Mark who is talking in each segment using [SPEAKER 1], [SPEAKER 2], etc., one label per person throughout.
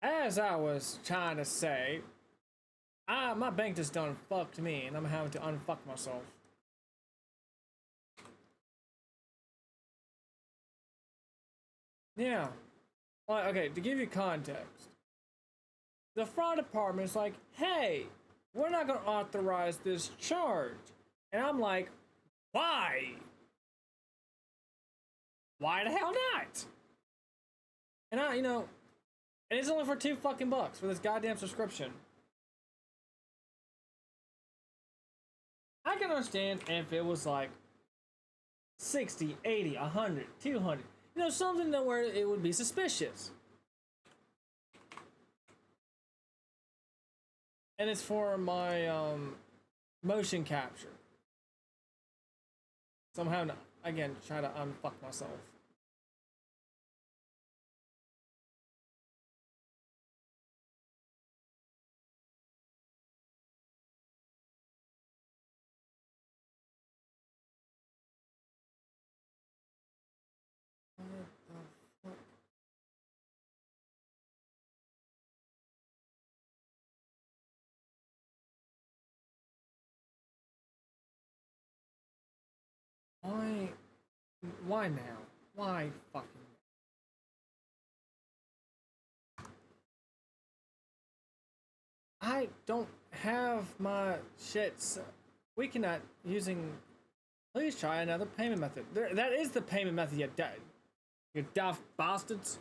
[SPEAKER 1] As I was trying to say, my bank just done fucked me, and I'm having to unfuck myself. Yeah. Well, okay, to give you context, the fraud department's like, hey, we're not gonna authorize this charge. And I'm like, why? Why the hell not? And and it's only for $2 for this goddamn subscription. I can understand if it was like 60, 80, 100, 200. Something that where it would be suspicious. And it's for my motion capture. Somehow, again, try to unfuck myself. Why? Why now? Why fucking? I don't have my shits. We cannot using. Please try another payment method. That is the payment method, you daft bastards.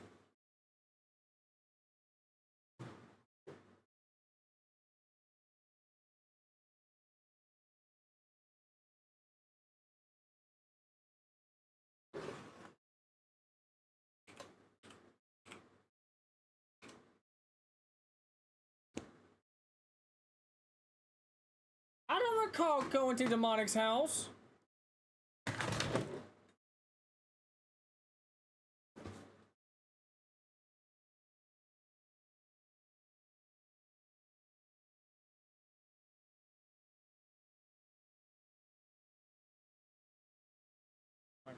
[SPEAKER 1] I don't recall going to Demonic's house. Like,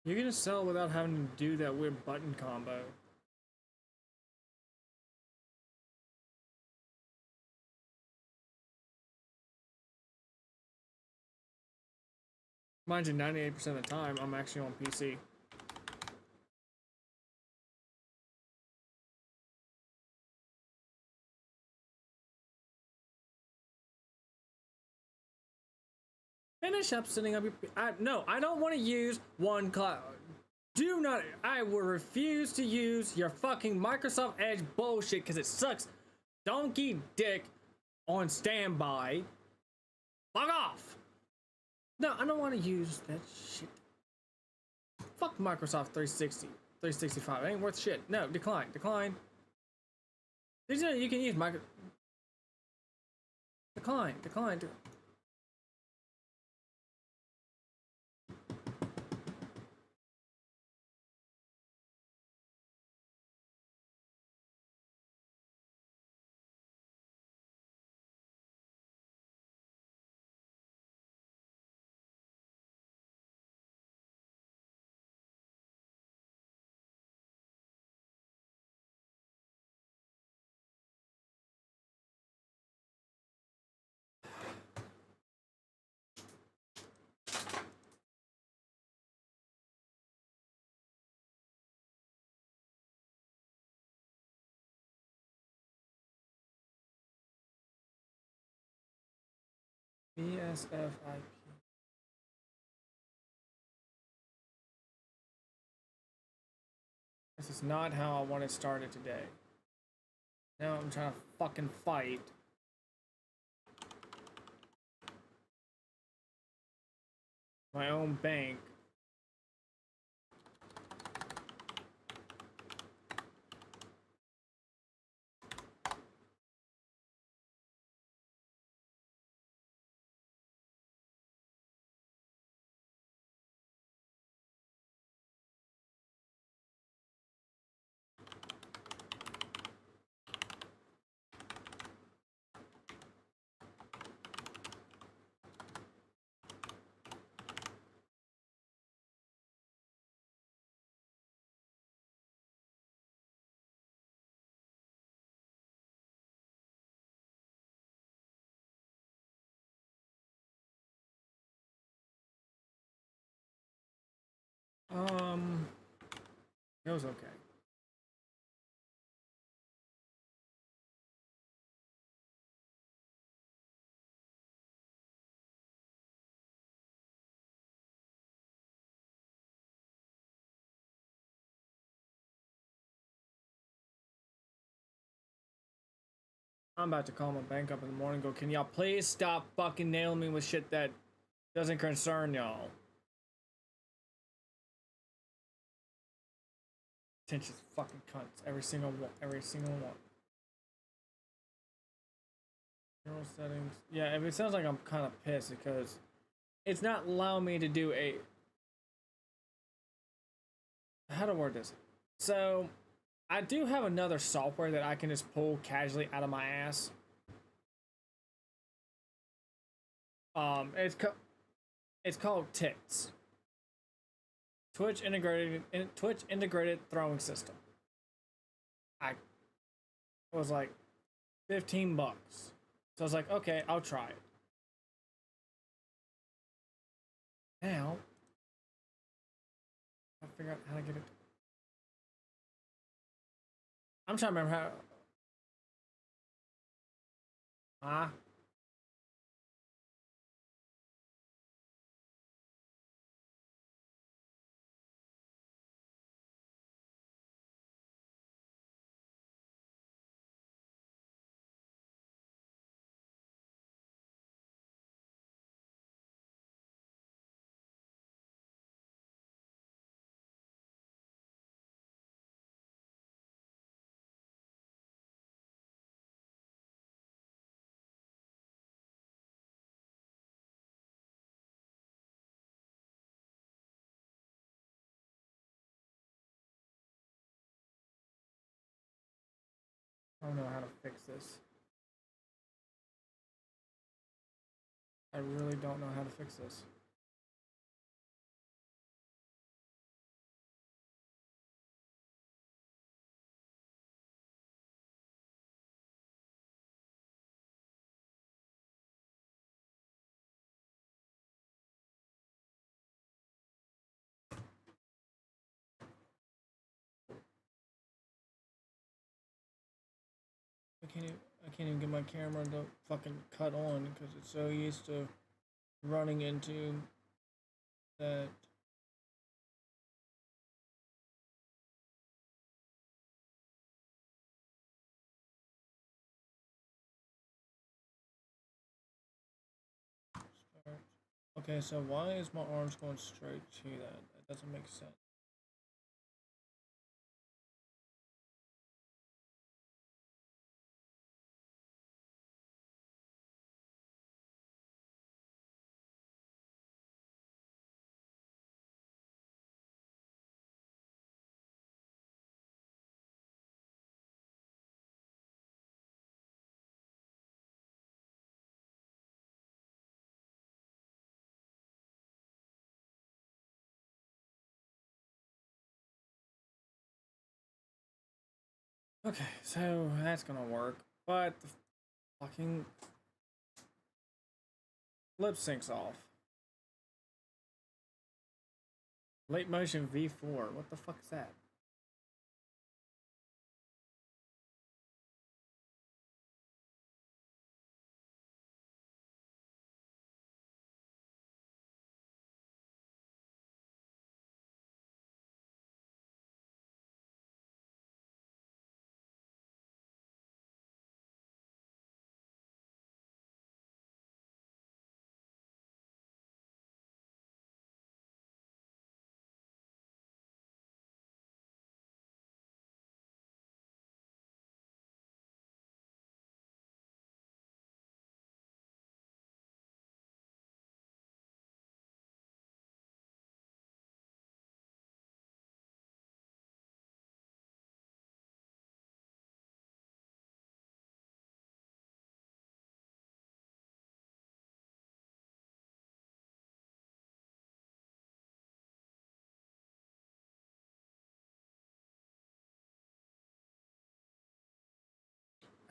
[SPEAKER 1] you're gonna sell without having to do that weird button combo. Mind you, 98% of the time, I'm actually on PC. Finish up setting up your. No, I don't want to use one cloud. Do not. I will refuse to use your fucking Microsoft Edge bullshit because it sucks. Donkey dick on standby. Fuck off. No, I don't want to use that shit. Fuck Microsoft 360, 365. It ain't worth shit. No, decline. Did you know you can use Microsoft? Decline. BSFIP. This is not how I want it started today. Now I'm trying to fucking fight. My own bank. It was okay. I'm about to call my bank up in the morning and go, can y'all please stop fucking nailing me with shit that doesn't concern y'all? Attention fucking cunts. Every single one. Every single one. General settings. Yeah, it sounds like I'm kind of pissed because it's not allowing me to do a... How to word this? So, I do have another software that I can just pull casually out of my ass. It's called TITS. Twitch integrated throwing system. It was like $15. So I was like, okay, I'll try it. Now, I figure out how to get it. I'm trying to remember how. I don't know how to fix this. I really don't know how to fix this. I can't even get my camera to fucking cut on because it's so used to running into that. Start. Okay, so why is my arms going straight to that? That doesn't make sense. Okay, so that's gonna work, but the fucking lip syncs off. Late motion V4. What the fuck is that?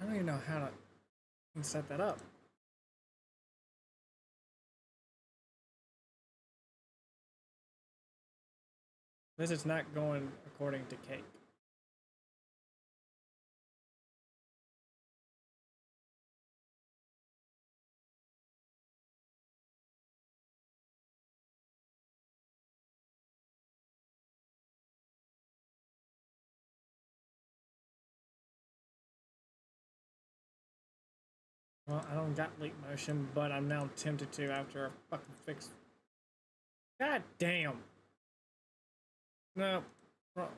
[SPEAKER 1] I don't even know how to set that up. This is not going according according to Cake. Well, I don't got leap motion, but I'm now tempted to after I fucking fix. God damn. No. Wrong.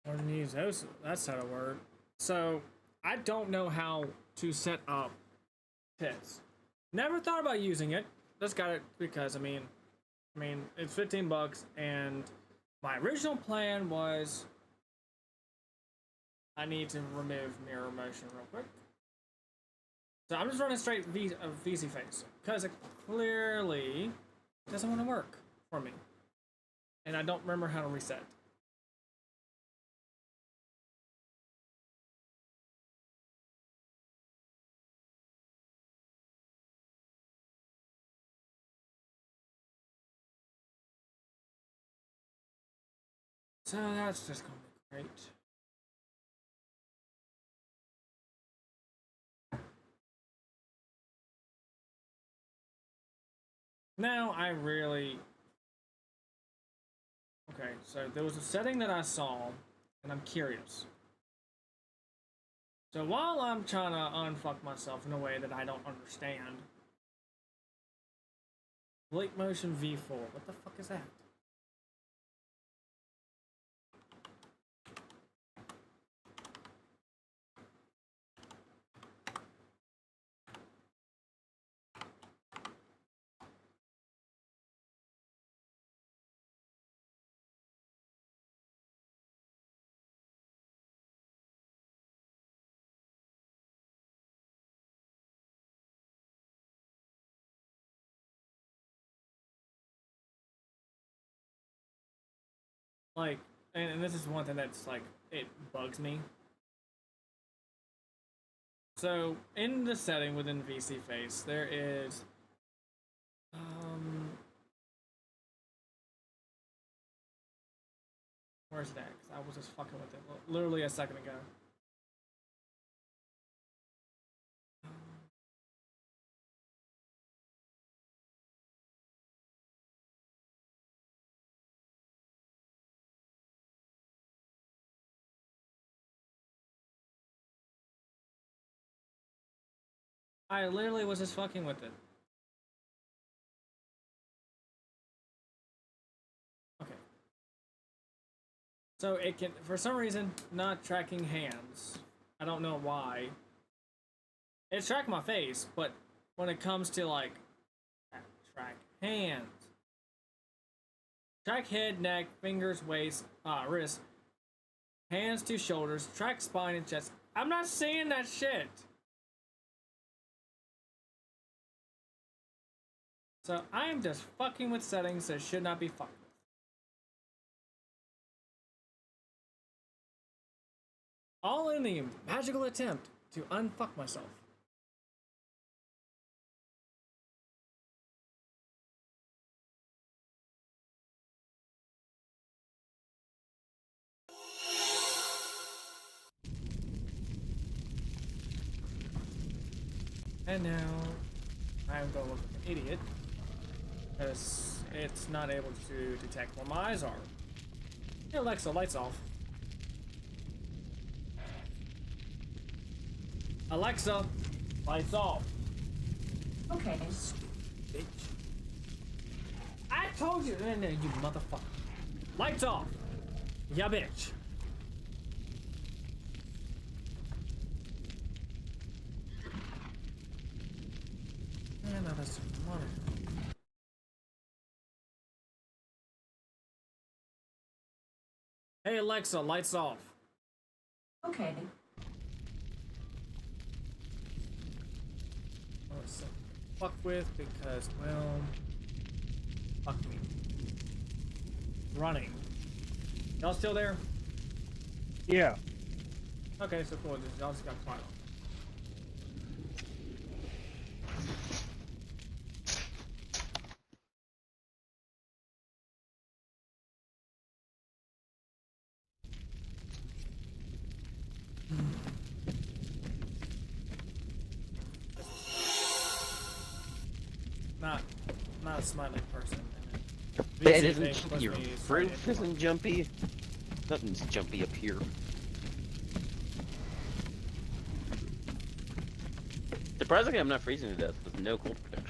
[SPEAKER 1] Or use those. That's not a word. So I don't know how to set up tits. Never thought about using it. Just got it because I mean it's $15, and my original plan was I need to remove mirror motion real quick. So I'm just running straight VC face because it clearly doesn't want to work for me, and I don't remember how to reset. So that's just gonna be great. Now I really... Okay, so there was a setting that I saw, and I'm curious. So while I'm trying to unfuck myself in a way that I don't understand, Blake Motion V4, what the fuck is that? Like, and this is one thing that's like, it bugs me. So, in the setting within VC Face, there is, where's that? 'Cause I was just fucking with it literally a second ago. I literally was just fucking with it. Okay. So it can, for some reason, not tracking hands. I don't know why. It's tracking my face, but when it comes to like, track hands. Track head, neck, fingers, waist, wrist, hands to shoulders, track spine and chest. I'm not seeing that shit. So I am just fucking with settings that should not be fucked with. All in the magical attempt to unfuck myself. And now I'm gonna look like an idiot because it's not able to detect where my eyes are. Hey Alexa, lights off. Alexa, Lights off.
[SPEAKER 2] Okay.
[SPEAKER 1] Bitch. I told you, you motherfucker. Lights off. Yeah, bitch. Man, that is money. Hey Alexa, lights off.
[SPEAKER 2] Okay.
[SPEAKER 1] Oh, it's something to fuck with because, well, fuck me. Running. Y'all still there?
[SPEAKER 3] Yeah.
[SPEAKER 1] Okay, so cool. Y'all just got quiet. Not a smiling person.
[SPEAKER 4] Bed isn't your roof isn't jumpy. Nothing's jumpy up here. Surprisingly, I'm not freezing to death with no cold protection.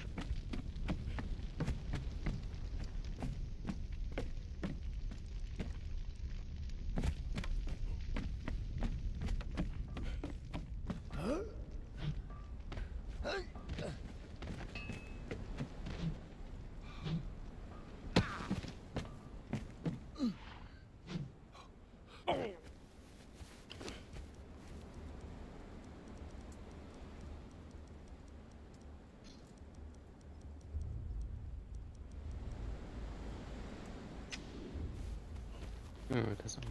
[SPEAKER 4] Oh, it doesn't.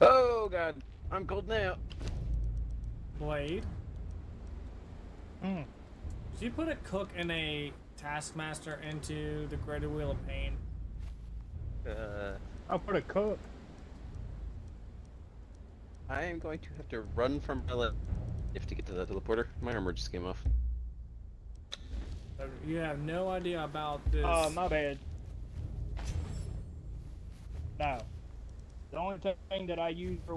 [SPEAKER 4] Oh god, I'm cold now.
[SPEAKER 1] Blade.
[SPEAKER 3] Hmm.
[SPEAKER 1] Did you put a cook and a taskmaster into the Greater Wheel of Pain?
[SPEAKER 3] I'll put a cook.
[SPEAKER 4] I am going to have to run from my left to get to the teleporter. My armor just came off.
[SPEAKER 1] You have no idea about this.
[SPEAKER 3] My bad. No. The only thing that I used for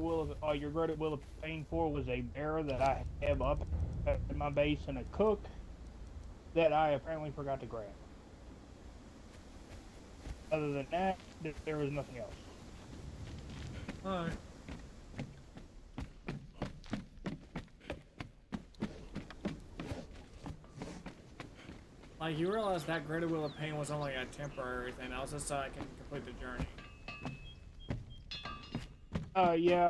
[SPEAKER 3] your Greater Wheel of Pain for was a bear that I have up at my base and a cook that I apparently forgot to grab. Other than that, there was nothing else.
[SPEAKER 1] Alright. Like, you realize that Greater Wheel of Pain was only a temporary thing. That was just so I can complete the journey.
[SPEAKER 3] Yeah,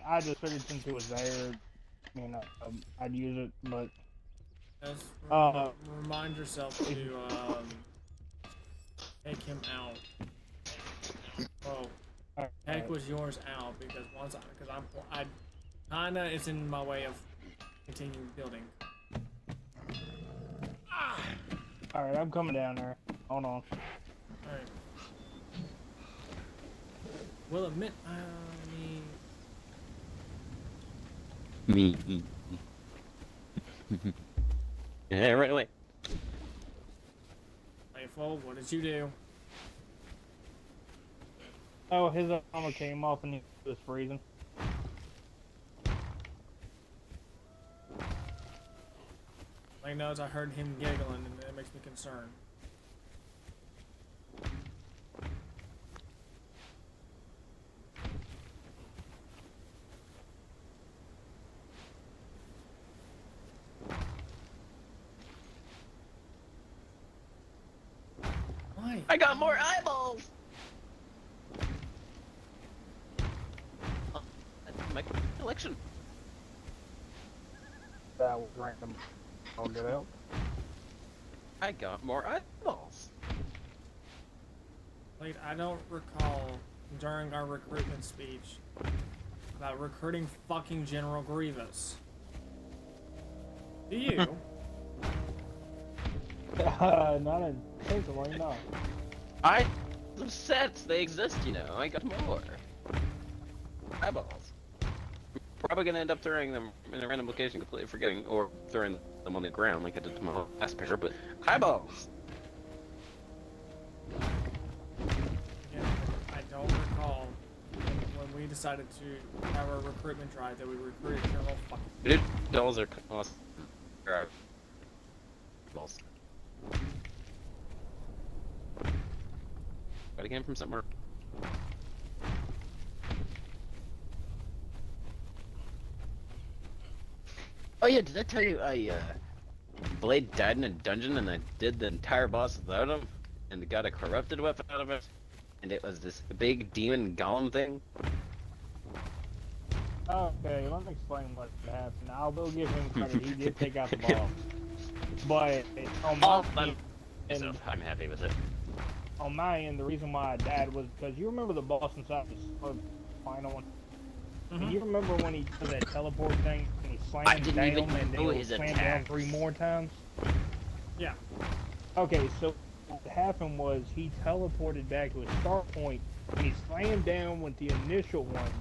[SPEAKER 3] I just figured since it was there, you know, I'd use it, but...
[SPEAKER 1] Just remind yourself to, take him out. Well, heck was yours out, because kinda, it's in my way of continuing building.
[SPEAKER 3] Alright, I'm coming down there. Hold on.
[SPEAKER 1] Alright. Will admit,
[SPEAKER 4] Me. Yeah, right away.
[SPEAKER 1] Playful, what did you do?
[SPEAKER 3] Oh, his armor came off and he was freezing.
[SPEAKER 1] Like knows I heard him giggling and that makes me concerned. Why?
[SPEAKER 4] I got more eyeballs! Oh, that's my collection.
[SPEAKER 3] That was random. I'll get out.
[SPEAKER 4] I got more eyeballs.
[SPEAKER 1] Like, I don't recall during our recruitment speech about recruiting fucking General Grievous. Do you?
[SPEAKER 3] Not intentionally, no.
[SPEAKER 4] I of sets. They exist, you know. I got more. Eyeballs. Probably gonna end up throwing them in a random location, completely forgetting, or throwing them on the ground like I did to my last picture. But eyeballs.
[SPEAKER 1] Again, I don't recall when we decided to have our recruitment drive that we recruited your whole fucking.
[SPEAKER 4] Dude, dolls are cost. Balls. But I came from somewhere. Oh yeah, did I tell you Blade died in a dungeon and I did the entire boss without him and got a corrupted weapon out of it? And it was this big demon golem thing.
[SPEAKER 3] Okay, let me explain what happened. I will give him credit. He did take out the boss. But on my end,
[SPEAKER 4] So I'm happy with it.
[SPEAKER 3] on my end, the reason why I died was because you remember the boss inside the final one?
[SPEAKER 1] Mhm.
[SPEAKER 3] You remember when he did that teleport thing and he
[SPEAKER 4] I
[SPEAKER 3] slammed
[SPEAKER 4] didn't
[SPEAKER 3] down
[SPEAKER 4] even
[SPEAKER 3] and
[SPEAKER 4] know
[SPEAKER 3] then he
[SPEAKER 4] his
[SPEAKER 3] slammed down
[SPEAKER 4] attacks.
[SPEAKER 3] 3 more times?
[SPEAKER 1] Yeah.
[SPEAKER 3] Okay, so what happened was he teleported back to his start point and he slammed down with the initial one.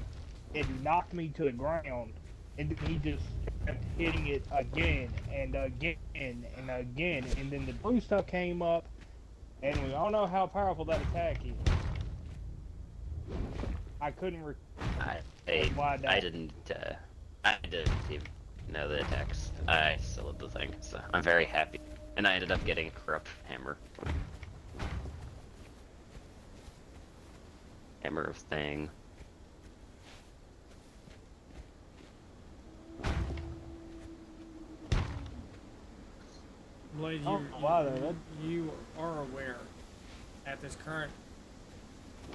[SPEAKER 3] It knocked me to the ground, and then he just kept hitting it again and again and again, and then the blue stuff came up, and we all know how powerful that attack is. I couldn't
[SPEAKER 4] I
[SPEAKER 3] died.
[SPEAKER 4] didn't even know the attacks. I still love the thing, so I'm very happy. And I ended up getting a corrupt hammer. Hammer of thing.
[SPEAKER 1] Blade,
[SPEAKER 3] Oh, wow, that-
[SPEAKER 1] you are aware at this current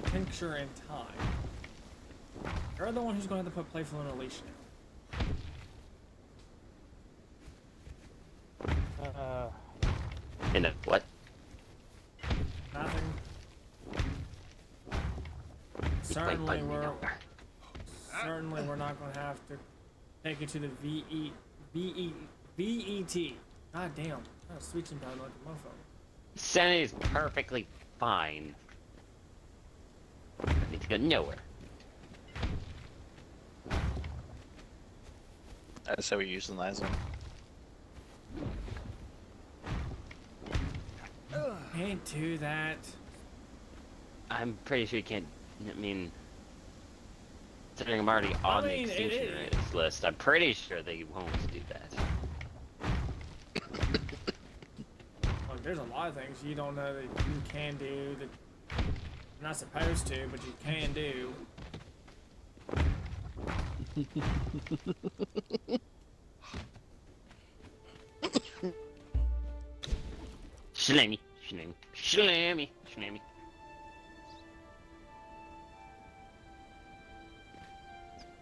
[SPEAKER 1] tincture in time, you're the one who's going to have to put Playful on a leash now.
[SPEAKER 4] In a what?
[SPEAKER 1] Nothing. Certainly
[SPEAKER 4] Like,
[SPEAKER 1] certainly we're not going to have to take you to the VET. God damn, I'm switching down like a motherfucker.
[SPEAKER 4] Sanity's perfectly fine. I need to go nowhere.
[SPEAKER 5] That's how we're using last one.
[SPEAKER 1] Can't do that.
[SPEAKER 4] I'm pretty sure you can't. I mean, considering I'm already on
[SPEAKER 1] mean,
[SPEAKER 4] the extinction rates list, I'm pretty sure they won't do that.
[SPEAKER 1] Look, there's a lot of things you don't know that you can do that you're not supposed to, but you can do.
[SPEAKER 4] Slammy, slammy, slammy, slammy.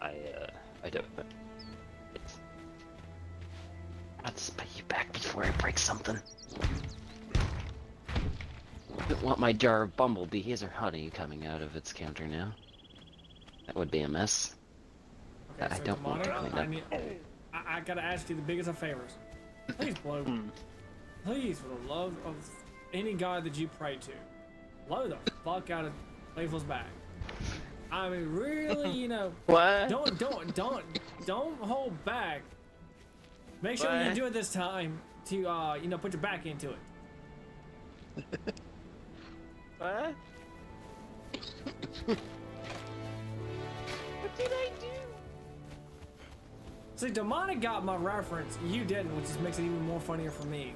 [SPEAKER 4] I don't. Let's put you back before I break something. Don't want my jar of bumblebees or honey coming out of its counter now. That would be a mess.
[SPEAKER 1] Okay,
[SPEAKER 4] I
[SPEAKER 1] so
[SPEAKER 4] don't want to
[SPEAKER 1] Demonic,
[SPEAKER 4] clean up.
[SPEAKER 1] I gotta ask you the biggest of favors. Please blow. Please, for the love of any god that you pray to, blow the fuck out of Playful's back. I mean, really, you know,
[SPEAKER 4] What?
[SPEAKER 1] don't hold back. Make sure you
[SPEAKER 4] What?
[SPEAKER 1] do it this time to, you know, put your back into it.
[SPEAKER 4] What? What did I do?
[SPEAKER 1] See, Demonic got my reference, you didn't, which just makes it even more funnier for me.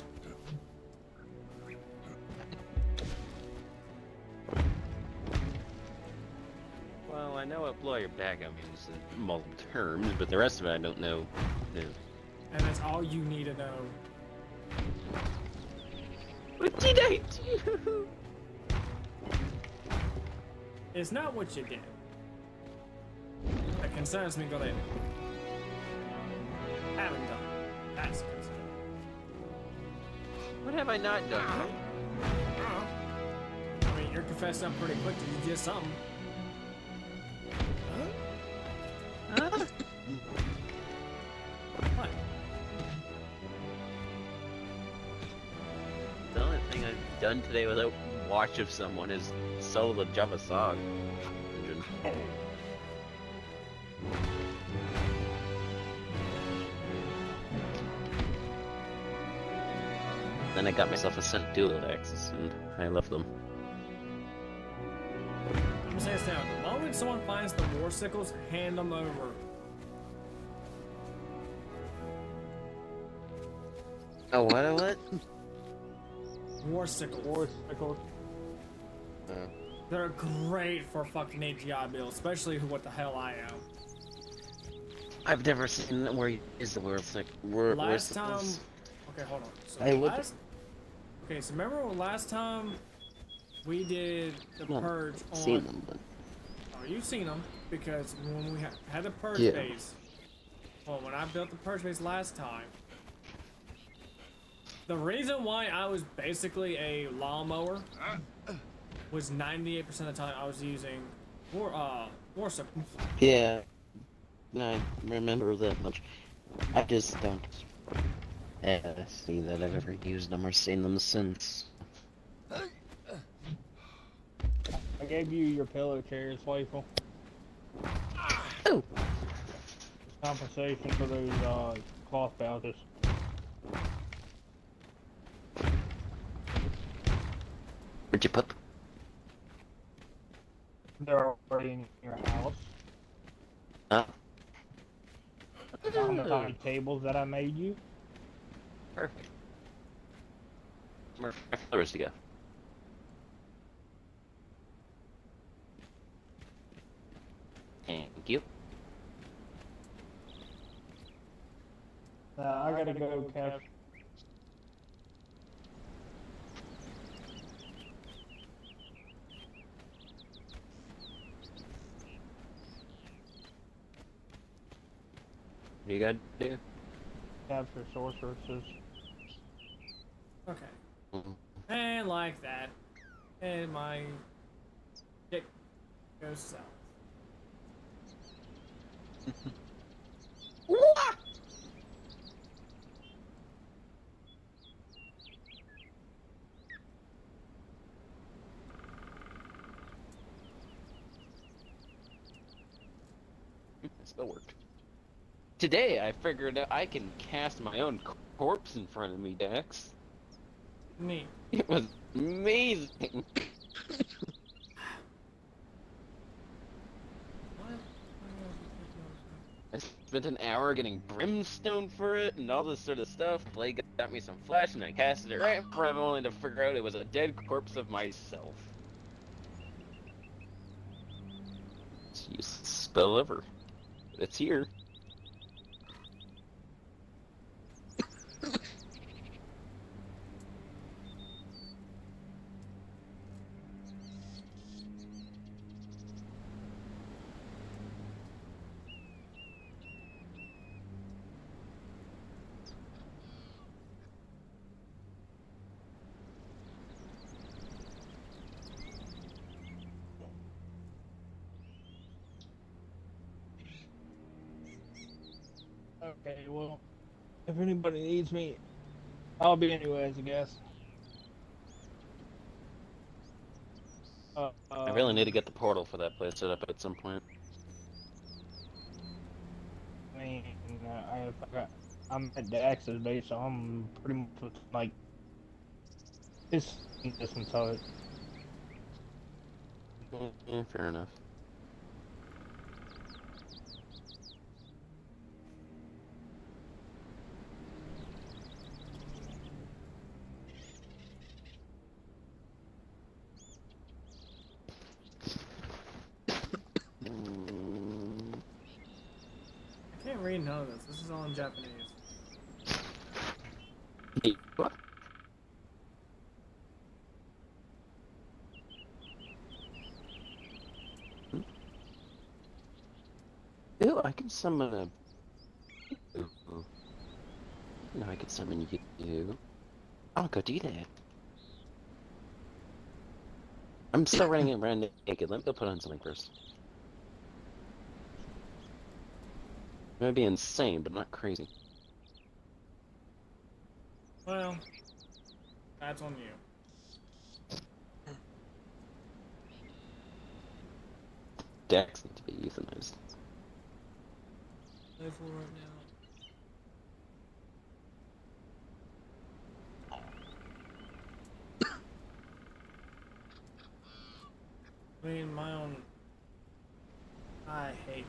[SPEAKER 4] Well, I know what blow your back I means in multiple terms, but the rest of it I don't know. No.
[SPEAKER 1] And that's all you need to know.
[SPEAKER 4] What did I do?
[SPEAKER 1] It's not what you did that concerns me, Galen. Haven't done. That's concerning.
[SPEAKER 4] What have I not done?
[SPEAKER 1] I mean, you're confessing up pretty quick to you did something.
[SPEAKER 4] Huh?
[SPEAKER 1] What?
[SPEAKER 4] The only thing I done today without watch of someone is solo the Java Sog engine. Then I got myself a Cent Dual Axes, and I love them.
[SPEAKER 1] Let me say this now. The moment someone finds the war sickles, hand them over.
[SPEAKER 4] Oh, what?
[SPEAKER 1] War sickles.
[SPEAKER 3] War sickles.
[SPEAKER 1] They're great for fucking AGI builds, especially what the hell I am.
[SPEAKER 4] I've never seen where is the world sick.
[SPEAKER 1] Last time. Okay, hold on. So
[SPEAKER 4] I would-
[SPEAKER 1] Okay, so remember last time we did the
[SPEAKER 4] No,
[SPEAKER 1] purge on.
[SPEAKER 4] seen them, but
[SPEAKER 1] Oh, you've seen them because when we had the purge
[SPEAKER 4] Yeah.
[SPEAKER 1] base. Well, when I built the purge base last time, the reason why I was basically a lawnmower was 98% of the time I was using war sickles.
[SPEAKER 6] Yeah, I remember that much. I just don't see that I've ever used them or seen them since.
[SPEAKER 3] I gave you your pillow chairs, Playful.
[SPEAKER 6] Oh!
[SPEAKER 3] Compensation for those cloth pouches.
[SPEAKER 6] Where'd you put them?
[SPEAKER 3] They're already in your house.
[SPEAKER 6] Oh,
[SPEAKER 3] On the tiny tables that I made you.
[SPEAKER 6] perfect. Where my flowers to go? Thank you.
[SPEAKER 3] I gotta go catch.
[SPEAKER 6] What do you gotta do?
[SPEAKER 3] Capture sorceresses.
[SPEAKER 1] Okay.
[SPEAKER 6] Mhm.
[SPEAKER 1] And like that. And my dick goes south.
[SPEAKER 6] That still worked. Today I figured out I can cast my own corpse in front of me, Dax.
[SPEAKER 1] Neat.
[SPEAKER 6] It was amazing.
[SPEAKER 1] What?
[SPEAKER 6] I spent an hour getting brimstone for it and all this sort of stuff. Blade got me some flesh and I casted it right in front of him only to figure out it was a dead corpse of myself. It's a useless spell ever. But it's here.
[SPEAKER 3] Okay, well, if anybody needs me, I'll be anyways, I guess.
[SPEAKER 6] I really need to get the portal for that place set up at some point.
[SPEAKER 3] I mean, I'm at Dax's base, so I'm pretty much like this distance of it.
[SPEAKER 6] Yeah, fair enough.
[SPEAKER 1] I can't read none of this. This is all in Japanese.
[SPEAKER 6] What? Ooh, I can summon a... Ooh. No, I can summon you. I'll go do that. I'm still running around naked. Let me go put on something first. It might be insane, but not crazy.
[SPEAKER 1] Well, that's on you.
[SPEAKER 6] Dax need to be euthanized.
[SPEAKER 1] Live for right now. I mean, my own. I hate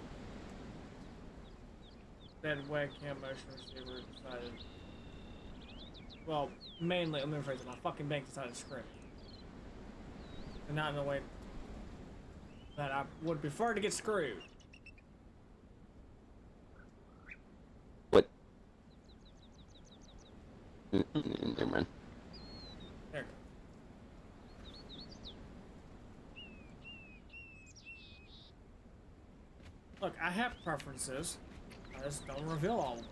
[SPEAKER 1] that webcam motion receiver decided. Well, mainly, let me rephrase it. My fucking bank decided to screw me. And not in a way that I would prefer to get screwed.
[SPEAKER 6] What? Never mind.
[SPEAKER 1] There. Look, I have preferences. I just don't reveal all of them.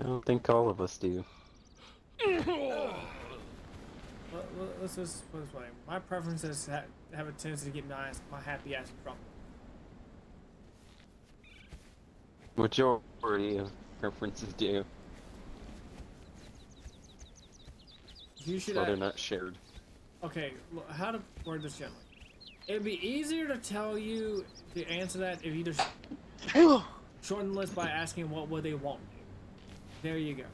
[SPEAKER 6] I don't think all of us do.
[SPEAKER 1] Let's just put it this way. My preferences have a tendency to get my happy ass in trouble.
[SPEAKER 6] Majority of preferences do.
[SPEAKER 1] You should.
[SPEAKER 6] So they're not shared.
[SPEAKER 1] Okay, look, how to word this gently. It'd be easier to tell you to answer that if you just shorten the list by asking what would they want. There you go.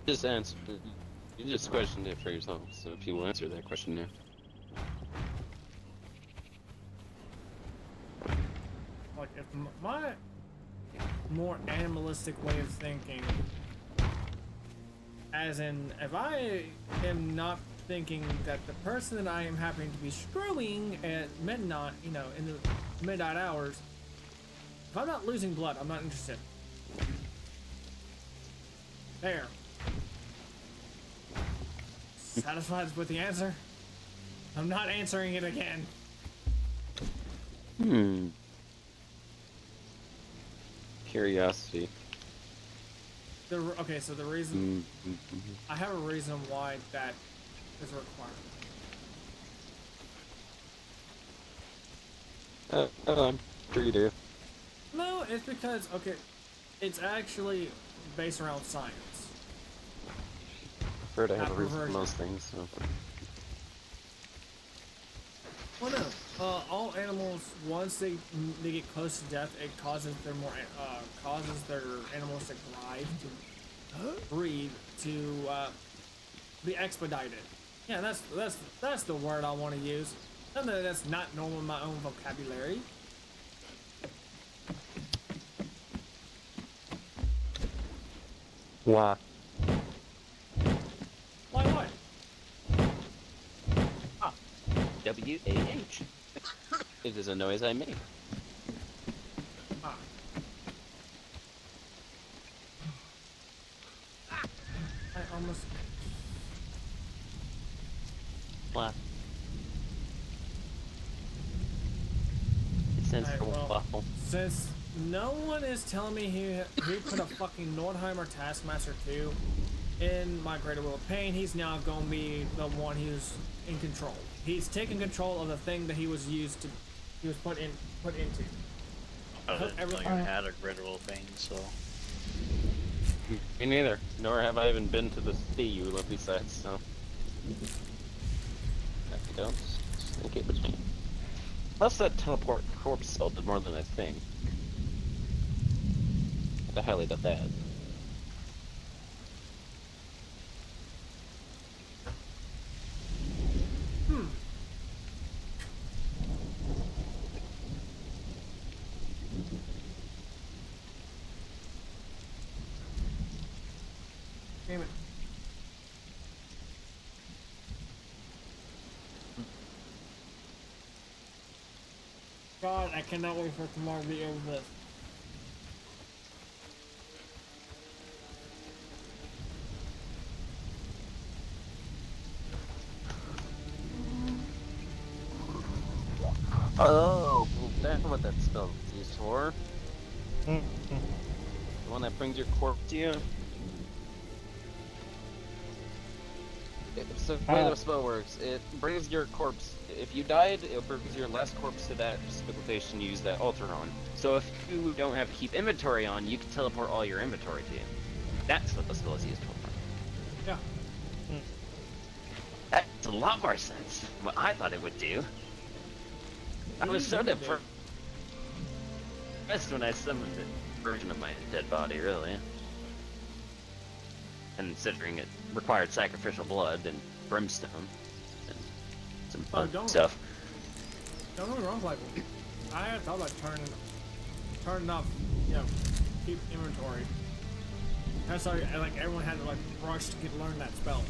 [SPEAKER 6] Just answer. You just questioned it for yourself, so if you will answer that question now.
[SPEAKER 1] Like, if my more animalistic way of thinking, as in, if I am not thinking that the person that I am happening to be screwing at midnight, you know, in the midnight hours, if I'm not losing blood, I'm not interested. There. Satisfied with the answer? I'm not answering it again.
[SPEAKER 6] Curiosity.
[SPEAKER 1] Okay, so the reason I have a reason why that is required.
[SPEAKER 6] I'm sure you do.
[SPEAKER 1] No, it's because it's actually based around science.
[SPEAKER 6] Prefer to have
[SPEAKER 1] Not
[SPEAKER 6] a reason for
[SPEAKER 1] perversion.
[SPEAKER 6] most things, so.
[SPEAKER 1] Well, no. All animals, once they get close to death, it causes their animalistic drive to breed to be expedited. Yeah, that's the word I want to use. Something that's not normal in my own vocabulary.
[SPEAKER 6] Why?
[SPEAKER 1] Why what?
[SPEAKER 6] W-A-H. It is a noise I make.
[SPEAKER 1] Ah. I almost.
[SPEAKER 6] Why? It sounds
[SPEAKER 1] Alright, well,
[SPEAKER 6] waffle.
[SPEAKER 1] since no one is telling me who put a fucking Nordheimer Taskmaster 2 in my Greater Wheel of Pain, he's now gonna be the one who's in control. He's taking control of the thing that he was put into.
[SPEAKER 5] I didn't know you had a Greater Will of Pain, so.
[SPEAKER 6] Me neither. Nor have I even been to the sea, you lovely sights, so. If you don't, just think it was me. Plus that teleport corpse spell did more than I think. I highly doubt that.
[SPEAKER 1] Damn it. God, I cannot wait for tomorrow to be over this.
[SPEAKER 6] Oh, that's what that spell is used for.
[SPEAKER 3] Mm.
[SPEAKER 6] The one that brings your corpse to you. So the way the spell works, it brings your corpse. If you died, it brings your last corpse to that specific location you use that altar on. So if you don't have to keep inventory on, you can teleport all your inventory to you. That's what the spell is used for.
[SPEAKER 1] Yeah.
[SPEAKER 4] It's a lot more sense than what I thought it would do. I was so depressed when I summoned a version of my dead body, really. Considering it required sacrificial blood and brimstone and some fun stuff.
[SPEAKER 1] Don't get me wrong, like, I had thought about turning off, you know, keep inventory. That's how, like, everyone had to, like, rush to learn that spell.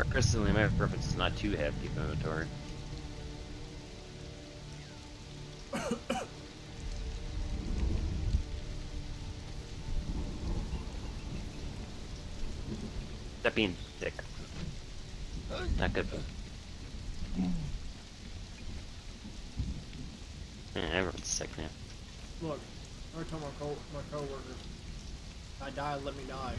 [SPEAKER 4] Personally, my preference is not to have deep inventory. That being sick. Not good. Yeah, everyone's sick now.
[SPEAKER 1] Look, I told my co-workers, I die, let me die.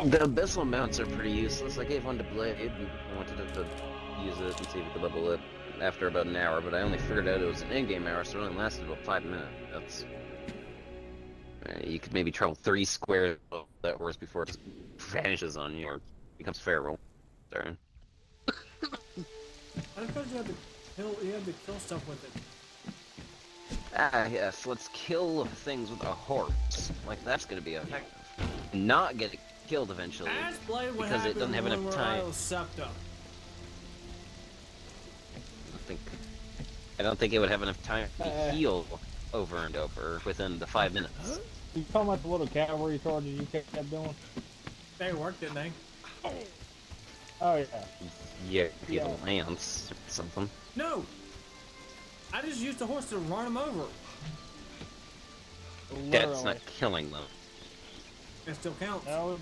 [SPEAKER 4] The abyssal mounts are pretty useless. I gave one to Blade. I wanted him to use it and see if he could level it after about an hour, but I only figured out it was an in-game hour, so it only lasted about 5 minutes. You could maybe travel 3 squares of that horse before it vanishes on you or becomes feral. Sorry.
[SPEAKER 1] I thought you had to kill stuff with it.
[SPEAKER 4] Ah, yes. Let's kill things with a horse. Like, that's gonna be effective. Not get it killed eventually.
[SPEAKER 1] Ask Blade what
[SPEAKER 4] because it doesn't have enough time.
[SPEAKER 1] Septa.
[SPEAKER 4] I don't think it would have enough time to heal over and over within the 5 minutes.
[SPEAKER 3] You talking about the little cavalry charges you kept doing?
[SPEAKER 1] They worked, didn't they?
[SPEAKER 3] Oh yeah.
[SPEAKER 4] Yeah, get a lance or something.
[SPEAKER 1] No! I just used the horse to run him over.
[SPEAKER 4] That's not killing them.
[SPEAKER 1] It still counts.
[SPEAKER 3] No,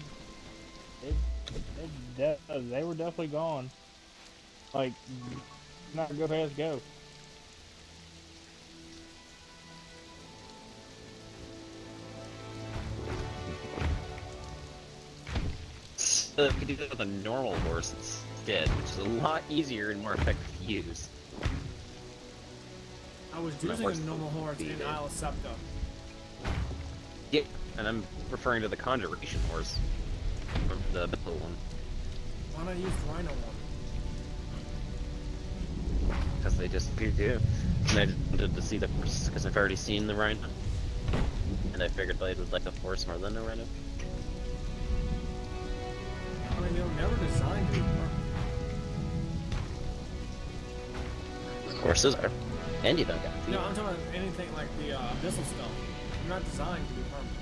[SPEAKER 3] they were definitely gone. Like, not a good fast go.
[SPEAKER 4] So if you do that with a normal horse instead, which is a lot easier and more effective to use.
[SPEAKER 1] I was using a normal horse in Isle of Septa.
[SPEAKER 4] Yeah, and I'm referring to the Conjuration horse. The middle one.
[SPEAKER 1] Why not use the Rhino one?
[SPEAKER 4] Because they just appeared to. And I just wanted to see the horse, because I've already seen the Rhino. And I figured Blade would like a horse more than a Rhino.
[SPEAKER 1] I mean, they were never designed to be perfect.
[SPEAKER 4] Horses are. And you don't got feet.
[SPEAKER 1] No, I'm talking about anything like the Abyssal stuff. They're not designed to be permanent.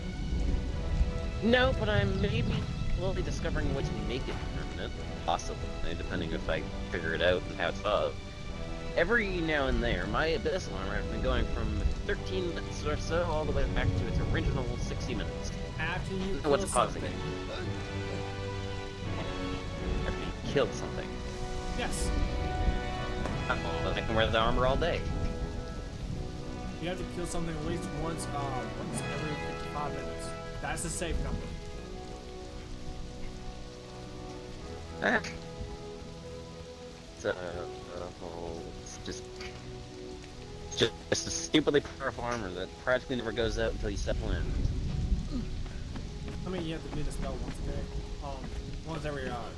[SPEAKER 4] No, but I'm maybe slowly discovering a way to make it permanent. Possibly, depending if I figure it out and how it's up. Every now and there, my Abyssal armor has been going from 13 minutes or so all the way back to its original 60 minutes.
[SPEAKER 1] After you
[SPEAKER 4] So what's
[SPEAKER 1] kill
[SPEAKER 4] causing
[SPEAKER 1] something.
[SPEAKER 4] it? After you killed something.
[SPEAKER 1] Yes.
[SPEAKER 4] I can wear the armor all day.
[SPEAKER 1] You have to kill something at least once every 55 minutes. That's the safe number.
[SPEAKER 4] It's just a stupidly powerful armor that practically never goes out until you step in.
[SPEAKER 1] I mean, you have to do the spell once a day. Once every time.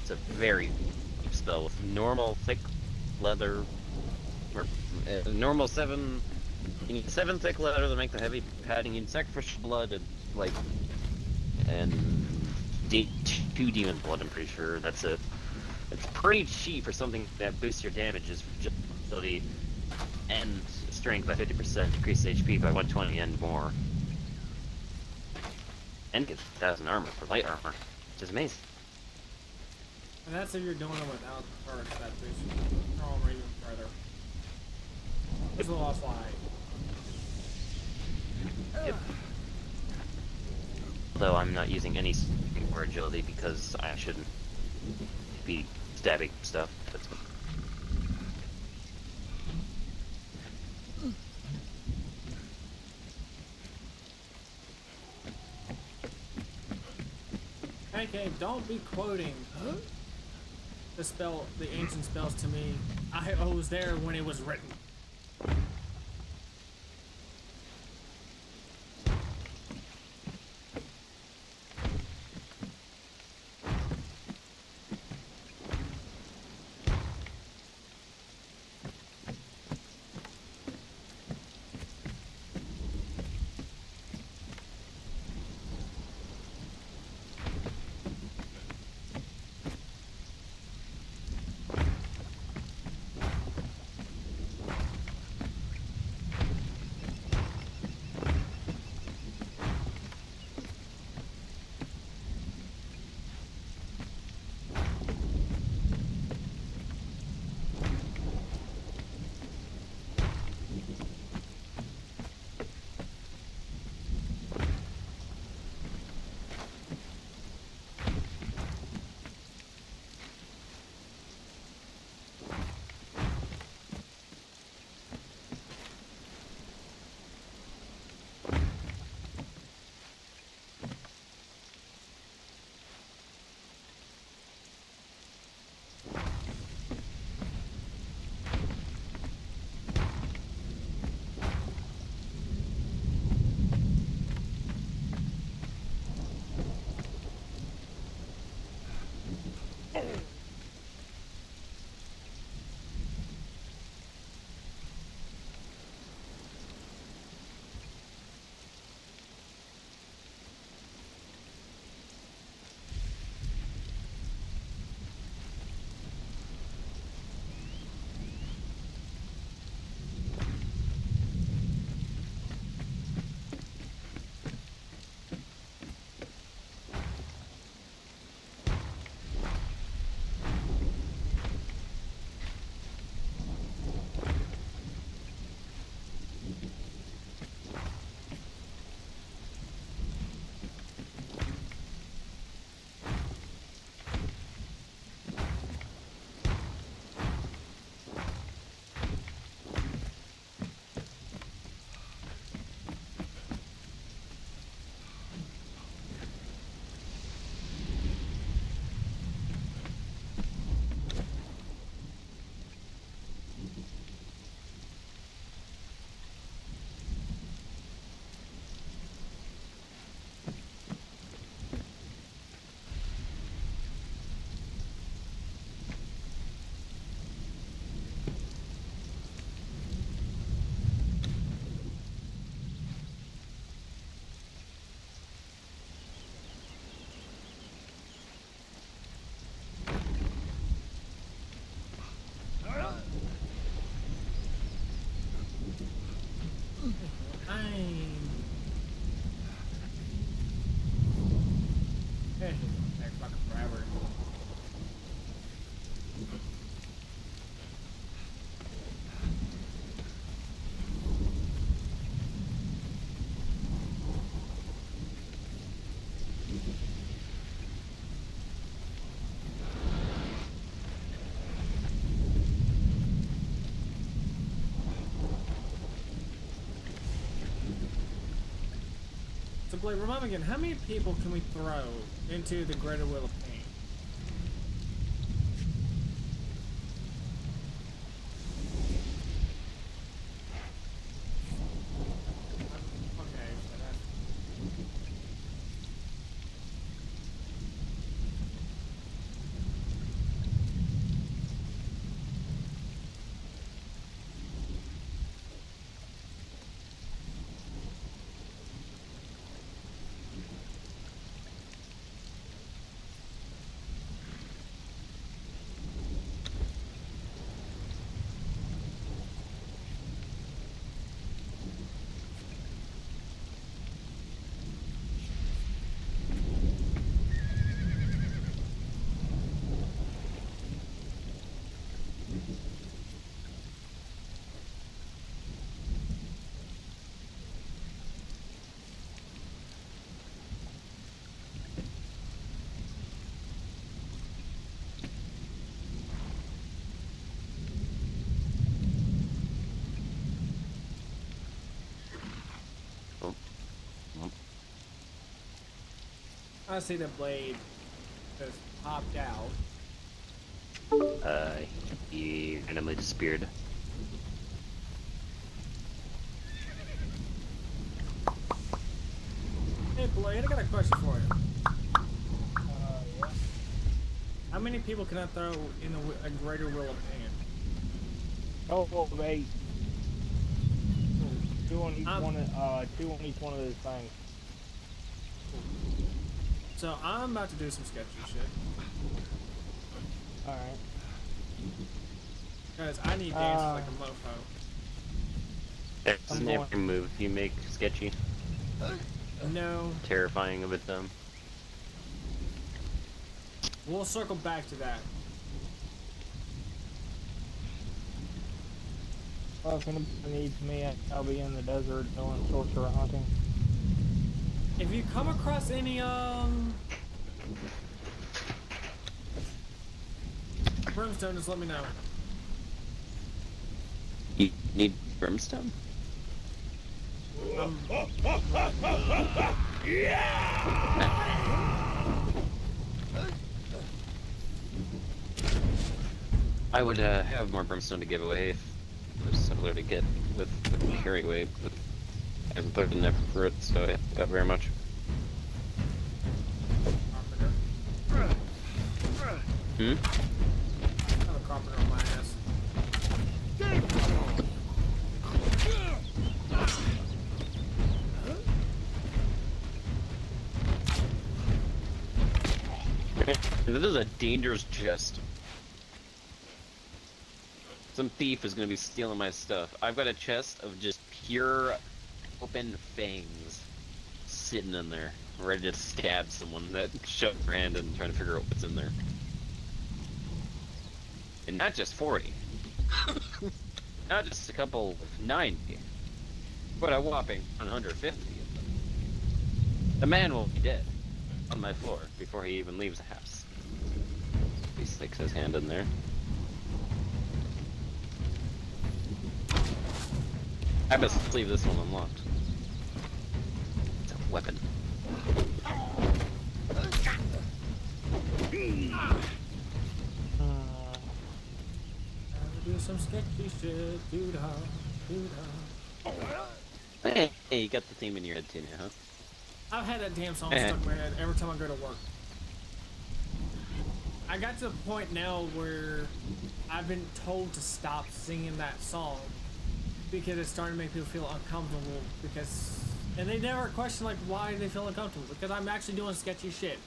[SPEAKER 4] It's a very deep spell with normal thick leather, or normal 7. You need 7 thick leather to make the heavy padding. You need sacrificial blood and 2 demon blood. I'm pretty sure that's it. It's pretty cheap for something that boosts your damages for just ability and strength by 50%, decrease HP by 120 and more, and gets 1,000 armor for light armor, which is amazing.
[SPEAKER 1] And that's if you're doing it without the perks that boost your armor even further. It's a lost lie.
[SPEAKER 4] Yep.
[SPEAKER 6] Although I'm not using any for agility because I shouldn't be stabbing stuff. That's
[SPEAKER 1] Okay, don't be quoting the ancient spells to me. I was there when it was written. So Blade, remind me again, how many people can we throw into the Greater Wheel of Pain? Okay, so that's... I see the blade just popped out.
[SPEAKER 6] He randomly disappeared.
[SPEAKER 1] Hey Blade, I got a question for you.
[SPEAKER 3] Yeah.
[SPEAKER 1] How many people can I throw in a greater wheel of pain?
[SPEAKER 3] Oh, well, 8. Two on each
[SPEAKER 1] I'm-
[SPEAKER 3] one. Two on each one of those things.
[SPEAKER 1] So I'm about to do some sketchy shit.
[SPEAKER 3] All right.
[SPEAKER 1] Because I need dances like a mofo.
[SPEAKER 6] That's
[SPEAKER 3] I'm
[SPEAKER 6] an
[SPEAKER 3] going-
[SPEAKER 6] every move you make sketchy,
[SPEAKER 1] No,
[SPEAKER 6] terrifying of its own.
[SPEAKER 1] we'll circle back to that.
[SPEAKER 3] Well, if anybody needs me, I'll be in the desert doing sorcerer hunting.
[SPEAKER 1] If you come across any brimstone, just let me know.
[SPEAKER 6] You need brimstone? I would have more brimstone to give away if it was simpler to get with the carry weight, but I haven't put in effort for it, so I got very much.
[SPEAKER 1] Carpenter.
[SPEAKER 6] Hmm?
[SPEAKER 1] I have a carpenter on my ass.
[SPEAKER 6] This is a dangerous chest. Some thief is gonna be stealing my stuff. I've got a chest of just pure open fangs sitting in there, ready to stab someone that shoved their hand in trying to figure out what's in there. And not just 40. Not just a couple of 90. But a whopping 150 of them. The man will be dead on my floor before he even leaves the house. He sticks his hand in there. I must leave this one unlocked. It's a weapon.
[SPEAKER 1] Do some sketchy shit. Doo-dah, doo-dah.
[SPEAKER 6] Hey, you got the theme in your head too now, huh?
[SPEAKER 1] I've had that damn song stuck in my head every time I go to work. I got to the point now where I've been told to stop singing that song because it's starting to make people feel uncomfortable and they never question like why they feel uncomfortable because I'm actually doing sketchy shit.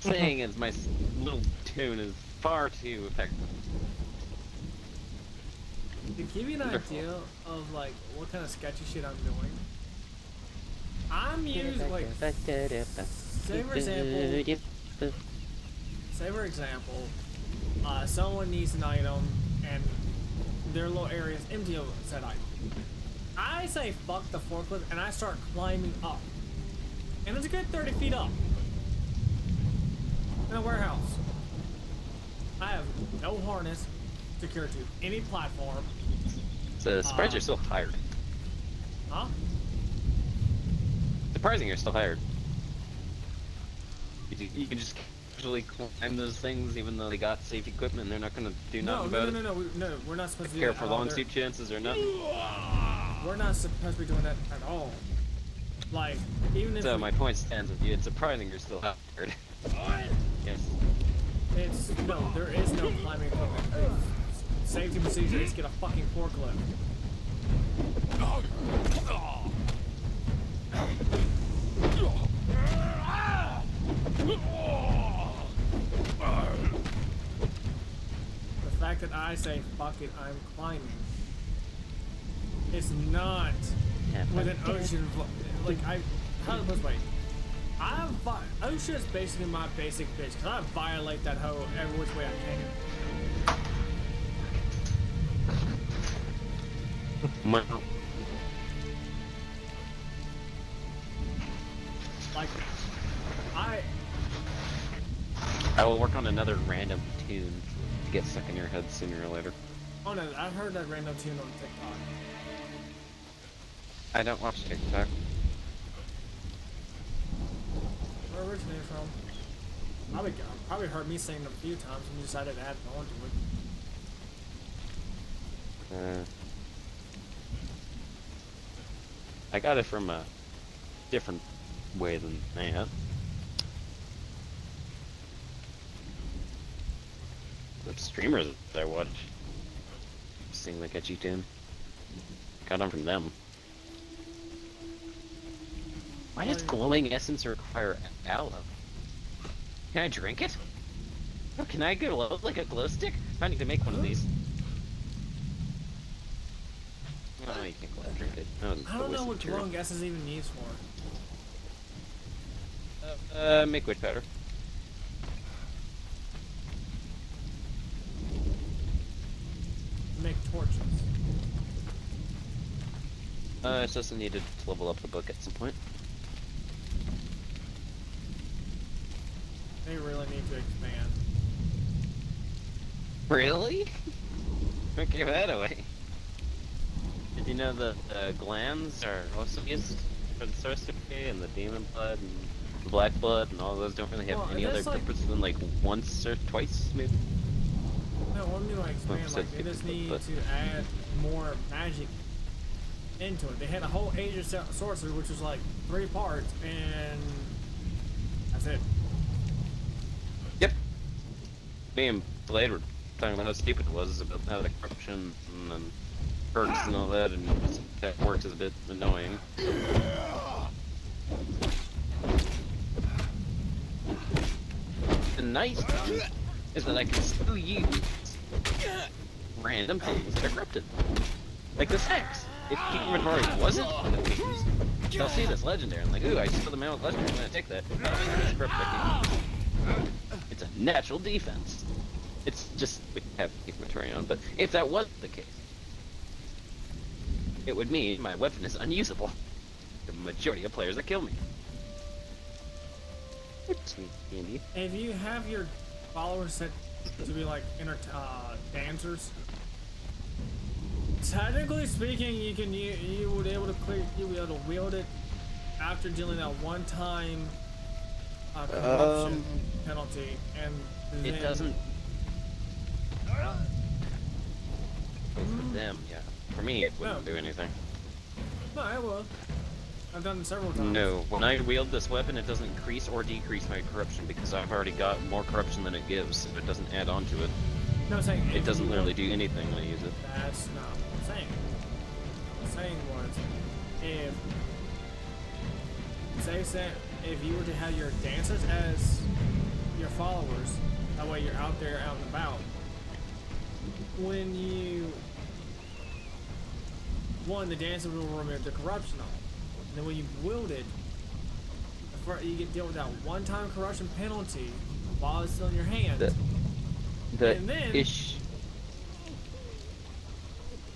[SPEAKER 6] Saying as my little tune is far too effective.
[SPEAKER 1] To give you an idea of like what kind of sketchy shit I'm doing, I'm using like say for example, someone needs an item and their little area is empty of said item. I say fuck the forklift and I start climbing up, and it's a good 30 feet up in a warehouse. I have no harness secured to any platform.
[SPEAKER 6] So surprised you're still hired.
[SPEAKER 1] Huh?
[SPEAKER 6] Surprising you're still hired. You can just casually climb those things even though they got safe equipment and they're not gonna do nothing about it.
[SPEAKER 1] No, we're not supposed to do
[SPEAKER 6] Care
[SPEAKER 1] that
[SPEAKER 6] for
[SPEAKER 1] at all.
[SPEAKER 6] long suit chances or nothing.
[SPEAKER 1] We're not supposed to be doing that at all. Like, even if
[SPEAKER 6] So my point stands with you. It's surprising you're still hired. Yes.
[SPEAKER 1] there is no climbing equipment. Safety procedure is get a fucking forklift. The fact that I say fuck it, I'm climbing. It's not with an ocean like how to put it? OSHA is basically my basic bitch because I violate that hoe every which way I can.
[SPEAKER 6] Well,
[SPEAKER 1] Like,
[SPEAKER 6] I will work on another random tune to get stuck in your head sooner or later.
[SPEAKER 1] oh no, I've heard that random tune on TikTok.
[SPEAKER 6] I don't watch TikTok.
[SPEAKER 1] Where it originated from? Probably heard me sing it a few times and you decided to add on to it.
[SPEAKER 6] I got it from a different way than that. The streamers that I watch sing the catchy tune. Got them from them. Why does glowing essence require aloe? Can I drink it? Oh, can I glow like a glow stick? I need to make one of these. Oh, you can't drink it. Oh,
[SPEAKER 1] I don't know what glowing gas is even used for.
[SPEAKER 6] Make witch powder.
[SPEAKER 1] Make torches.
[SPEAKER 6] It's just needed to level up the book at some point.
[SPEAKER 1] They really need to expand.
[SPEAKER 6] Really? Don't give that away. Did you know that glands are also used for the sorcery, and the demon blood, and the black blood, and all those don't really have any other purpose than like once or twice, maybe?
[SPEAKER 1] No, what do I expand?
[SPEAKER 6] So
[SPEAKER 1] Like, they just need
[SPEAKER 6] but-
[SPEAKER 1] to add more magic into it. They had a whole Age of Sorcery, which was like 3 parts, and that's it.
[SPEAKER 6] Yep. Me and Blade were talking about how stupid it was about how the corruption and perks and all that, and that works is a bit annoying. The nice thing is that I can still use random things that are corrupted. Like the sex. If Keep Inventory wasn't on the pages, they'll see this legendary and like, ooh, I saw the Mammoth Legendary, I'm gonna take that. It's corrupted, I can't use it. It's a natural defense. It's just, we have Keep Inventory on, but if that was the case, it would mean my weapon is unusable. The majority of players that kill me. It's handy.
[SPEAKER 1] If you have your followers set to be like dancers, technically speaking, you would be able to wield it after dealing that one-time corruption penalty, and then,
[SPEAKER 6] It doesn't. For them, yeah. For me, it wouldn't do anything.
[SPEAKER 1] No, I will. I've done it several times.
[SPEAKER 6] No, when I wield this weapon, it doesn't increase or decrease my corruption because I've already got more corruption than it gives, so it doesn't add on to it.
[SPEAKER 1] No, I'm saying
[SPEAKER 6] It doesn't literally do anything when I use it.
[SPEAKER 1] That's not what I'm saying. What I'm saying was, if you were to have your dancers as your followers, that way you're out there, out and about. When the dancer will remove the corruption on it. And then when you wield it, you get deal with that one-time corruption penalty while it's still in your hand. And then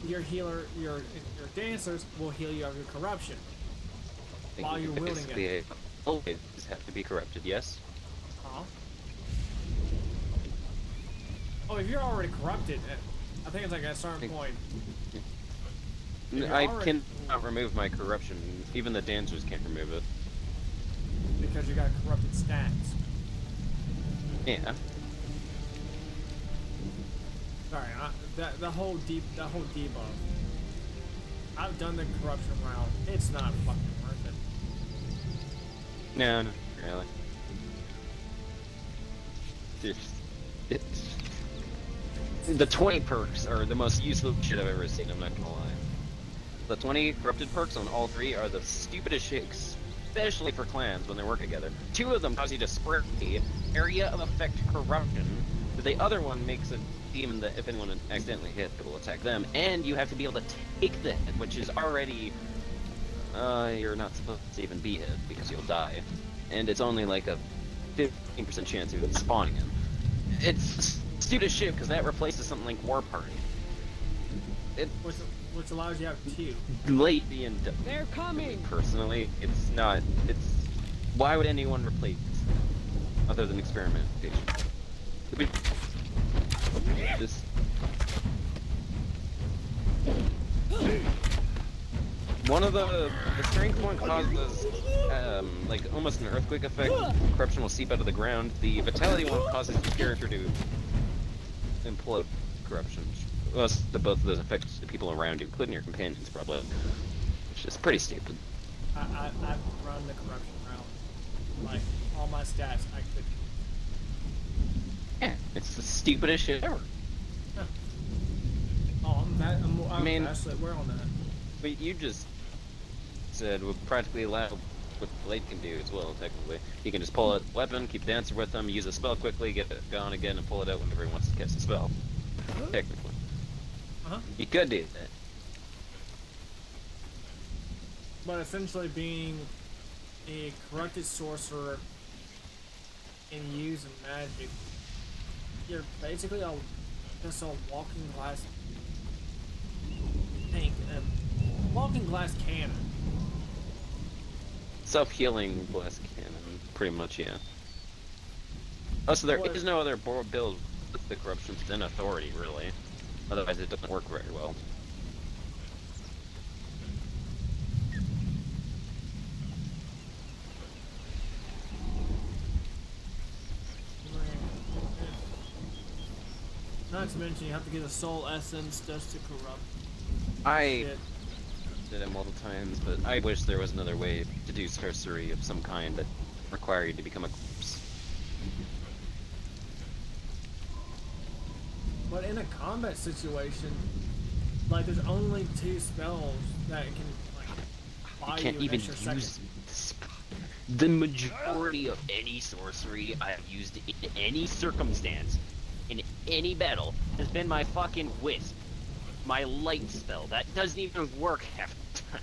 [SPEAKER 1] your healer, your dancers will heal you of your corruption while you're wielding it.
[SPEAKER 6] Always have to be corrupted, yes?
[SPEAKER 1] Huh? Oh, if you're already corrupted, I think it's like at a certain point.
[SPEAKER 6] I cannot remove my corruption. Even the dancers can't remove it.
[SPEAKER 1] Because you got corrupted stats.
[SPEAKER 6] Yeah.
[SPEAKER 1] Sorry, the whole debuff. I've done the corruption route. It's not fucking worth it.
[SPEAKER 6] No, not really. The 20 perks are the most useful shit I've ever seen, I'm not gonna lie. The 20 corrupted perks on all 3 are the stupidest shit, especially for clans when they work together. 2 of them cause you to spread the area of effect corruption, but the other one makes a demon that if anyone accidentally hit, it will attack them, and you have to be able to take the hit, which is already, you're not supposed to even be hit because you'll die. And it's only like a 15% chance of it spawning in. It's stupid shit because that replaces something like War Party.
[SPEAKER 1] Which allows you to have 2.
[SPEAKER 6] Late and
[SPEAKER 7] They're coming!
[SPEAKER 6] personally, it's not. It's why would anyone replace this other than experimentation? Just
[SPEAKER 4] One of the strength point causes like almost an earthquake effect. Corruption will seep out of the ground. The vitality one causes your character to implode corruption. Well, both of those affect the people around you, including your companions, probably. Which is pretty stupid.
[SPEAKER 1] I've run the corruption round. Like, all my stats, I could.
[SPEAKER 4] Yeah, it's the stupidest shit ever.
[SPEAKER 1] Huh. Oh, I'm
[SPEAKER 4] I mean,
[SPEAKER 1] vastly aware on that.
[SPEAKER 4] But you just said would practically allow what Blade can do as well, technically. He can just pull out a weapon, keep the answer with him, use a spell quickly, get it gone again, and pull it out whenever he wants to cast a spell. Technically. You could do that.
[SPEAKER 1] But essentially being a corrupted sorcerer and using magic, you're basically just a walking glass tank, a walking glass cannon.
[SPEAKER 4] Self-healing blast cannon, pretty much, yeah. Also, there is no other build with the corruption than authority, really. Otherwise, it doesn't work very well.
[SPEAKER 1] Not to mention you have to get a soul essence just to corrupt.
[SPEAKER 4] I
[SPEAKER 1] Shit.
[SPEAKER 4] did it multiple times, but I wish there was another way to do sorcery of some kind that required you to become a corpse.
[SPEAKER 1] But in a combat situation, like there's only 2 spells that can like buy
[SPEAKER 4] You can't
[SPEAKER 1] an
[SPEAKER 4] even
[SPEAKER 1] extra
[SPEAKER 4] use
[SPEAKER 1] second.
[SPEAKER 4] the majority of any sorcery I've used in any circumstance, in any battle, has been my fucking wisp. My light spell. That doesn't even work half the time.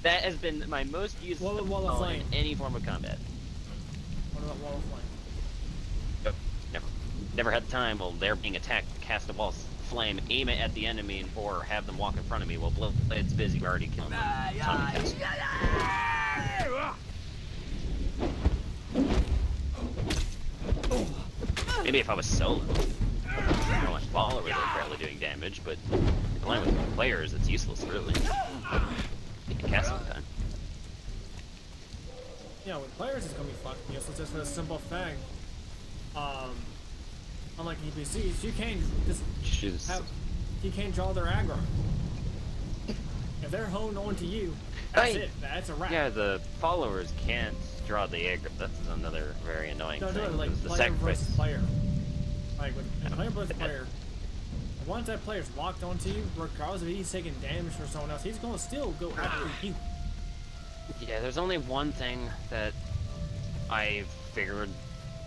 [SPEAKER 4] That has been my most used
[SPEAKER 1] Wall of
[SPEAKER 4] spell in
[SPEAKER 1] Flame.
[SPEAKER 4] any form of combat.
[SPEAKER 1] What about Wall of Flame?
[SPEAKER 4] Nope. Never had the time while they're being attacked, cast a wall of flame, aim it at the enemy, or have them walk in front of me while Blade's busy already killing them. Tommy Maybe if I was solo. You know, my followers are barely doing damage, but playing with players, it's useless, really. You can cast all the time.
[SPEAKER 1] Yeah, with players it's gonna be fucking useless just for the simple fact. Unlike NPCs, you can't you can't draw their aggro. If they're honed onto you, that's it. That's a wrap.
[SPEAKER 6] Yeah, the followers can't draw the aggro. That's another very annoying
[SPEAKER 1] No,
[SPEAKER 6] thing.
[SPEAKER 1] like
[SPEAKER 6] the
[SPEAKER 1] player
[SPEAKER 6] sacrifice.
[SPEAKER 1] versus player. Like when player versus player, once that player's locked onto you, regardless if he's taking damage from someone else, he's gonna still go after you.
[SPEAKER 6] Yeah, there's only one thing that I've figured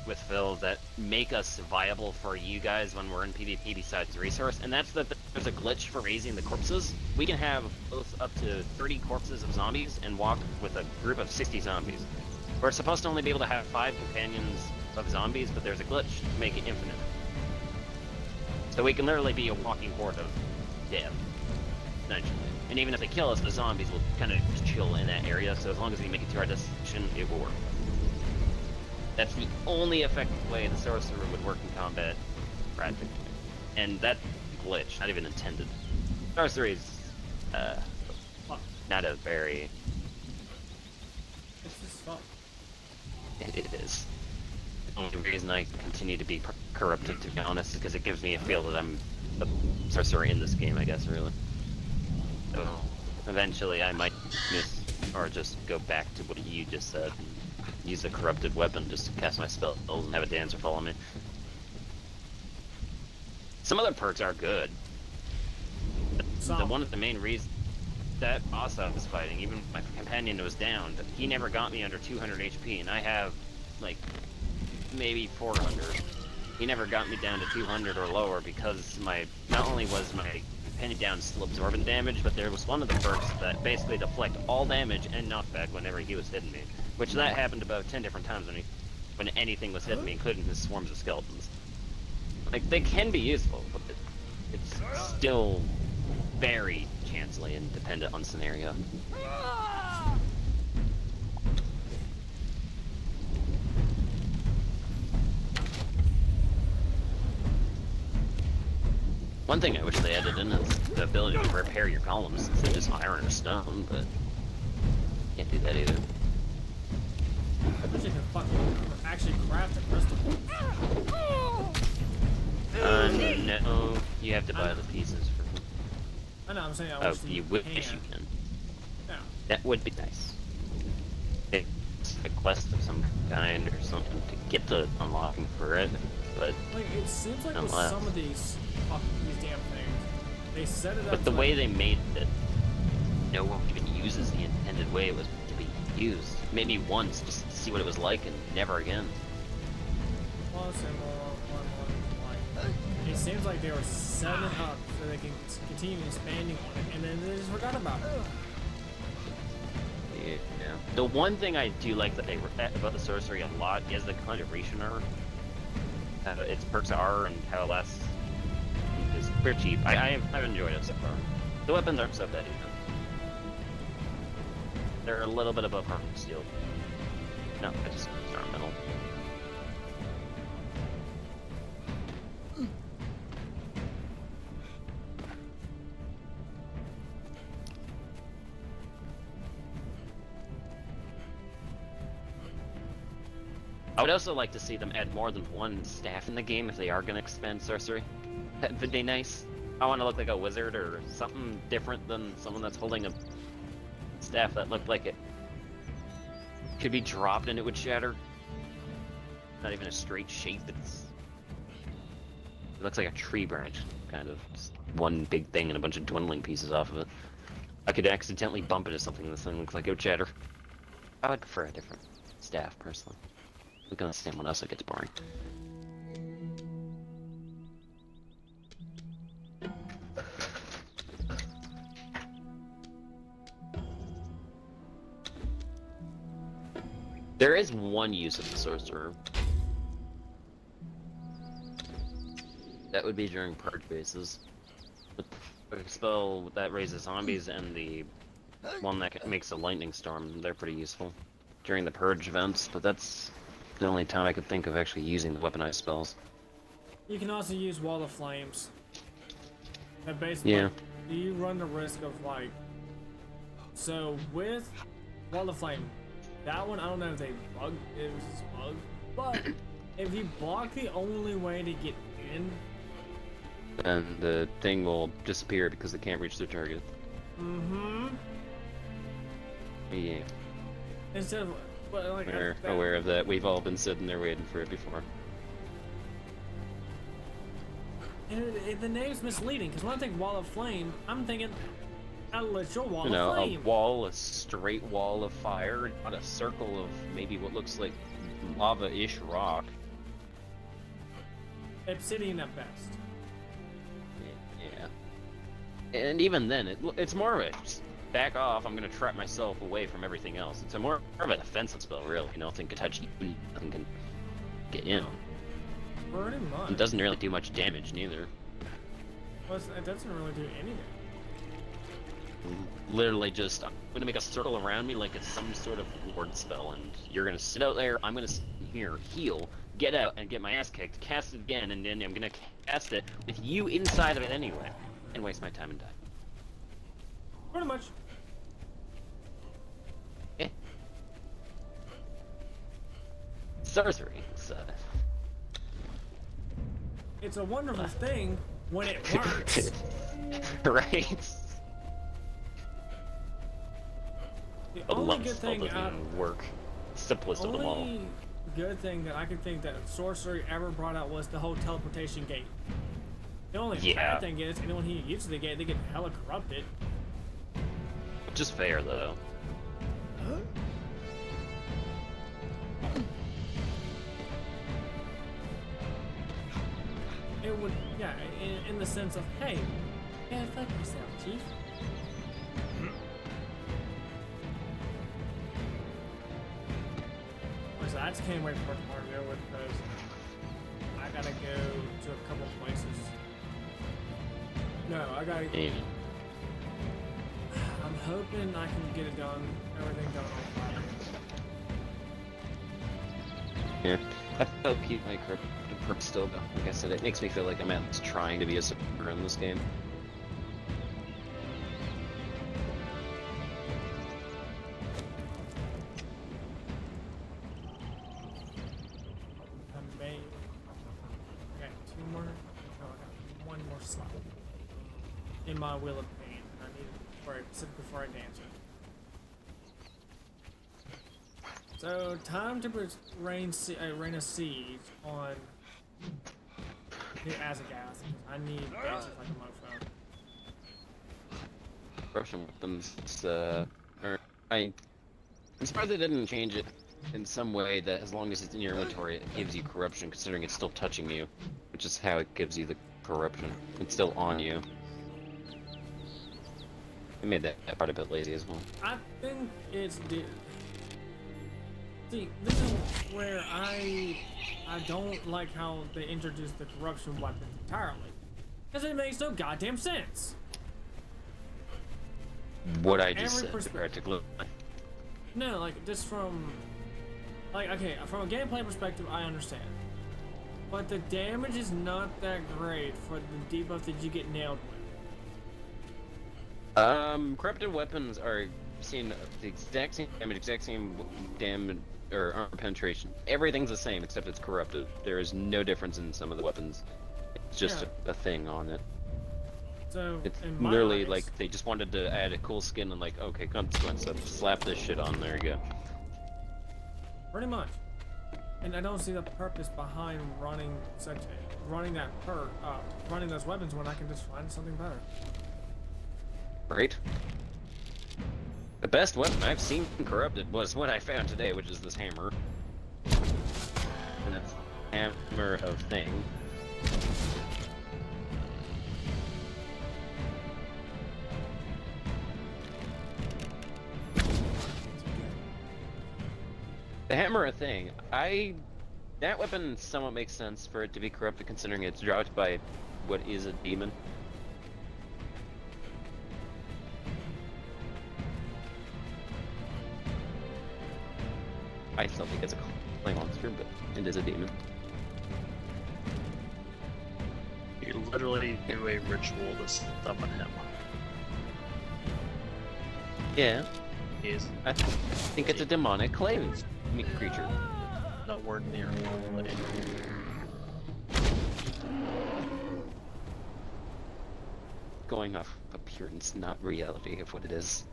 [SPEAKER 6] with Phil that make us viable for you guys when we're in PvP besides resource, and that's that there's a glitch for raising the corpses. We can have both up to 30 corpses of zombies and walk with a group of 60 zombies. We're supposed to only be able to have 5 companions of zombies, but there's a glitch to make it infinite. So we can literally be a walking horde of death, essentially. And even if they kill us, the zombies will kind of just chill in that area, so as long as we make it to our destination, it will work. That's the only effective way the sorcerer would work in combat, practically. And that glitch, not even intended. Sorcery is, not a very...
[SPEAKER 1] It's just fun.
[SPEAKER 6] It is. The only reason I continue to be corrupted, to be honest, is because it gives me a feel that I'm a sorcerer in this game, I guess, really. So, eventually I might miss, or just go back to what you just said, and use a corrupted weapon just to cast my spells and have a dancer follow me. Some other perks are good. One of the main reasons that boss I was fighting, even my companion was down, he never got me under 200 HP, and I have, like, maybe 400. He never got me down to 200 or lower because not only was my companion down still absorbing damage, but there was one of the perks that basically deflect all damage and knockback whenever he was hitting me. Which that happened about 10 different times when anything was hitting me, including his swarms of skeletons. Like, they can be useful, but it's still very chancely and dependent on scenario.
[SPEAKER 4] One thing I wish they added in is the ability to repair your columns instead of just iron or stone, but can't do that either.
[SPEAKER 1] I wish I could fucking actually craft a crystal.
[SPEAKER 4] No, you have to buy the pieces for.
[SPEAKER 1] I know, I'm saying I
[SPEAKER 4] Oh,
[SPEAKER 1] wish
[SPEAKER 4] you wish you can.
[SPEAKER 1] Yeah.
[SPEAKER 4] That would be nice. It's a quest of some kind or something to get the unlocking for it, but
[SPEAKER 1] Like, it seems like with
[SPEAKER 4] Unless-
[SPEAKER 1] some of these damn things, they set it up
[SPEAKER 4] but the
[SPEAKER 1] to,
[SPEAKER 4] way
[SPEAKER 1] like,
[SPEAKER 4] they made it, no one even uses the intended way it was to be used. Maybe once just to see what it was like, and never again.
[SPEAKER 1] plus and more, like, it seems like they were setting it up so they can continue expanding on it, and then they just forgot about it.
[SPEAKER 4] Yeah. The one thing I do like that about the sorcery a lot is the conjuration armor. Its perks are and how it lasts is pretty cheap. I've enjoyed it so far. The weapons aren't so bad either. They're a little bit above hardened steel. No, I just start metal. I would also like to see them add more than one staff in the game if they are going to expand sorcery. That would be nice. I want to look like a wizard or something different than someone that's holding a staff that looked like it could be dropped and it would shatter. Not even a straight shape, it looks like a tree branch, kind of. Just one big thing and a bunch of dwindling pieces off of it. I could accidentally bump into something and this thing looks like it would shatter. I would prefer a different staff, personally. Look at the same one else, it gets boring. There is one use of the sorcerer. That would be during purge bases. With the spell that raises zombies and the one that makes a lightning storm, they're pretty useful during the purge events, but that's the only time I could think of actually using the weaponized spells.
[SPEAKER 1] You can also use Wall of Flames. That basically,
[SPEAKER 4] Yeah.
[SPEAKER 1] you run the risk of, like, so with Wall of Flame, that one, I don't know if it was bugged, but if you block the only way to get in,
[SPEAKER 4] And the thing will disappear because they can't reach their target. Yeah,
[SPEAKER 1] instead of, but like,
[SPEAKER 4] we're
[SPEAKER 1] that-
[SPEAKER 4] aware of that. We've all been sitting there waiting for it before.
[SPEAKER 1] and the name's misleading, because when I think Wall of Flame, I'm thinking a literal wall
[SPEAKER 4] You know,
[SPEAKER 1] of flame.
[SPEAKER 4] a wall, a straight wall of fire, not a circle of maybe what looks like lava-ish rock.
[SPEAKER 1] Obsidian at best.
[SPEAKER 4] Yeah. And even then, it's more of a just back off. I'm gonna trap myself away from everything else. It's a more of a defensive spell, really. Nothing can touch you. Nothing can get in.
[SPEAKER 1] Pretty much.
[SPEAKER 4] It doesn't really do much damage, neither.
[SPEAKER 1] Well, it doesn't really do anything.
[SPEAKER 4] Literally just, I'm gonna make a circle around me like it's some sort of ward spell, and you're gonna sit out there, I'm gonna sit here, heal, get out, and get my ass kicked, cast it again, and then I'm gonna cast it with you inside of it anyway, and waste my time and die.
[SPEAKER 1] Pretty much.
[SPEAKER 4] Yeah. Sorcery,
[SPEAKER 1] It's a wonderful thing when it works.
[SPEAKER 4] right?
[SPEAKER 1] The
[SPEAKER 4] A
[SPEAKER 1] only
[SPEAKER 4] love
[SPEAKER 1] good
[SPEAKER 4] spell
[SPEAKER 1] thing
[SPEAKER 4] doesn't even work. Simplest of them all.
[SPEAKER 1] only good thing that I could think that sorcery ever brought out was the whole teleportation gate. The only
[SPEAKER 4] Yeah.
[SPEAKER 1] bad thing is anyone who uses the gate, they get hella corrupted.
[SPEAKER 4] Which is fair, though.
[SPEAKER 1] It would, yeah, in the sense of, hey, yeah, fuck yourself, chief. So I just can't wait for tomorrow to go with because I gotta go to a couple places. No, I gotta.
[SPEAKER 4] Yeah.
[SPEAKER 1] I'm hoping I can get it done, everything done on Friday.
[SPEAKER 4] Yeah. I hope keep my crypto perks still, but like I said, it makes me feel like I'm at least trying to be a survivor in this game.
[SPEAKER 1] I got 2 more. No, I got 1 more slot in my Wheel of Pain. I need it before I dance it. So, time to rain a siege on the Azagath. I need dances like a mofo.
[SPEAKER 4] Corruption weapons, I'm surprised they didn't change it in some way that as long as it's in your inventory, it gives you corruption, considering it's still touching you, which is how it gives you the corruption. It's still on you. They made that part a bit lazy as well.
[SPEAKER 1] I think it's see, this is where I don't like how they introduced the corruption weapons entirely, because it makes no goddamn sense.
[SPEAKER 4] What I just
[SPEAKER 1] Every
[SPEAKER 4] said, practically.
[SPEAKER 1] No, like just from, like, okay, from a gameplay perspective, I understand, but the damage is not that great for the debuff that you get nailed with.
[SPEAKER 4] Corrupted weapons are seeing the exact same damage, or armor penetration. Everything's the same except it's corrupted. There is no difference in some of the weapons. It's just a thing on it.
[SPEAKER 1] So
[SPEAKER 4] It's
[SPEAKER 1] in my
[SPEAKER 4] literally
[SPEAKER 1] eyes,
[SPEAKER 4] like they just wanted to add a cool skin and like, okay, consequence, so slap this shit on. There you go.
[SPEAKER 1] pretty much. And I don't see the purpose behind running running those weapons when I can just find something better.
[SPEAKER 4] Right? The best weapon I've seen corrupted was what I found today, which is this hammer. And it's hammer of thing. The hammer of thing, that weapon somewhat makes sense for it to be corrupted considering it's dropped by what is a demon. I still think it's a clay monster, but it is a demon.
[SPEAKER 5] You literally do a ritual to summon him.
[SPEAKER 4] Yeah,
[SPEAKER 5] He's
[SPEAKER 4] I think it's a demonic clay creature.
[SPEAKER 5] nowhere near quality.
[SPEAKER 4] Going off appearance, not reality of what it is.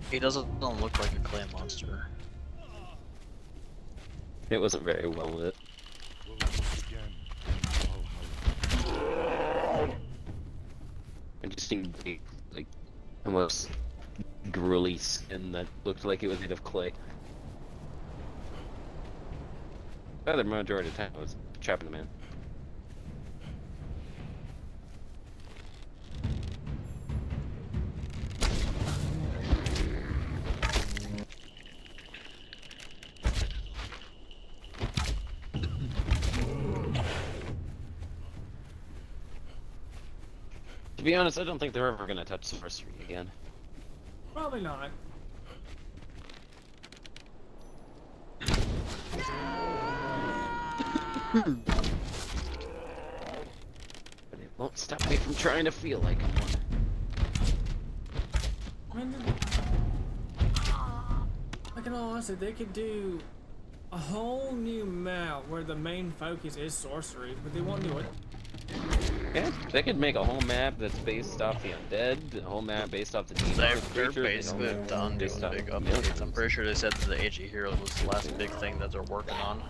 [SPEAKER 5] He doesn't look like a clay monster.
[SPEAKER 4] It wasn't very well lit. I just seen big, like, almost gruely skin that looked like it was made of clay. The majority of the time I was chopping the man. To be honest, I don't think they're ever gonna touch sorcery again.
[SPEAKER 1] Probably not.
[SPEAKER 4] But it won't stop me from trying to feel like one.
[SPEAKER 1] Like in all honesty, they could do a whole new map where the main focus is sorcery, but they won't do it.
[SPEAKER 4] Yeah, they could make a whole map that's based off the undead, a whole map based off the demon
[SPEAKER 5] They're
[SPEAKER 4] creature.
[SPEAKER 5] basically done doing big updates. I'm pretty sure they said that the Age of Heroes was the last big thing that they're working on.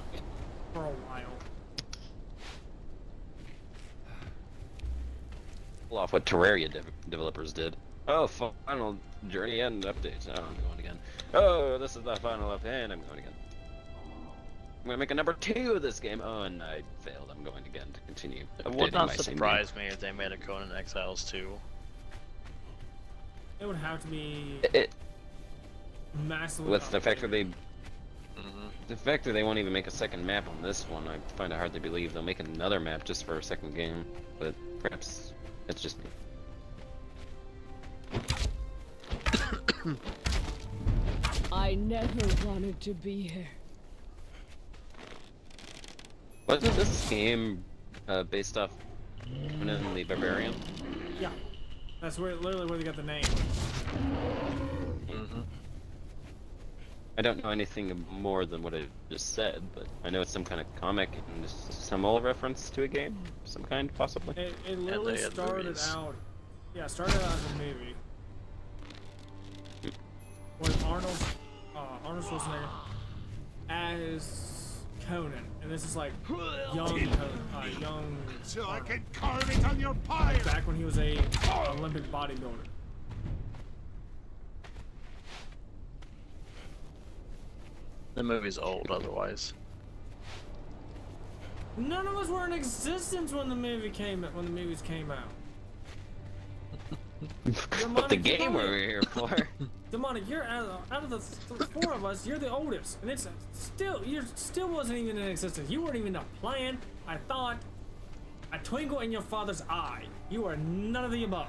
[SPEAKER 1] For a while.
[SPEAKER 4] Pull off what Terraria developers did. Oh, final journey end updates. Oh, I'm going again. Oh, this is the final update, and I'm going again. I'm gonna make a number 2 of this game. Oh, and I failed. I'm going again to continue.
[SPEAKER 5] It would
[SPEAKER 4] updating
[SPEAKER 5] not
[SPEAKER 4] my same
[SPEAKER 5] surprise me if they made a Conan Exiles 2.
[SPEAKER 1] It would have to be
[SPEAKER 4] game.
[SPEAKER 1] massively
[SPEAKER 4] With the fact that
[SPEAKER 1] updated.
[SPEAKER 4] the fact that they won't even make a second map on this one, I find it hard to believe they'll make another map just for a second game. But perhaps it's just me.
[SPEAKER 7] I never wanted to be here.
[SPEAKER 6] Wasn't this game based off Conan the Barbarian?
[SPEAKER 1] Yeah, that's literally where they got the name.
[SPEAKER 5] Mm-hmm.
[SPEAKER 6] I don't know anything more than what I just said, but I know it's some kind of comic and just some old reference to a game, some kind, possibly.
[SPEAKER 1] It literally
[SPEAKER 5] they had
[SPEAKER 1] started
[SPEAKER 5] movies.
[SPEAKER 1] out. Yeah, it started out as a movie. With Arnold Schwarzenegger as Conan, and this is like young Conan, young.
[SPEAKER 8] So I
[SPEAKER 1] Arnold.
[SPEAKER 8] can carve it on your pyre!
[SPEAKER 1] Back when he was a Olympic bodybuilder.
[SPEAKER 5] The movie's old otherwise.
[SPEAKER 1] None of us were in existence when the movies came out.
[SPEAKER 6] But the
[SPEAKER 1] Demonic,
[SPEAKER 6] game we're here for.
[SPEAKER 1] Demonic, you're out of the four of us, you're the oldest, and it's still wasn't even in existence. You weren't even a plan. I thought a twinkle in your father's eye. You are none of the above.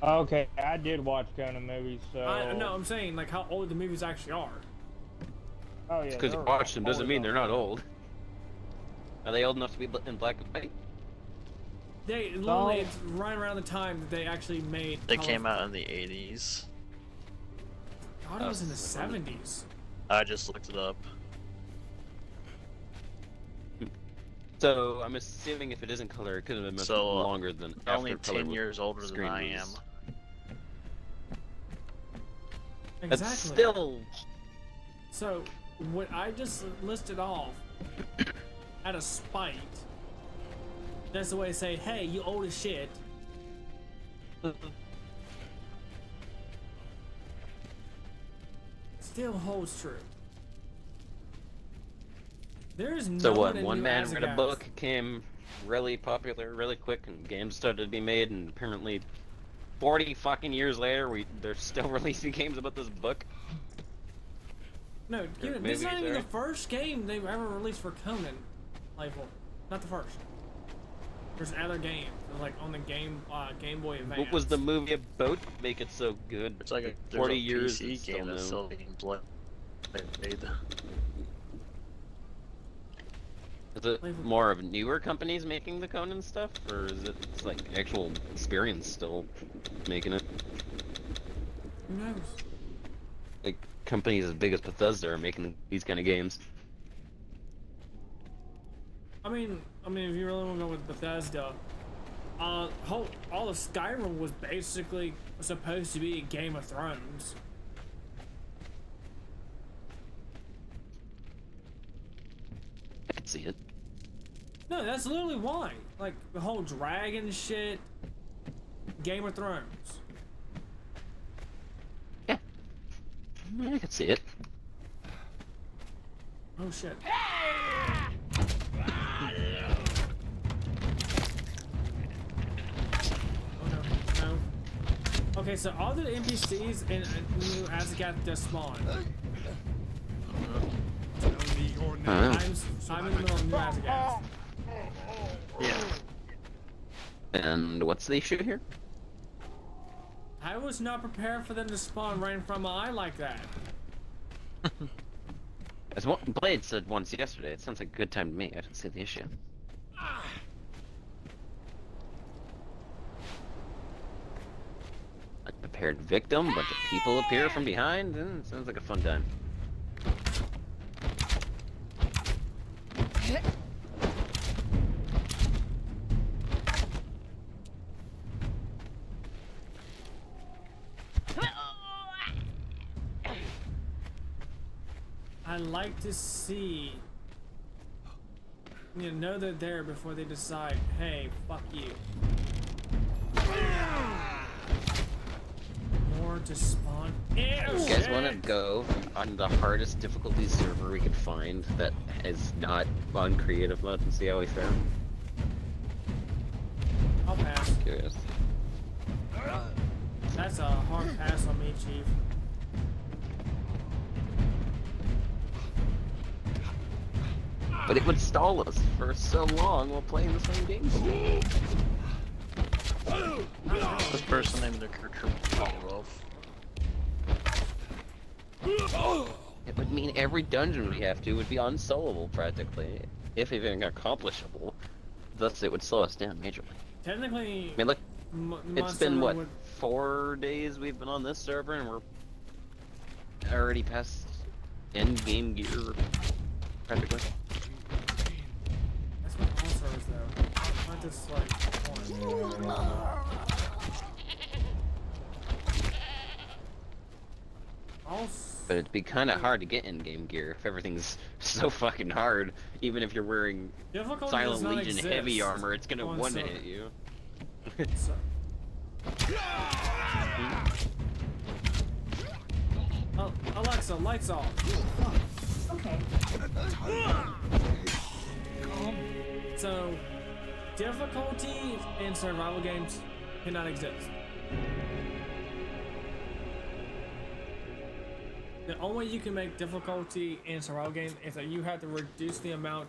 [SPEAKER 3] Okay, I did watch Conan movies, so...
[SPEAKER 1] No, I'm saying like how old the movies actually are.
[SPEAKER 3] Oh, yeah.
[SPEAKER 6] Because you
[SPEAKER 3] they're
[SPEAKER 6] watch them doesn't
[SPEAKER 3] always
[SPEAKER 6] mean they're not old. Are they old enough to be in black and white?
[SPEAKER 1] They literally it's right around the time that they actually made.
[SPEAKER 5] They came out in the 80s.
[SPEAKER 1] God, it was in the 70s.
[SPEAKER 5] I just looked it up.
[SPEAKER 6] So I'm assuming if it isn't color, it could have been much
[SPEAKER 5] So,
[SPEAKER 6] longer than
[SPEAKER 5] Only
[SPEAKER 6] after color
[SPEAKER 5] 10 years older than
[SPEAKER 6] screen
[SPEAKER 5] I am.
[SPEAKER 6] was-
[SPEAKER 1] Exactly.
[SPEAKER 6] That's still
[SPEAKER 1] So, what I just listed off, out of spite, that's the way to say, hey, you old as shit. Still holds true. There is no
[SPEAKER 6] so what? One man read a book, came really popular, really quick, and games started to be made, and apparently 40 fucking years later, they're still releasing games about this book.
[SPEAKER 1] No,
[SPEAKER 6] Or
[SPEAKER 1] this is not
[SPEAKER 6] maybe
[SPEAKER 1] even the
[SPEAKER 6] they're-
[SPEAKER 1] first game they've ever released for Conan. Like, well, not the first. There's other games, like on the Game Boy Advance.
[SPEAKER 6] What was the movie about to make it so good?
[SPEAKER 5] It's like a
[SPEAKER 6] 40
[SPEAKER 5] there's a
[SPEAKER 6] years and
[SPEAKER 5] PC
[SPEAKER 6] still
[SPEAKER 5] game that's
[SPEAKER 6] no.
[SPEAKER 5] still being played.
[SPEAKER 6] Is it more of newer companies making the Conan stuff, or is it like actual experience still making it?
[SPEAKER 1] Who knows?
[SPEAKER 6] Like companies as big as Bethesda are making these kind of games.
[SPEAKER 1] I mean, if you really want to go with Bethesda, all of Skyrim was basically supposed to be Game of Thrones.
[SPEAKER 6] I can see it.
[SPEAKER 1] No, that's literally why. Like the whole dragon shit, Game of Thrones.
[SPEAKER 6] I can see it.
[SPEAKER 1] Oh shit. Oh no, no. Okay, so all the NPCs in New Azagath just spawned.
[SPEAKER 8] Tell me your name.
[SPEAKER 1] I'm in the middle of New Azagath.
[SPEAKER 5] Yeah.
[SPEAKER 6] And what's the issue here?
[SPEAKER 1] I was not prepared for them to spawn right in front of my eye like that.
[SPEAKER 6] As what Blade said once yesterday, it sounds like a good time to me. I don't see the issue. Unprepared victim, a bunch of people appear from behind, and it sounds like a fun time.
[SPEAKER 1] I like to see, know they're there before they decide, hey, fuck you. More to spawn. Ew,
[SPEAKER 6] You guys
[SPEAKER 1] shit.
[SPEAKER 6] want to go on the hardest difficulty server we could find that is not on creative mode and see how we fare?
[SPEAKER 1] I'll pass.
[SPEAKER 6] Curious.
[SPEAKER 1] That's a hard pass on me, Chief.
[SPEAKER 6] But it would stall us for so long while playing the same game.
[SPEAKER 5] This person named their character Wolf.
[SPEAKER 4] It would mean every dungeon we have to would be unsolvable practically, if even accomplishable. Thus, it would slow us down majorly.
[SPEAKER 1] Technically,
[SPEAKER 4] I mean, look, it's been
[SPEAKER 1] server
[SPEAKER 4] what,
[SPEAKER 1] would-
[SPEAKER 4] 4 days we've been on this server, and we're already past end game gear practically.
[SPEAKER 1] That's not all servers though. Not just like one.
[SPEAKER 4] But it'd be kind of hard to get end game gear if everything's so fucking hard. Even if you're wearing
[SPEAKER 1] Difficulty does
[SPEAKER 4] Silent
[SPEAKER 1] not
[SPEAKER 4] Legion
[SPEAKER 1] exist
[SPEAKER 4] heavy armor, it's gonna
[SPEAKER 1] on
[SPEAKER 4] one
[SPEAKER 1] server.
[SPEAKER 4] hit you.
[SPEAKER 1] So- Oh, Alexa, lights off.
[SPEAKER 2] Okay.
[SPEAKER 1] So, difficulty in survival games cannot exist. The only way you can make difficulty in survival game is that you have to reduce the amount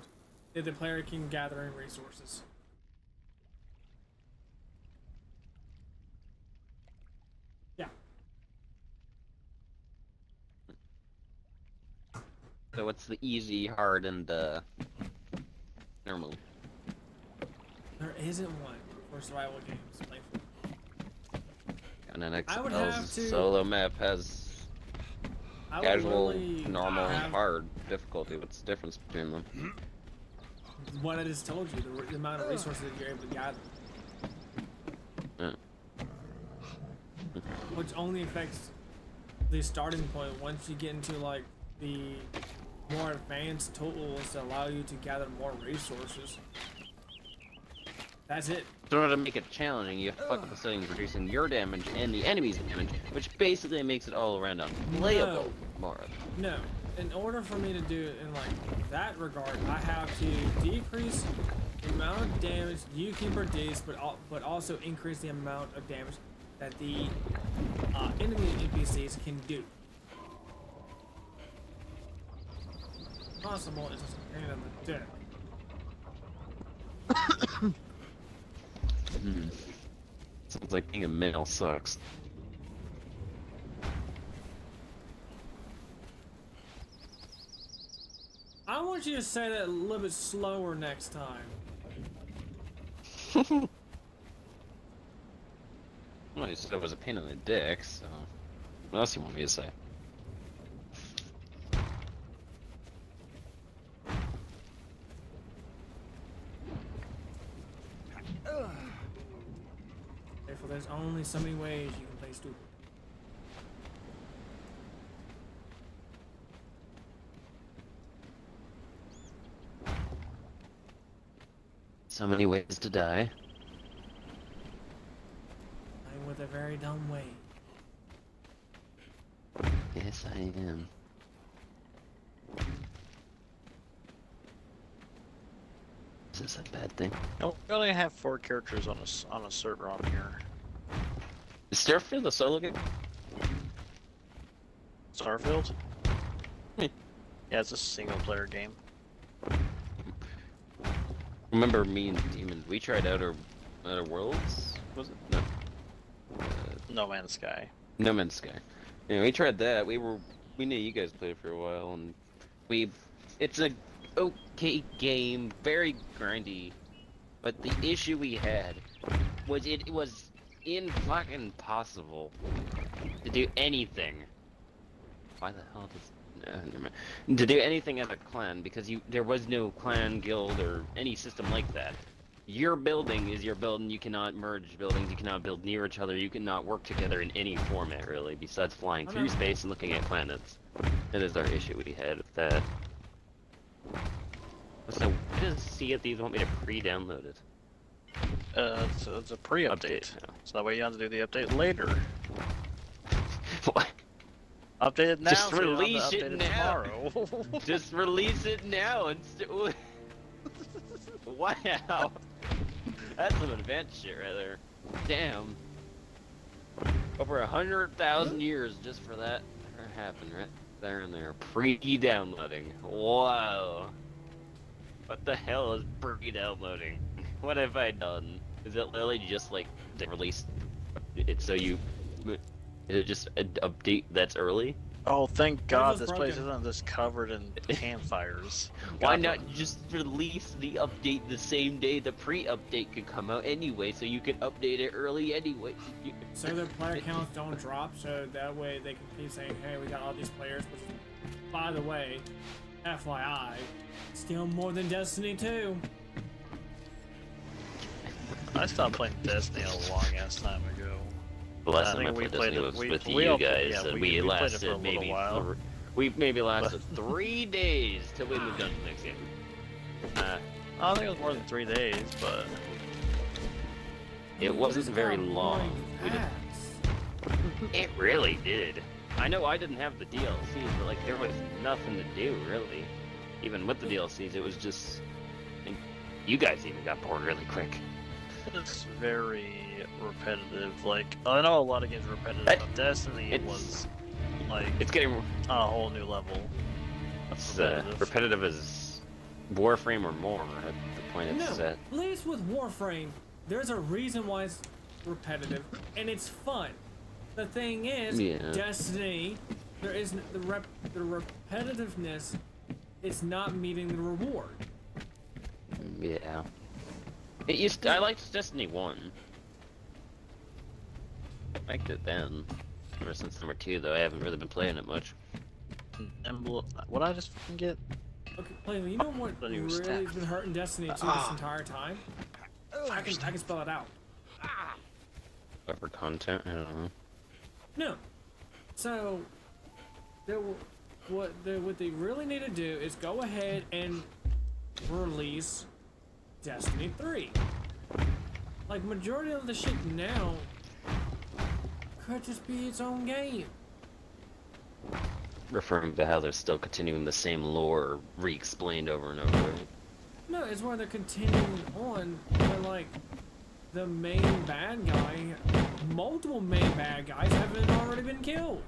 [SPEAKER 1] that the player can gather in resources. Yeah.
[SPEAKER 4] So what's the easy, hard, and normal?
[SPEAKER 1] There isn't one for survival games to play for.
[SPEAKER 4] And an
[SPEAKER 1] I would have
[SPEAKER 4] XL's
[SPEAKER 1] to-
[SPEAKER 4] solo map has
[SPEAKER 1] I would
[SPEAKER 4] casual,
[SPEAKER 1] literally
[SPEAKER 4] normal, and
[SPEAKER 1] have
[SPEAKER 4] hard difficulty. What's the difference between them?
[SPEAKER 1] what I just told you, the amount of resources that you're able to gather.
[SPEAKER 4] Yeah.
[SPEAKER 1] Which only affects the starting point. Once you get into like the more advanced tools that allow you to gather more resources, that's it.
[SPEAKER 4] So in order to make it challenging, you have to fuck up the settings, reducing your damage and the enemy's damage, which basically makes it all around unplayable. More of it.
[SPEAKER 1] No, in order for me to do it in like that regard, I have to decrease the amount of damage you can produce, but also increase the amount of damage that the enemy NPCs can do. Possible is just a pain in the dick.
[SPEAKER 4] Sounds like being a male sucks.
[SPEAKER 1] I want you to say that a little bit slower next time.
[SPEAKER 4] Well, you said it was a pain in the dick, so what else you want me to say?
[SPEAKER 1] Therefore, there's only so many ways you can play stupid.
[SPEAKER 4] So many ways to die.
[SPEAKER 1] Playing with a very dumb way.
[SPEAKER 4] Yes, I am. Is this a bad thing?
[SPEAKER 5] No, we only have 4 characters on a server on here.
[SPEAKER 4] Is Starfield a solo game?
[SPEAKER 5] Starfield? Yeah, it's a single player game.
[SPEAKER 4] Remember me and Demon? We tried Outer Worlds, was it? No.
[SPEAKER 5] No Man's Sky.
[SPEAKER 4] No Man's Sky. Yeah, we tried that. We knew you guys played for a while, and it's a okay game, very grindy. But the issue we had was it was fucking possible to do anything. Why the hell does never mind. To do anything as a clan, because there was no clan, guild, or any system like that. Your building is your building. You cannot merge buildings. You cannot build near each other. You cannot work together in any format, really, besides flying through space and looking at planets. That is our issue we had with that. So, why does Sea of Thieves want me to pre-download it?
[SPEAKER 5] It's a pre-update.
[SPEAKER 4] Update, yeah.
[SPEAKER 5] So that way you have to do the update later.
[SPEAKER 4] What?
[SPEAKER 5] Update it now.
[SPEAKER 4] Just
[SPEAKER 5] so you don't have to
[SPEAKER 4] release
[SPEAKER 5] update
[SPEAKER 4] it
[SPEAKER 5] it
[SPEAKER 4] now.
[SPEAKER 5] tomorrow.
[SPEAKER 4] Just release it now and wow. That's some advanced shit right there. Damn. Over 100,000 years just for that to happen right there and there. Pre-downloading. Wow. What the hell is pre-downloading? What have I done? Is it literally just like they released it so you... Is it just an update that's early?
[SPEAKER 5] Oh, thank God
[SPEAKER 1] was
[SPEAKER 5] this place
[SPEAKER 1] broken.
[SPEAKER 5] isn't just covered in campfires.
[SPEAKER 6] Why
[SPEAKER 5] God,
[SPEAKER 6] not just release the update the same day the pre-update could come out anyway, so you could update it early anyway?
[SPEAKER 1] So their player counts don't drop, so that way they can keep saying, hey, we got all these players, which, by the way, FYI, still more than Destiny 2.
[SPEAKER 5] I stopped playing Destiny a long ass time ago.
[SPEAKER 6] The last
[SPEAKER 5] I
[SPEAKER 6] time I
[SPEAKER 5] think we
[SPEAKER 6] played Destiny
[SPEAKER 5] played it-
[SPEAKER 6] was
[SPEAKER 5] we-
[SPEAKER 6] with
[SPEAKER 5] we
[SPEAKER 6] you
[SPEAKER 5] all-
[SPEAKER 6] guys,
[SPEAKER 5] yeah,
[SPEAKER 6] and
[SPEAKER 5] we
[SPEAKER 6] we
[SPEAKER 5] played it for a
[SPEAKER 6] lasted
[SPEAKER 5] little
[SPEAKER 6] maybe
[SPEAKER 5] while.
[SPEAKER 6] we maybe lasted 3 days till we moved on to the next game.
[SPEAKER 5] I don't think it was more than 3 days, but
[SPEAKER 6] It wasn't very
[SPEAKER 1] Got
[SPEAKER 6] long.
[SPEAKER 1] boring
[SPEAKER 6] We did-
[SPEAKER 1] packs.
[SPEAKER 6] It really did. I know I didn't have the DLCs, but like there was nothing to do really. Even with the DLCs, it was just. And you guys even got bored really quick.
[SPEAKER 5] it's very repetitive. Like, I know a lot of games are repetitive,
[SPEAKER 6] That-
[SPEAKER 5] but Destiny
[SPEAKER 6] it's-
[SPEAKER 5] was like
[SPEAKER 6] It's getting
[SPEAKER 5] on a whole new level.
[SPEAKER 6] it's, repetitive as Warframe or more at the point it's
[SPEAKER 1] No,
[SPEAKER 6] at.
[SPEAKER 1] at least with Warframe, there's a reason why it's repetitive, and it's fun. The thing is,
[SPEAKER 6] Yeah.
[SPEAKER 1] Destiny, there is the repetitiveness. It's not meeting the reward.
[SPEAKER 6] Yeah. It used. I liked Destiny 1. I liked it then. Ever since number 2, though, I haven't really been playing it much.
[SPEAKER 5] Emblem. What I just fucking get?
[SPEAKER 1] Okay, Playman, you know what
[SPEAKER 5] But he
[SPEAKER 1] really
[SPEAKER 5] was
[SPEAKER 1] has
[SPEAKER 5] stabbed.
[SPEAKER 1] been hurting Destiny 2 this entire time? I can spell it out.
[SPEAKER 6] Whatever content, I don't know.
[SPEAKER 1] No. So, what they really need to do is go ahead and release Destiny 3. Like, majority of the shit now could just be its own game.
[SPEAKER 6] Referring to how they're still continuing the same lore, re-explained over and over. Right?
[SPEAKER 1] No, it's where they're continuing on, but like, the main bad guy, multiple main bad guys haven't already been killed.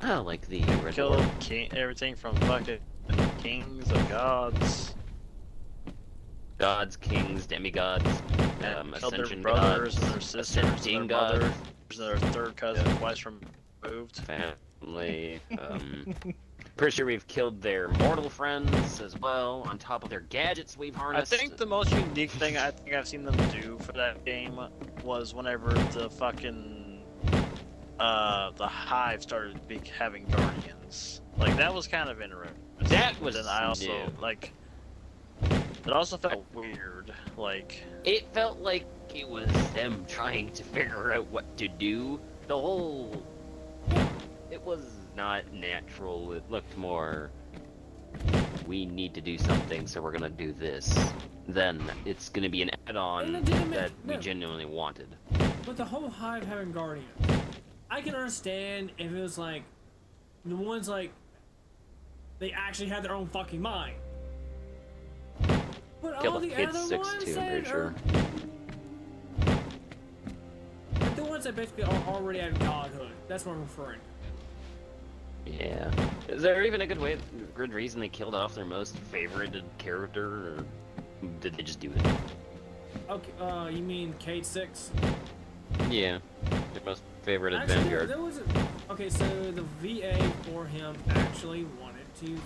[SPEAKER 6] I don't like the Red
[SPEAKER 5] Kill
[SPEAKER 6] Dwarf.
[SPEAKER 5] everything from fucking kings of gods,
[SPEAKER 6] Gods, kings, demigods,
[SPEAKER 5] and killed their
[SPEAKER 6] ascension
[SPEAKER 5] brothers
[SPEAKER 6] gods,
[SPEAKER 5] and their sisters and their
[SPEAKER 6] ascending gods,
[SPEAKER 5] mothers and their third cousin twice removed.
[SPEAKER 6] family. Pretty sure we've killed their mortal friends as well, on top of their gadgets we've
[SPEAKER 5] I
[SPEAKER 6] harnessed.
[SPEAKER 5] think the most unique thing I think I've seen them do for that game was whenever the fucking the Hive started having guardians. Like that was kind of interesting.
[SPEAKER 6] That was
[SPEAKER 5] But then I also
[SPEAKER 6] new.
[SPEAKER 5] like. It also felt weird. Like
[SPEAKER 6] It felt like it was them trying to figure out what to do. The whole... It was not natural. It looked more... We need to do something, so we're gonna do this. Then it's gonna be an add-on
[SPEAKER 1] Illegitimate-
[SPEAKER 6] that we
[SPEAKER 1] no.
[SPEAKER 6] genuinely wanted.
[SPEAKER 1] With the whole Hive having guardians, I can understand if it was like, the ones like, they actually had their own fucking mind. But
[SPEAKER 6] Killed
[SPEAKER 1] all the
[SPEAKER 6] Kid
[SPEAKER 1] other
[SPEAKER 6] 6
[SPEAKER 1] ones
[SPEAKER 6] too, I'm
[SPEAKER 1] that
[SPEAKER 6] pretty sure.
[SPEAKER 1] like the ones that basically are already at godhood. That's what I'm referring to.
[SPEAKER 6] Yeah. Is there even a good reason they killed off their most favorited character, or did they just do it?
[SPEAKER 1] Okay, you mean Kate 6?
[SPEAKER 6] Yeah. Their most favorite
[SPEAKER 1] Actually,
[SPEAKER 6] Vanguard.
[SPEAKER 1] there was okay, so the VA for him actually wanted to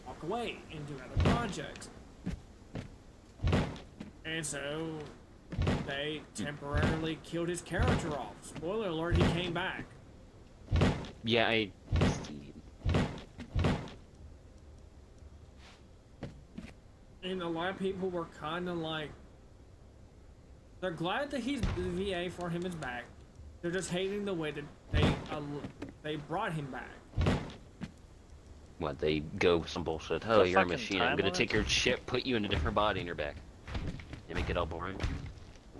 [SPEAKER 1] walk away and do other projects. And so they temporarily killed his character off. Spoiler alert, he came back.
[SPEAKER 6] Yeah, I...
[SPEAKER 1] And a lot of people were kind of like, they're glad that the VA for him is back. They're just hating the way that they brought him back.
[SPEAKER 6] What, they go some bullshit. Oh,
[SPEAKER 5] The
[SPEAKER 6] you're a
[SPEAKER 5] fucking
[SPEAKER 6] machine. I'm gonna
[SPEAKER 5] timeline?
[SPEAKER 6] take your ship, put you in a different body, and you're back. They make it all boring.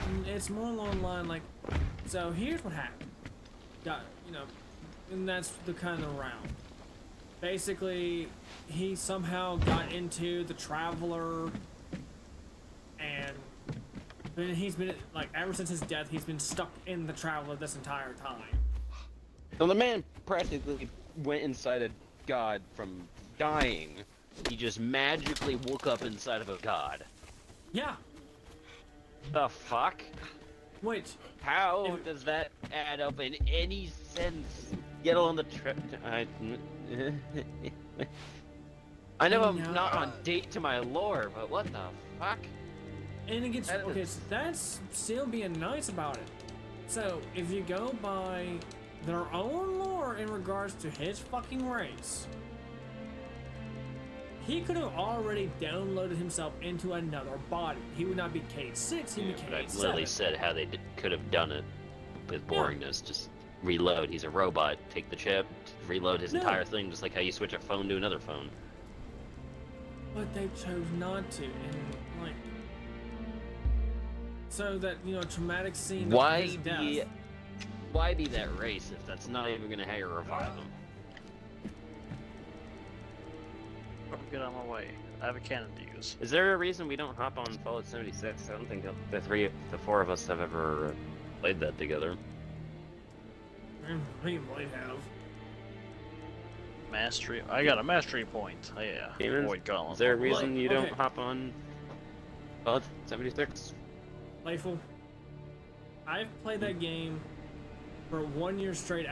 [SPEAKER 1] And it's more along the line like, so here's what happened. Got, you know, and that's the kind of round. Basically, he somehow got into the Traveler, and then he's been, like, ever since his death, he's been stuck in the Traveler this entire time.
[SPEAKER 6] So the man practically went inside a god from dying. He just magically woke up inside of a god.
[SPEAKER 1] Yeah,
[SPEAKER 6] The fuck?
[SPEAKER 1] which,
[SPEAKER 6] How
[SPEAKER 1] If-
[SPEAKER 6] does that add up in any sense? Get on the trip. I know I'm
[SPEAKER 1] know.
[SPEAKER 6] not on date to my lore, but what the fuck?
[SPEAKER 1] And it gets
[SPEAKER 6] That
[SPEAKER 1] okay.
[SPEAKER 6] is-
[SPEAKER 1] So that's still being nice about it. So if you go by their own lore in regards to his fucking race, he could have already downloaded himself into another body. He would not be K6. He'd be
[SPEAKER 6] But I
[SPEAKER 1] K7.
[SPEAKER 6] literally said how they could have done it with
[SPEAKER 1] Yeah.
[SPEAKER 6] boringness. Just reload. He's a robot. Take the chip. Reload his
[SPEAKER 1] No.
[SPEAKER 6] entire thing, just like how you switch a phone to another phone.
[SPEAKER 1] But they chose not to, and like, so that traumatic scene. of
[SPEAKER 6] Why
[SPEAKER 1] his death.
[SPEAKER 6] be that race if that's not even gonna how you revive him?
[SPEAKER 5] Get on my way. I have a cannon to use.
[SPEAKER 6] Is there a reason we don't hop on Fallout 76? I don't think the four of us have ever played that together.
[SPEAKER 1] We might have.
[SPEAKER 5] Mastery. I got a mastery point. Oh, yeah.
[SPEAKER 6] Demons?
[SPEAKER 5] Void Gauntlet.
[SPEAKER 6] Is there a
[SPEAKER 5] Like,
[SPEAKER 6] reason you don't
[SPEAKER 1] okay.
[SPEAKER 6] hop on Fallout 76?
[SPEAKER 1] Playful. I've played that game for 1 year straight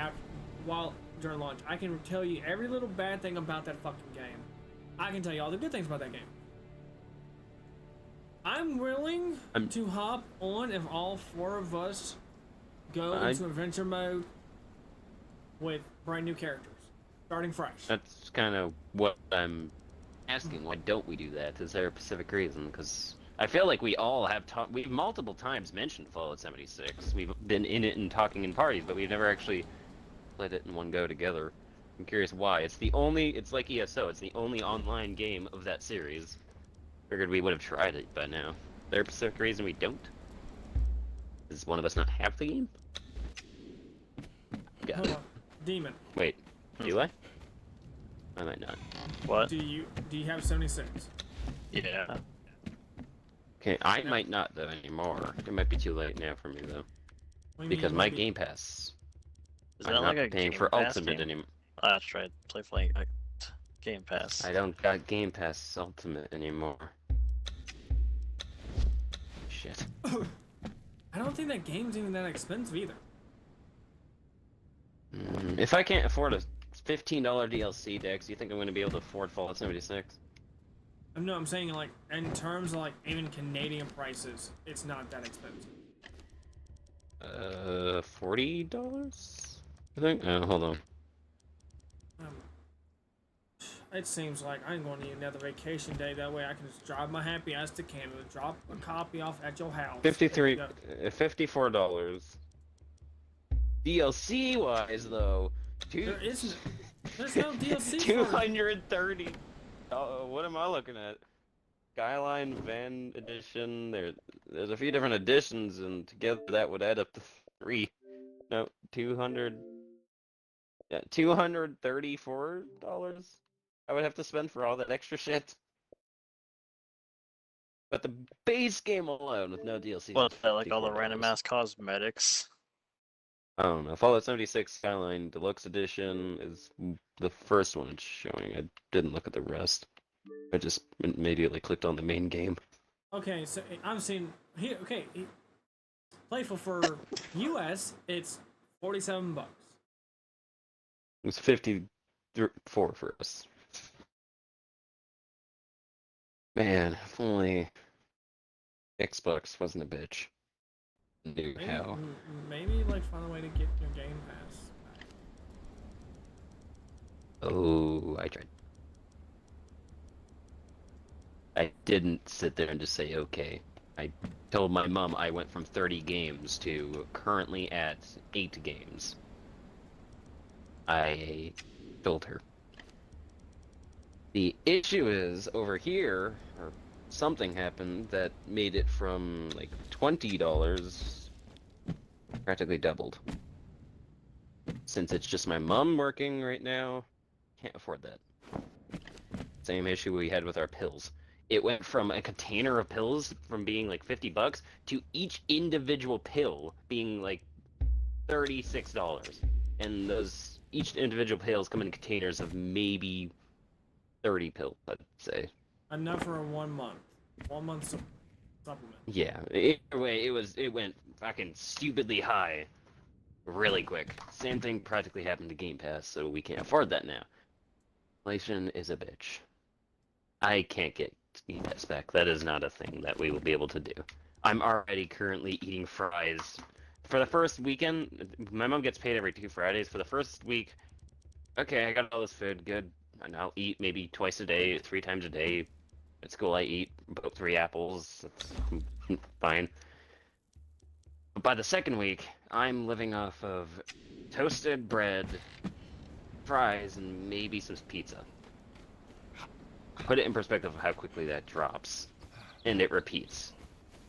[SPEAKER 1] during launch. I can tell you every little bad thing about that fucking game. I can tell you all the good things about that game. I'm willing to hop on if all four of us go into adventure mode with brand new characters, starting fresh.
[SPEAKER 6] That's kind of what I'm asking. Why don't we do that? Is there a specific reason? Because I feel like we all have we've multiple times mentioned Fallout 76. We've been in it and talking in parties, but we've never actually played it in one go together. I'm curious why. It's like ESO. It's the only online game of that series. Figured we would have tried it by now. Is there a specific reason we don't? Does one of us not have the game? Got
[SPEAKER 1] Hold
[SPEAKER 6] it.
[SPEAKER 1] on. Demon,
[SPEAKER 6] Wait, do I? I might not.
[SPEAKER 5] What?
[SPEAKER 1] do you have 76?
[SPEAKER 5] Yeah.
[SPEAKER 6] Okay, I might not though anymore. It might be too late now for me though,
[SPEAKER 1] What do you
[SPEAKER 6] because
[SPEAKER 1] mean,
[SPEAKER 6] my
[SPEAKER 1] maybe?
[SPEAKER 6] Game Pass.
[SPEAKER 5] Is
[SPEAKER 6] I'm
[SPEAKER 5] that
[SPEAKER 6] not
[SPEAKER 5] like a
[SPEAKER 6] paying
[SPEAKER 5] Game
[SPEAKER 6] for
[SPEAKER 5] Pass
[SPEAKER 6] Ultimate
[SPEAKER 5] game?
[SPEAKER 6] anymore.
[SPEAKER 5] Oh, that's right. Play Game Pass.
[SPEAKER 6] I don't got Game Pass Ultimate anymore. Shit.
[SPEAKER 1] I don't think that game's even that expensive either.
[SPEAKER 6] If I can't afford a $15 DLC, Dex, you think I'm going to be able to afford Fallout 76?
[SPEAKER 1] No, I'm saying like in terms of like even Canadian prices, it's not that expensive.
[SPEAKER 6] $40? I think. Oh, hold on.
[SPEAKER 1] It seems like I'm going to need another vacation day. That way I can just drive my happy ass to Canada, drop a copy off at your house.
[SPEAKER 6] $54. DLC wise though,
[SPEAKER 1] There isn't. There's no DLC. for it.
[SPEAKER 6] 230. What am I looking at? Skyline Van Edition. There's a few different editions, and together that would add up to 3. No, 200. Yeah, $234. I would have to spend for all that extra shit. But the base game alone with no DLC.
[SPEAKER 5] What,
[SPEAKER 6] is
[SPEAKER 5] like all the
[SPEAKER 6] $54.
[SPEAKER 5] random ass cosmetics?
[SPEAKER 6] I don't know. Fallout 76 Skyline Deluxe Edition is the first one it's showing. I didn't look at the rest. I just immediately clicked on the main game.
[SPEAKER 1] Okay, so I'm seeing here. Okay, playful for US, it's $47.
[SPEAKER 6] It was 54 for us. Man, if only Xbox wasn't a bitch. Knew
[SPEAKER 1] Maybe,
[SPEAKER 6] how.
[SPEAKER 1] maybe like find a way to get your Game Pass back.
[SPEAKER 6] Oh, I tried. I didn't sit there and just say okay. I told my mom I went from 30 games to currently at 8 games. I told her. The issue is over here, or something happened that made it from like $20 practically doubled. Since it's just my mom working right now, can't afford that. Same issue we had with our pills. It went from a container of pills from being like $50 to each individual pill being like $36. And those each individual pills come in containers of maybe 30 pills, I'd say.
[SPEAKER 1] Enough for a 1 month. 1 month supplement.
[SPEAKER 6] Yeah. Either way, it went fucking stupidly high.
[SPEAKER 4] really quick. Same thing practically happened to Game Pass, so we can't afford that now. Inflation is a bitch. I can't get Game Pass back. That is not a thing that we will be able to do. I'm already currently eating fries. For the first weekend, my mom gets paid every 2 Fridays. For the first week, okay, I got all this food, good. And I'll eat maybe twice a day, 3 times a day. At school, I eat about 3 apples. That's fine. But by the second week, I'm living off of toasted bread, fries, and maybe some pizza. Put it in perspective of how quickly that drops. And it repeats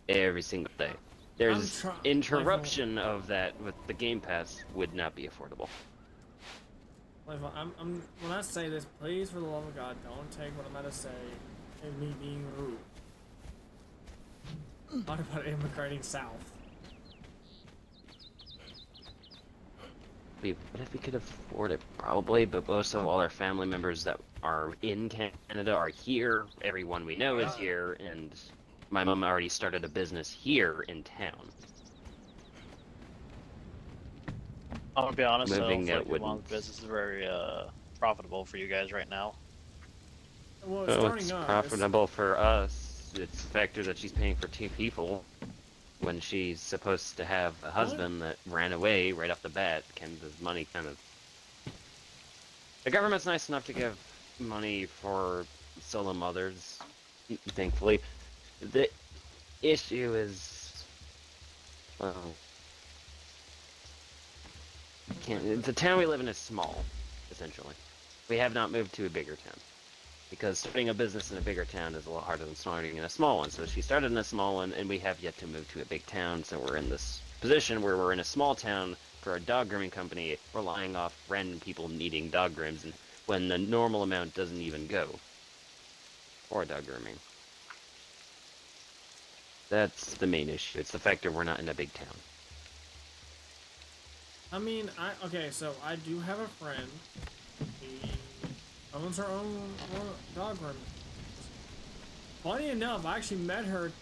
[SPEAKER 4] every single day. There's interruption of that with the Game Pass would not be affordable.
[SPEAKER 1] When I say this, please, for the love of God, don't take what I'm about to say as me being rude. What about immigrating south?
[SPEAKER 4] What if we could afford it? Probably, but most of all our family members that are in Canada are here. Everyone we know is here, and my mom already started a business here in town.
[SPEAKER 5] I'm gonna be honest,
[SPEAKER 4] Moving
[SPEAKER 5] though,
[SPEAKER 4] out
[SPEAKER 5] your mom's
[SPEAKER 4] wouldn't-
[SPEAKER 5] business is very profitable for you guys right now.
[SPEAKER 1] Well,
[SPEAKER 4] Oh,
[SPEAKER 1] starting
[SPEAKER 4] it's
[SPEAKER 1] up,
[SPEAKER 4] profitable for us. It's the factor that she's paying for 2 people when she's supposed to have a husband that ran away right off the bat. Canada's money kind of... The government's nice enough to give money for solo mothers, thankfully. The issue is... Well... The town we live in is small, essentially. We have not moved to a bigger town. Because starting a business in a bigger town is a lot harder than starting in a small one. So she started in a small one, and we have yet to move to a big town. So we're in this position where we're in a small town for a dog grooming company, relying off random people needing dog grooms, and when the normal amount doesn't even go for dog grooming. That's the main issue. It's the fact that we're not in a big town.
[SPEAKER 1] I mean, okay, so I do have a friend. He owns her own dog grooming. Funny enough, I actually met her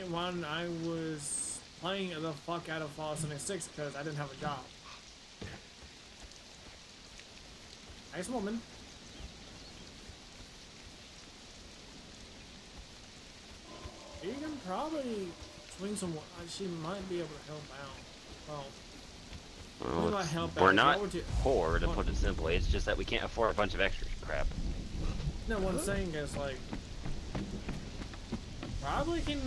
[SPEAKER 1] when I was playing the fuck out of Fallout 76 because I didn't have a job. Nice woman. You can probably swing some. She might be able to help out. Well.
[SPEAKER 4] Well,
[SPEAKER 1] I help
[SPEAKER 4] we're
[SPEAKER 1] out?
[SPEAKER 4] not
[SPEAKER 1] What would you-
[SPEAKER 4] poor, to put it simply. It's just that we can't afford a bunch of extra crap.
[SPEAKER 1] No, what I'm saying is, like, probably can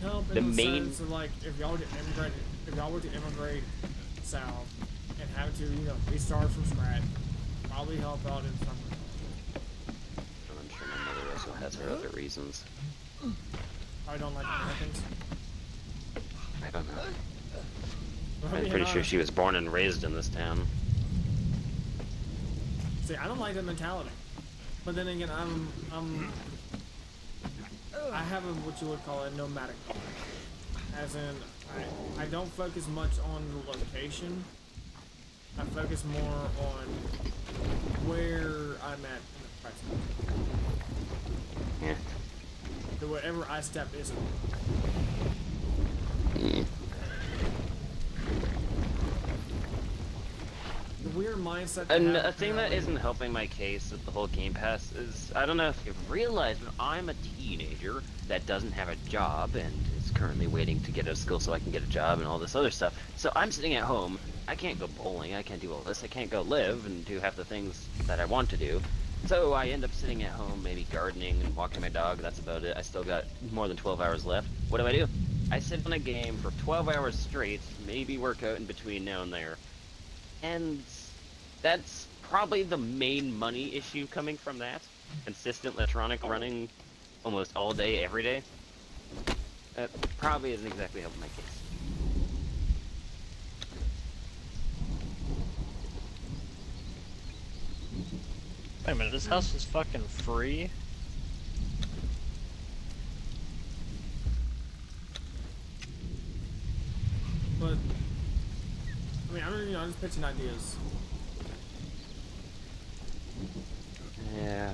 [SPEAKER 1] help in
[SPEAKER 4] The
[SPEAKER 1] the
[SPEAKER 4] main-
[SPEAKER 1] sense of, like, if y'all were to immigrate south and have to, you know, restart from scratch, probably help out in some.
[SPEAKER 4] I'm sure my mother also has her other reasons.
[SPEAKER 1] I don't like Americans.
[SPEAKER 4] I don't know.
[SPEAKER 1] But,
[SPEAKER 4] I'm
[SPEAKER 1] you
[SPEAKER 4] pretty
[SPEAKER 1] know,
[SPEAKER 4] sure she was born and raised in this town.
[SPEAKER 1] See, I don't like that mentality. But then again, I have a, what you would call a nomadic life. As in, I don't focus much on the location. I focus more on where I'm at in the present.
[SPEAKER 4] Yeah.
[SPEAKER 1] So wherever I step isn't. The weird mindset. to
[SPEAKER 4] And
[SPEAKER 1] have
[SPEAKER 4] a thing that
[SPEAKER 1] apparently-
[SPEAKER 4] isn't helping my case with the whole Game Pass is, I don't know if you've realized, but I'm a teenager that doesn't have a job and is currently waiting to get a skill so I can get a job and all this other stuff. So I'm sitting at home, I can't go bowling, I can't do all this, I can't go live and do half the things that I want to do. So I end up sitting at home, maybe gardening and walking my dog, that's about it. I still got more than 12 hours left. What do? I sit on a game for 12 hours straight, maybe work out in between now and there. And that's probably the main money issue coming from that. Consistent electronic running almost all day, every day. That probably isn't exactly helping my case.
[SPEAKER 5] Wait a minute, this house is fucking free?
[SPEAKER 1] But I mean, I'm just pitching ideas.
[SPEAKER 4] Yeah.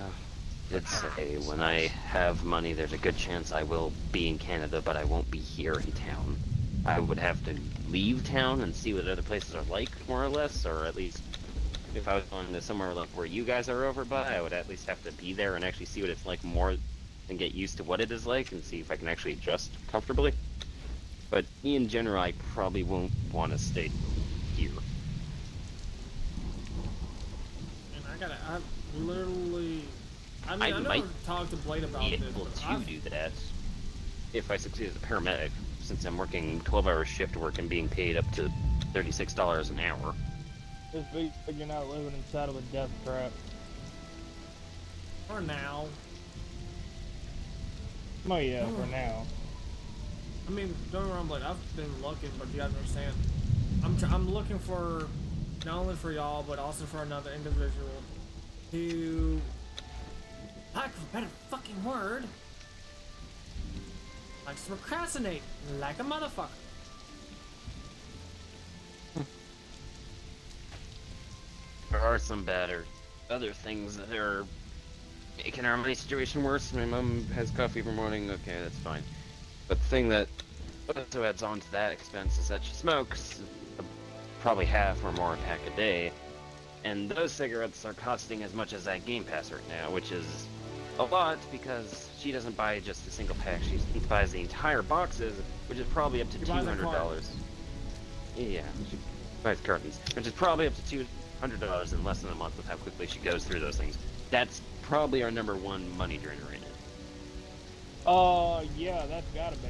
[SPEAKER 4] Did say when I have money, there's a good chance I will be in Canada, but I won't be here in town.
[SPEAKER 6] I would have to leave town and see what other places are like, more or less, or at least if I was going to somewhere like where you guys are over by, I would at least have to be there and actually see what it's like more and get used to what it is like and see if I can actually adjust comfortably. But in general, I probably won't want to stay here.
[SPEAKER 1] And I literally, I mean,
[SPEAKER 6] I
[SPEAKER 1] I never
[SPEAKER 6] might
[SPEAKER 1] talked to Blade about
[SPEAKER 6] Be
[SPEAKER 1] this,
[SPEAKER 6] able
[SPEAKER 1] but
[SPEAKER 6] to
[SPEAKER 1] I've,
[SPEAKER 6] do that if I succeed as a paramedic, since I'm working 12-hour shift work and being paid up to $36 an hour.
[SPEAKER 3] Just be you're not living inside of a death trap.
[SPEAKER 1] for now,
[SPEAKER 3] Oh yeah, for now.
[SPEAKER 1] I mean, don't get me wrong, Blade, I've been looking, but you have to understand, I'm looking for, not only for y'all, but also for another individual who, lack of a better fucking word, likes to procrastinate like a motherfucker.
[SPEAKER 6] There are some other things that are making our money situation worse. My mom has coffee every morning. Okay, that's fine. But the thing that also adds on to that expense is that she smokes probably half or more a pack a day, and those cigarettes are costing as much as that Game Pass right now, which is a lot because she doesn't buy just a single pack. She buys the entire boxes, which is probably up to
[SPEAKER 1] She buys a
[SPEAKER 6] $200.
[SPEAKER 1] carton.
[SPEAKER 6] Yeah, she buys cartons, which is probably up to $200 in less than a month with how quickly she goes through those things. That's probably our number one money drainer right now.
[SPEAKER 3] Yeah, that's gotta be.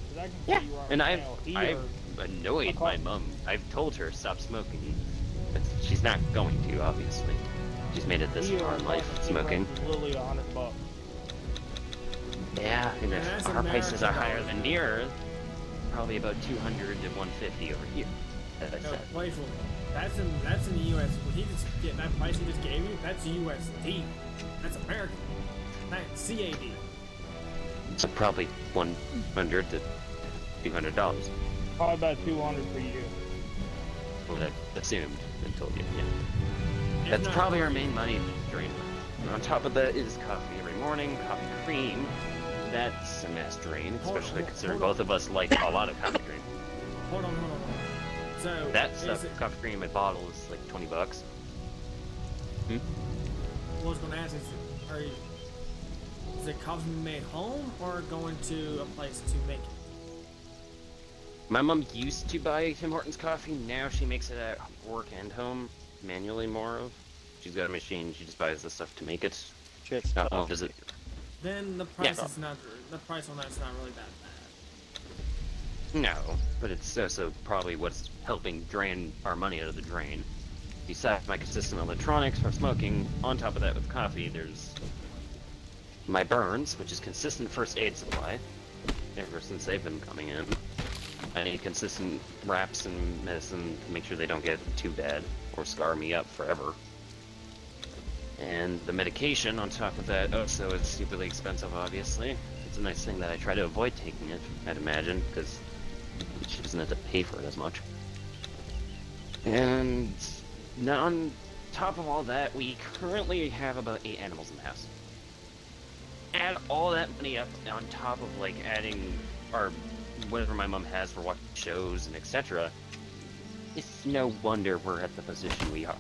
[SPEAKER 3] 'Cause I can
[SPEAKER 6] Yeah,
[SPEAKER 3] see right
[SPEAKER 6] and
[SPEAKER 3] now
[SPEAKER 6] I've
[SPEAKER 3] here.
[SPEAKER 6] annoyed my mom. I've told her stop smoking, but she's not going to, obviously. She's made it this
[SPEAKER 3] Here,
[SPEAKER 6] far in life
[SPEAKER 3] fucking
[SPEAKER 6] smoking.
[SPEAKER 3] cigarettes is literally $100.
[SPEAKER 6] Yeah, and
[SPEAKER 1] And that's
[SPEAKER 6] if our prices are
[SPEAKER 1] American
[SPEAKER 6] higher
[SPEAKER 1] dollars.
[SPEAKER 6] than yours, probably about 200 to 150 over here, as I
[SPEAKER 1] No,
[SPEAKER 6] said.
[SPEAKER 1] playful. That's in the US. What he just get that price he just gave you, that's USD. That's American. That's CAD.
[SPEAKER 6] So probably 100 to $200.
[SPEAKER 3] Probably about 200 for you.
[SPEAKER 6] Well, that assumed and told you. Yeah.
[SPEAKER 1] If
[SPEAKER 6] That's
[SPEAKER 1] not-
[SPEAKER 6] probably our main money drainer. And on top of that is coffee every morning, coffee cream. That's a mass drain, especially considering both of us like a lot of coffee cream.
[SPEAKER 1] Hold on. So
[SPEAKER 6] That
[SPEAKER 1] is
[SPEAKER 6] stuff,
[SPEAKER 1] it,
[SPEAKER 6] coffee cream at bottle is like $20.
[SPEAKER 1] what I was gonna ask is it coffee made home or going to a place to make it?
[SPEAKER 6] My mom used to buy Tim Hortons coffee. Now she makes it at work and home manually more of. She's got a machine. She just buys the stuff to make it.
[SPEAKER 5] Shit's
[SPEAKER 6] Not only does it
[SPEAKER 1] Then the price
[SPEAKER 6] Yeah.
[SPEAKER 1] is not the price on that's not really that bad.
[SPEAKER 6] No, but it's also probably what's helping drain our money out of the drain. Besides my consistent electronics from smoking, on top of that with coffee, there's my burns, which is consistent first aid supply, ever since they've been coming in. I need consistent wraps and medicine to make sure they don't get too bad or scar me up forever. And the medication on top of that also is stupidly expensive, obviously. It's a nice thing that I try to avoid taking it, I'd imagine, because she doesn't have to pay for it as much. And now on top of all that, we currently have about 8 animals in the house. Add all that money up on top of like adding our whatever my mom has for watching shows and etc. It's no wonder we're at the position we are.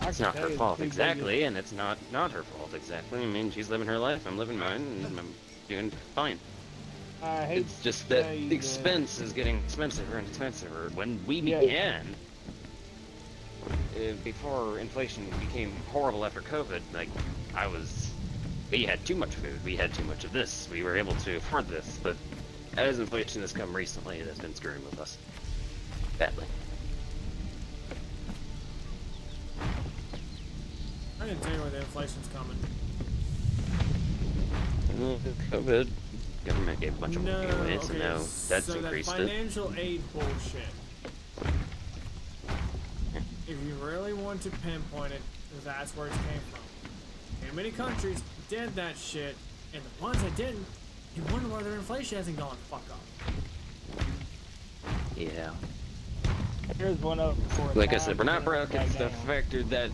[SPEAKER 6] It's not her fault exactly, and it's not her fault exactly. I mean, she's living her life, I'm living mine, and I'm doing fine.
[SPEAKER 3] I hate
[SPEAKER 6] It's just
[SPEAKER 3] to
[SPEAKER 6] that
[SPEAKER 3] say
[SPEAKER 6] the expense is getting expensive and expensive. When we began, before inflation became horrible after COVID, like, we had too much food, we had too much of this, we were able to afford this, but as inflation has come recently, it has been screwing with us. Badly.
[SPEAKER 1] I can tell you where the inflation's coming.
[SPEAKER 6] COVID, government gave a bunch of money away, so
[SPEAKER 1] okay,
[SPEAKER 6] now that's
[SPEAKER 1] so
[SPEAKER 6] increased
[SPEAKER 1] that
[SPEAKER 6] it.
[SPEAKER 1] financial aid bullshit. If you really want to pinpoint it, that's where it came from. And many countries did that shit, and the ones that didn't, you wonder why their inflation hasn't gone fuck up.
[SPEAKER 6] Yeah.
[SPEAKER 3] Here's one up for
[SPEAKER 6] Like I said, we're not
[SPEAKER 3] broke.
[SPEAKER 6] broke, it's the factor that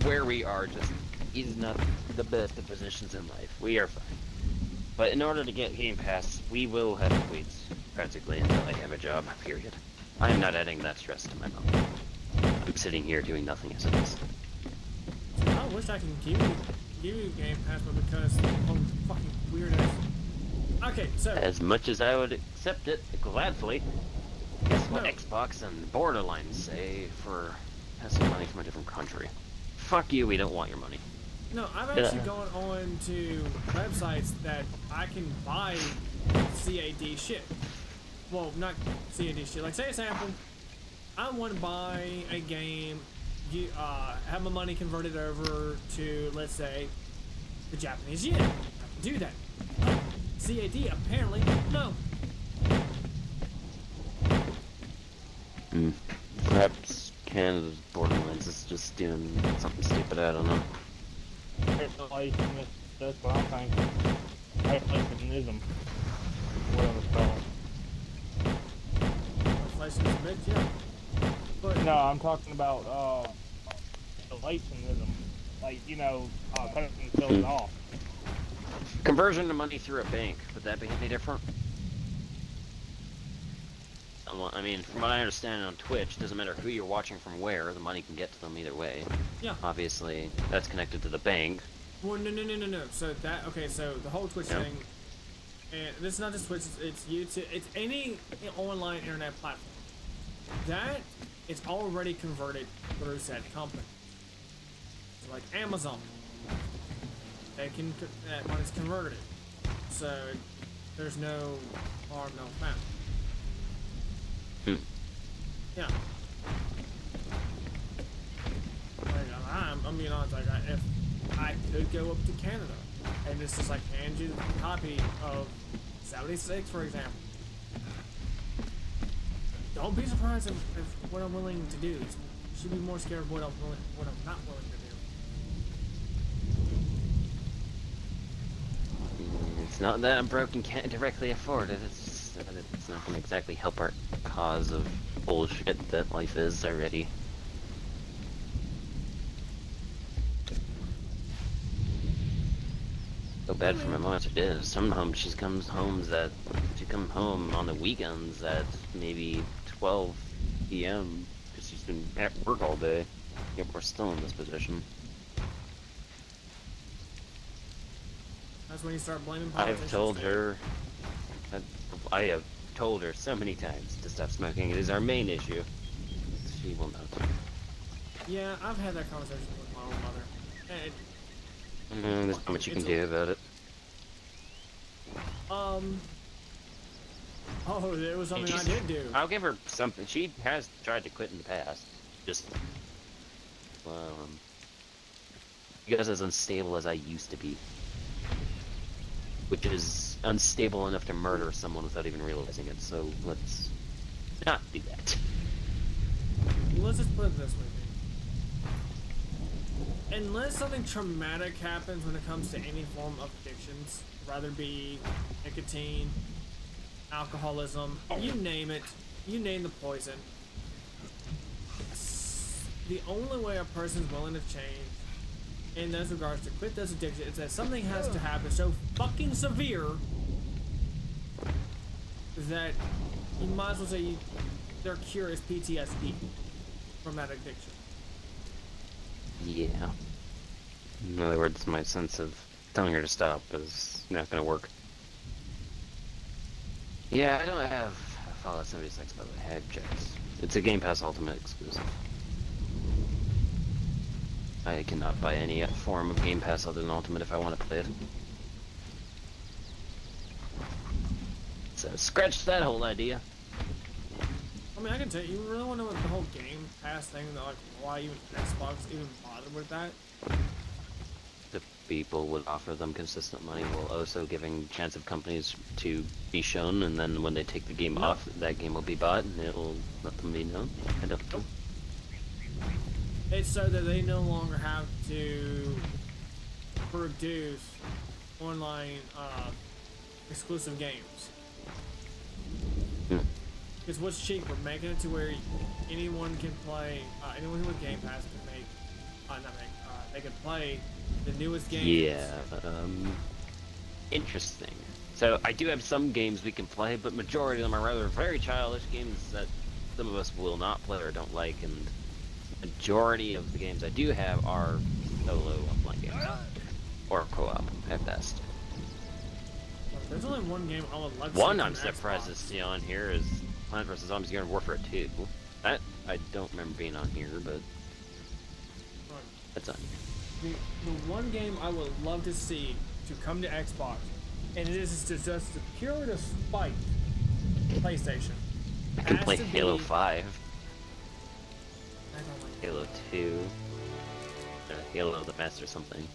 [SPEAKER 6] where we are just is not the best of positions in life. We are fine. But in order to get Game Pass, we will have to wait practically until I have a job, period. I am not adding that stress to my mom. I'm sitting here doing nothing as it is.
[SPEAKER 1] I wish I can give you Game Pass, but because oh fucking weird ass. Okay, so
[SPEAKER 6] As much as I would accept it gladly, guess what
[SPEAKER 1] No.
[SPEAKER 6] Xbox and Borderlands say for passing money from a different country? Fuck you, we don't want your money.
[SPEAKER 1] no, I've actually gone on to websites that I can buy CAD shit. Well, not CAD shit. Like, say example, I want to buy a game, have my money converted over to, let's say, the Japanese yen. I can do that. But CAD, apparently, no.
[SPEAKER 6] Perhaps Canada's Borderlands is just doing something stupid, I don't know.
[SPEAKER 3] Isolationism, that's what I'm thinking. Isolationism. Whatever it's called.
[SPEAKER 1] Inflation is a bitch, yeah. But
[SPEAKER 3] No, I'm talking about isolationism. Like, cutting themselves off.
[SPEAKER 6] Conversion to money through a bank, would that be any different? I mean, from what I understand on Twitch, doesn't matter who you're watching from where, the money can get to them either way.
[SPEAKER 1] yeah.
[SPEAKER 6] Obviously, that's connected to the bank.
[SPEAKER 1] Well, no. So so the whole Twitch
[SPEAKER 6] Yeah.
[SPEAKER 1] thing, and this is not just Twitch, it's YouTube, it's any online internet platform. That is already converted through said company. So like Amazon, that money's converted. So there's no harm, no foul.
[SPEAKER 6] Hmm.
[SPEAKER 1] Yeah. Like, I'm being honest, like, if I could go up to Canada and it's just like hand you a copy of 76, for example. Don't be surprised if what I'm willing to do. You should be more scared of what I'm not willing to do.
[SPEAKER 6] It's not that I'm broke and can't directly afford it, it's just that it's not going to exactly help our cause of bullshit that life is already. So bad for my mom as it is. Sometimes she comes home on the weekends at maybe 12 p.m. because she's been at work all day. Yet we're still in this position.
[SPEAKER 1] That's when you start blaming politicians.
[SPEAKER 6] I've told her, I have told her so many times to stop smoking. It is our main issue. She will not.
[SPEAKER 1] Yeah, I've had that conversation with my own mother. And
[SPEAKER 6] There's not much you can do about it.
[SPEAKER 1] oh, there was something I
[SPEAKER 6] She's-
[SPEAKER 1] did do.
[SPEAKER 6] I'll give her something. She has tried to quit in the past. Just, because as unstable as I used to be. Which is unstable enough to murder someone without even realizing it, so let's not do that.
[SPEAKER 1] Let's just put it this way, dude. Unless something traumatic happens when it comes to any form of addictions, rather be nicotine, alcoholism, you name it, you name the poison. The only way a person's willing to change in those regards to quit those addictions is that something has to happen so fucking severe that you might as well say their cure is PTSD from that addiction.
[SPEAKER 6] Yeah. In other words, my sense of telling her to stop is not gonna work. Yeah, I don't have Fallout 76, by the way. I have checks. It's a Game Pass Ultimate exclusive. I cannot buy any form of Game Pass other than Ultimate if I want to play it. So scratch that whole idea.
[SPEAKER 1] I mean, I can tell you, you really want to know what the whole Game Pass thing, like why even Xbox even bothered with that?
[SPEAKER 6] The people would offer them consistent money while also giving chance of companies to be shown, and then when they take the game off, that game will be bought and it will let them be known. I don't know.
[SPEAKER 1] It's so that they no longer have to produce online exclusive games.
[SPEAKER 6] Hmm.
[SPEAKER 1] Because what's cheaper, making it to where anyone can play, anyone who with Game Pass can make, they can play the newest games.
[SPEAKER 6] Yeah, interesting. So I do have some games we can play, but majority of them are rather very childish games that some of us will not play or don't like, and majority of the games I do have are solo offline games. Or co-op, at best.
[SPEAKER 1] There's only one game I would love to
[SPEAKER 6] One
[SPEAKER 1] see
[SPEAKER 6] I'm
[SPEAKER 1] on
[SPEAKER 6] surprised to
[SPEAKER 1] Xbox.
[SPEAKER 6] see on here is Plants vs. Zombies Garden Warfare 2. That, I don't remember being on here, but it's on here.
[SPEAKER 1] The one game I would love to see to come to Xbox, and it is just the pure to spite PlayStation.
[SPEAKER 6] I can
[SPEAKER 1] has
[SPEAKER 6] play
[SPEAKER 1] to
[SPEAKER 6] Halo
[SPEAKER 1] be-
[SPEAKER 6] 5,
[SPEAKER 1] I don't like
[SPEAKER 6] Halo 2, Halo the Master something.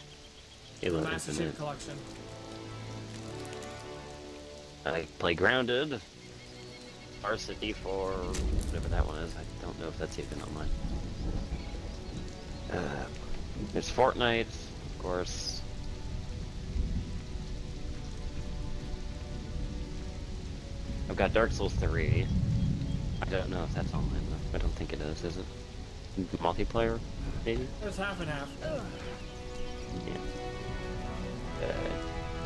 [SPEAKER 6] Halo
[SPEAKER 1] the Master
[SPEAKER 6] Infinite.
[SPEAKER 1] Chief Collection.
[SPEAKER 6] I play Grounded, Varsity 4, whatever that one is. I don't know if that's even online. There's Fortnite, of course. I've got Dark Souls 3. I don't know if that's online though. I don't think it is it? Multiplayer, maybe?
[SPEAKER 1] It's half and half.
[SPEAKER 6] Yeah.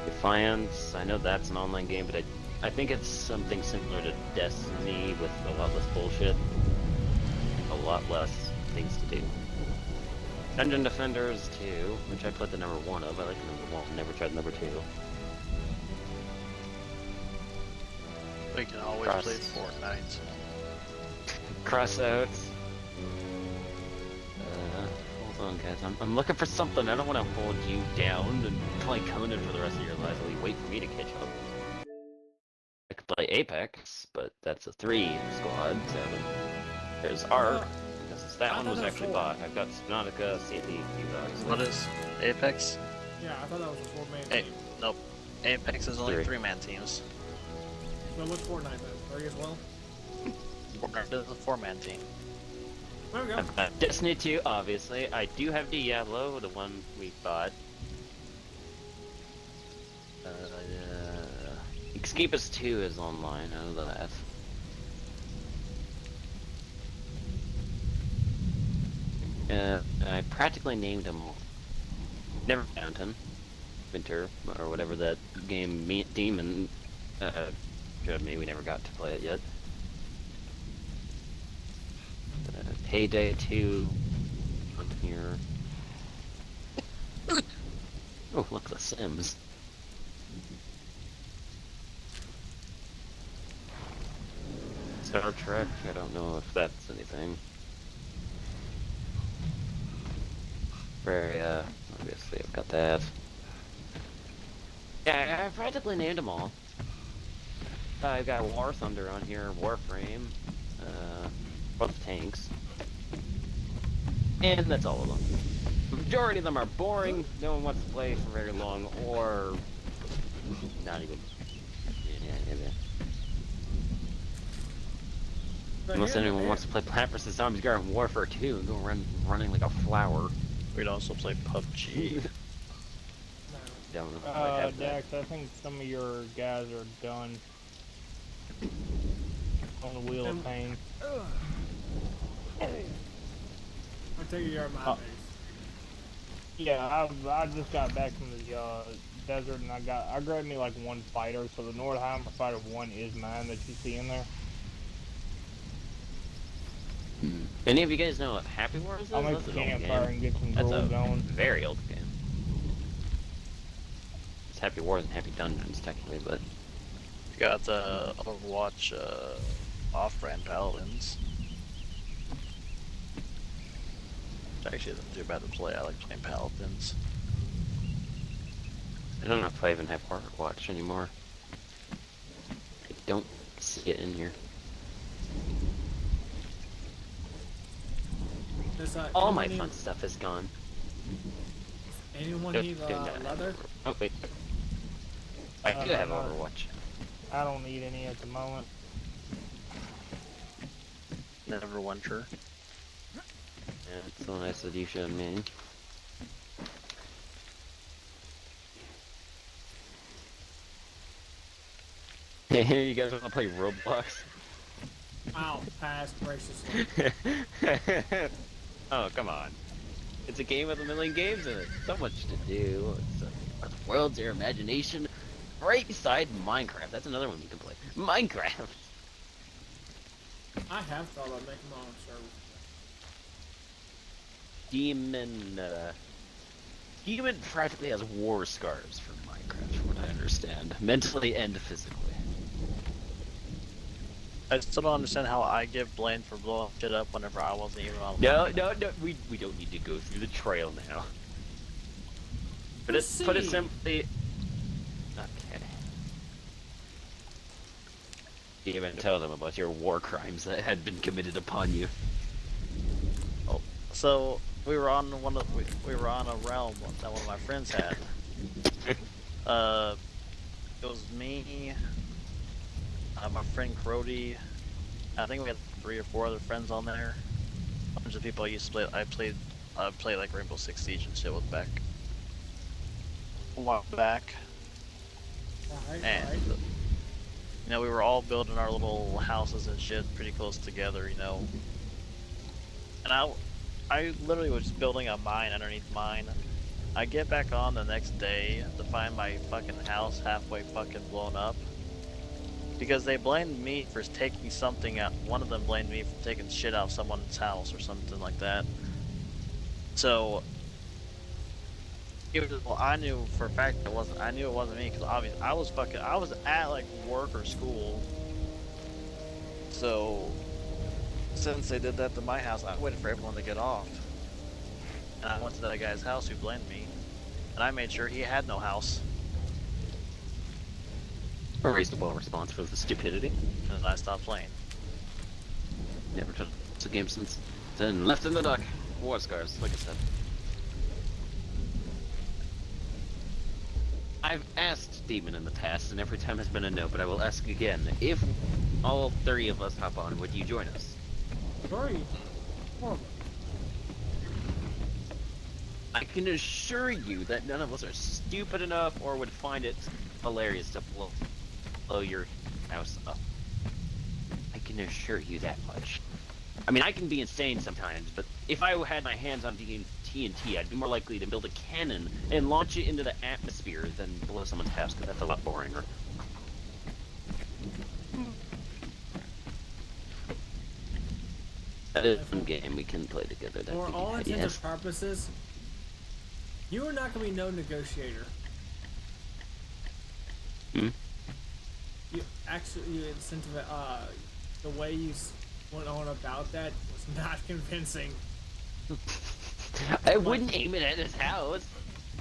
[SPEAKER 6] Defiance, I know that's an online game, but I think it's something similar to Destiny with a lot less bullshit. A lot less things to do. Dungeon Defenders 2, which I played the number 1 of. I like the number 1, never tried number 2.
[SPEAKER 5] We can always
[SPEAKER 6] Cross.
[SPEAKER 5] play Fortnite.
[SPEAKER 6] Crossouts. Hold on guys, I'm looking for something. I don't want to hold you down and play Conan for the rest of your life while you wait for me to catch up. I could play Apex, but that's a 3 squad, so there's Ark. That
[SPEAKER 1] I
[SPEAKER 6] one
[SPEAKER 1] thought
[SPEAKER 6] was
[SPEAKER 1] that was
[SPEAKER 6] actually
[SPEAKER 1] 4.
[SPEAKER 6] bought. I've got Subnautica, CD, Bucks.
[SPEAKER 5] What is Apex?
[SPEAKER 1] Yeah, I thought that was a 4-man
[SPEAKER 5] Hey,
[SPEAKER 1] team.
[SPEAKER 5] nope. Apex is only
[SPEAKER 6] 3.
[SPEAKER 5] 3-man teams.
[SPEAKER 1] So what's Fortnite then? 3 as well?
[SPEAKER 5] Fortnite is a 4-man team.
[SPEAKER 1] There we go.
[SPEAKER 6] I've got Destiny 2, obviously. I do have Diablo, the one we bought. Escapist 2 is online, I know that. I practically named them all. Never Mountain, Winter, or whatever that game Demon showed me. We never got to play it yet. Payday 2 on here. Oh, look, The Sims. Star Trek, I don't know if that's anything. Very, obviously I've got that. Yeah, I practically named them all. I've got War Thunder on here, Warframe, both tanks. And that's all of them. The majority of them are boring, no one wants to play for very long, or not even. Yeah.
[SPEAKER 1] So
[SPEAKER 6] Unless
[SPEAKER 1] here-
[SPEAKER 6] anyone
[SPEAKER 1] here-
[SPEAKER 6] wants to play Plant vs. Zombies Garden Warfare 2 and go running like a flower.
[SPEAKER 5] We'd also play PUBG.
[SPEAKER 6] Don't know if I have that.
[SPEAKER 3] Dax, I think some of your guys are done on the Wheel of Pain.
[SPEAKER 1] I take it you're at my
[SPEAKER 3] Oh.
[SPEAKER 1] base.
[SPEAKER 3] Yeah, I just got back from the desert and I grabbed me like one fighter, so the Nordheimer Fighter 1 is mine that you see in there.
[SPEAKER 6] Any of you guys know what Happy Wars is?
[SPEAKER 3] I'll make
[SPEAKER 6] That's
[SPEAKER 3] the
[SPEAKER 6] an old
[SPEAKER 3] campfire
[SPEAKER 6] game.
[SPEAKER 3] and get some
[SPEAKER 6] That's a
[SPEAKER 3] gold going.
[SPEAKER 6] very old game. It's Happy Wars and Happy Dungeons, technically, but
[SPEAKER 5] You got the Overwatch off-brand Paladins. Which actually isn't too bad to play. I like playing Paladins.
[SPEAKER 6] I don't know if I even have Watch anymore. I don't see it in here.
[SPEAKER 1] Does,
[SPEAKER 6] All my
[SPEAKER 1] anyone
[SPEAKER 6] fun stuff is gone.
[SPEAKER 1] need- Anyone
[SPEAKER 6] Don't
[SPEAKER 1] need
[SPEAKER 6] do that.
[SPEAKER 1] leather?
[SPEAKER 6] Oh wait. I do have
[SPEAKER 3] no.
[SPEAKER 6] Overwatch.
[SPEAKER 3] I don't need any at the moment.
[SPEAKER 5] Neverwinter.
[SPEAKER 6] Yeah, it's so nice that you showed me. Hey, you guys want to play Roblox?
[SPEAKER 1] Ow, pass graciously.
[SPEAKER 6] Oh, come on. It's a game with a million games in it. So much to do. It's worlds, your imagination.
[SPEAKER 4] right beside Minecraft. That's another one you can play. Minecraft.
[SPEAKER 1] I have thought about making my own server.
[SPEAKER 4] Demon practically has war scars from Minecraft, from what I understand, mentally and physically.
[SPEAKER 5] I still don't understand how I get blamed for blowing shit up whenever I wasn't even on.
[SPEAKER 4] No, we don't need to go through the trail now. Put it simply. Okay. Even tell them about your war crimes that had been committed upon you.
[SPEAKER 5] So we were on we were on a realm that one of my friends had. It was me, my friend Crody. I think we had 3 or 4 other friends on there. A bunch of people I used to play. I played like Rainbow Six Siege and shit with back a while back. And you know, we were all building our little houses and shit pretty close together, you know. And I literally was just building a mine underneath mine. I get back on the next day to find my fucking house halfway fucking blown up. Because they blamed me for taking something out. One of them blamed me for taking shit out of someone's house or something like that. So, well, I knew for a fact it wasn't. I knew it wasn't me because obviously I was at like work or school. So, since they did that to my house, I waited for everyone to get off. And I went to that guy's house who blamed me, and I made sure he had no house.
[SPEAKER 4] A reasonable response for the stupidity.
[SPEAKER 5] And then I stopped playing.
[SPEAKER 4] Never touched the game since then. Left in the dark. War scars, like I said. I've asked Demon in the past, and every time has been a no, but I will ask again. If all 3 of us hop on, would you join us?
[SPEAKER 1] Sorry. Horrible.
[SPEAKER 4] I can assure you that none of us are stupid enough or would find it hilarious to blow your house up. I can assure you that much. I mean, I can be insane sometimes, but if I had my hands on TNT, I'd be more likely to build a cannon and launch it into the atmosphere than blow someone's house, because that's a lot boringer. That is one game we can play together.
[SPEAKER 1] For all intents and purposes, you are not going to be no negotiator.
[SPEAKER 4] Hmm?
[SPEAKER 1] You the way you went on about that was not convincing.
[SPEAKER 4] I wouldn't aim it at his house.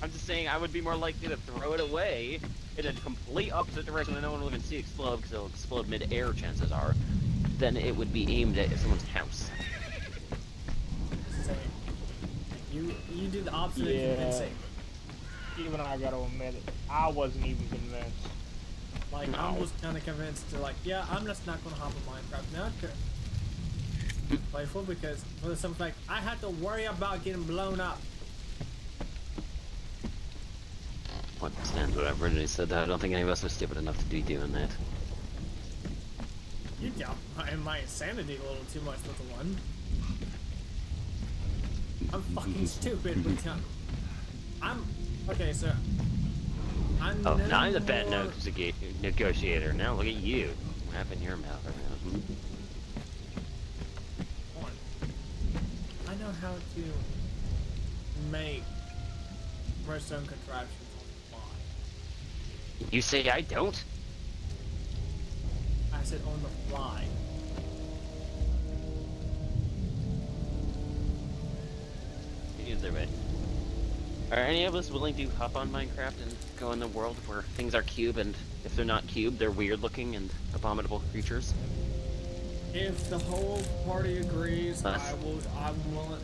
[SPEAKER 4] I'm just saying I would be more likely to throw it away in a complete opposite direction that no one will even see explode, because it'll explode mid-air, chances are, than it would be aimed at someone's house.
[SPEAKER 1] Same. You did the opposite of convincing.
[SPEAKER 3] Even I gotta admit it, I wasn't even convinced.
[SPEAKER 1] Like,
[SPEAKER 4] No.
[SPEAKER 1] I was kind of convinced to, like, yeah, I'm just not going to hop on Minecraft now. Playful, because for the simple fact, I had to worry about getting blown up.
[SPEAKER 4] I understand what I've already said that. I don't think any of us are stupid enough to be doing that.
[SPEAKER 1] You doubt my insanity a little too much, little one. I'm fucking stupid, but I'm okay. So I'm
[SPEAKER 4] Oh,
[SPEAKER 1] no
[SPEAKER 4] now I'm the bad
[SPEAKER 1] more-
[SPEAKER 4] negotiator. Now look at you. Wrapping your mouth around.
[SPEAKER 1] One. I know how to make redstone contraptions on the fly.
[SPEAKER 4] You say I don't?
[SPEAKER 1] I said on the fly.
[SPEAKER 4] Either way. Are any of us willing to hop on Minecraft and go in the world where things are cube, and if they're not cube, they're weird looking and abominable creatures?
[SPEAKER 1] If the whole party agrees,
[SPEAKER 4] Us.
[SPEAKER 1] I'm willing.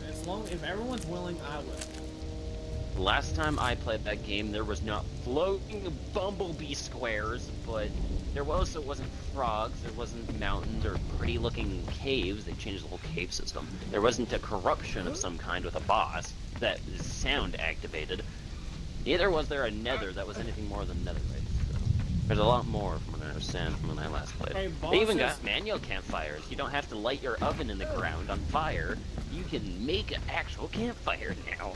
[SPEAKER 1] If everyone's willing, I will.
[SPEAKER 4] Last time I played that game, there was not floating bumblebee squares, but there also wasn't frogs, there wasn't mountains or pretty looking caves. They changed the whole cave system. There wasn't a corruption of some kind with a boss that is sound activated. Neither was there a nether that was anything more than netherite. So there's a lot more from what I understand from when I last played.
[SPEAKER 1] Hey,
[SPEAKER 4] They even
[SPEAKER 1] bosses-
[SPEAKER 4] got manual campfires. You don't have to light your oven in the ground on fire. You can make an actual campfire now.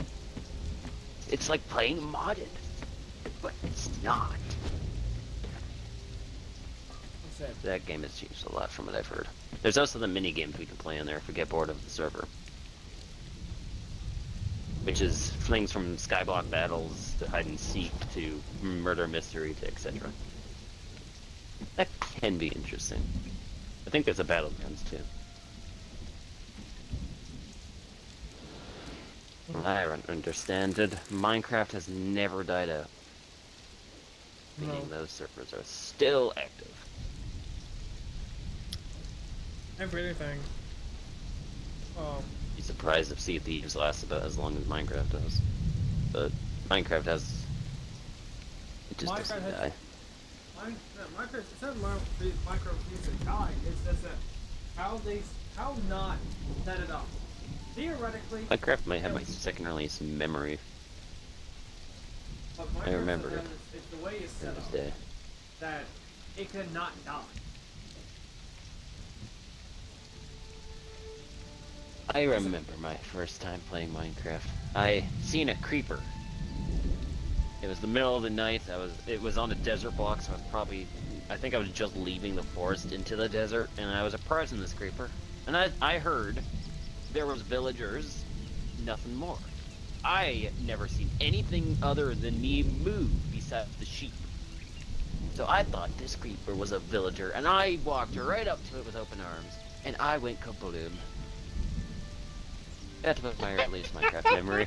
[SPEAKER 4] It's like playing modded, but it's not.
[SPEAKER 1] said.
[SPEAKER 6] That game has changed a lot from what I've heard. There's also the mini games we can play in there if we get bored of the server. Which is things from skyblock battles to hide and seek to murder mystery to etc. That can be interesting. I think there's a battlegrounds too. I don't understand it. Minecraft has never died out. Meaning those servers are still active.
[SPEAKER 1] Everything.
[SPEAKER 6] Be surprised if Sea of Thieves lasts about as long as Minecraft does. But Minecraft has... It just
[SPEAKER 1] Minecraft
[SPEAKER 6] doesn't
[SPEAKER 1] has-
[SPEAKER 6] die.
[SPEAKER 1] Minecraft, it's not Minecraft needs to die. It's just that how not set it up. Theoretically,
[SPEAKER 6] Minecraft might have my second release memory
[SPEAKER 1] but
[SPEAKER 6] I remember
[SPEAKER 1] Minecraft
[SPEAKER 6] it.
[SPEAKER 1] it's the way it's
[SPEAKER 6] to
[SPEAKER 1] set
[SPEAKER 6] this
[SPEAKER 1] up
[SPEAKER 6] day.
[SPEAKER 1] that it could not die.
[SPEAKER 6] I remember my first time playing Minecraft. I seen a creeper. It was the middle of the night. It was on a desert block, so I think I was just leaving the forest into the desert, and I was approaching this creeper. And I heard there was villagers, nothing more. I never seen anything other than me move besides the sheep. So I thought this creeper was a villager, and I walked right up to it with open arms, and I went kabloom. That's about my earliest Minecraft memory.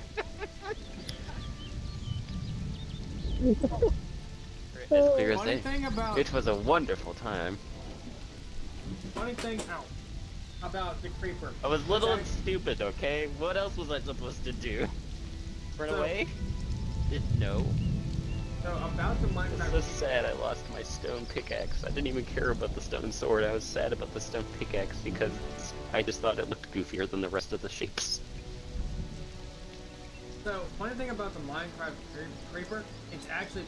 [SPEAKER 6] As clear as
[SPEAKER 1] Funny
[SPEAKER 6] day.
[SPEAKER 1] thing about
[SPEAKER 6] It was a wonderful time.
[SPEAKER 1] about the creeper.
[SPEAKER 6] I was little and stupid, okay? What else was I supposed to do? Run
[SPEAKER 1] So-
[SPEAKER 6] away? Didn't know.
[SPEAKER 1] So about the
[SPEAKER 6] I
[SPEAKER 1] Minecraft.
[SPEAKER 6] was so sad I lost my stone pickaxe. I didn't even care about the stone sword. I was sad about the stone pickaxe because I just thought it looked goofier than the rest of the shapes.
[SPEAKER 1] So funny thing about the Minecraft creeper, it's actually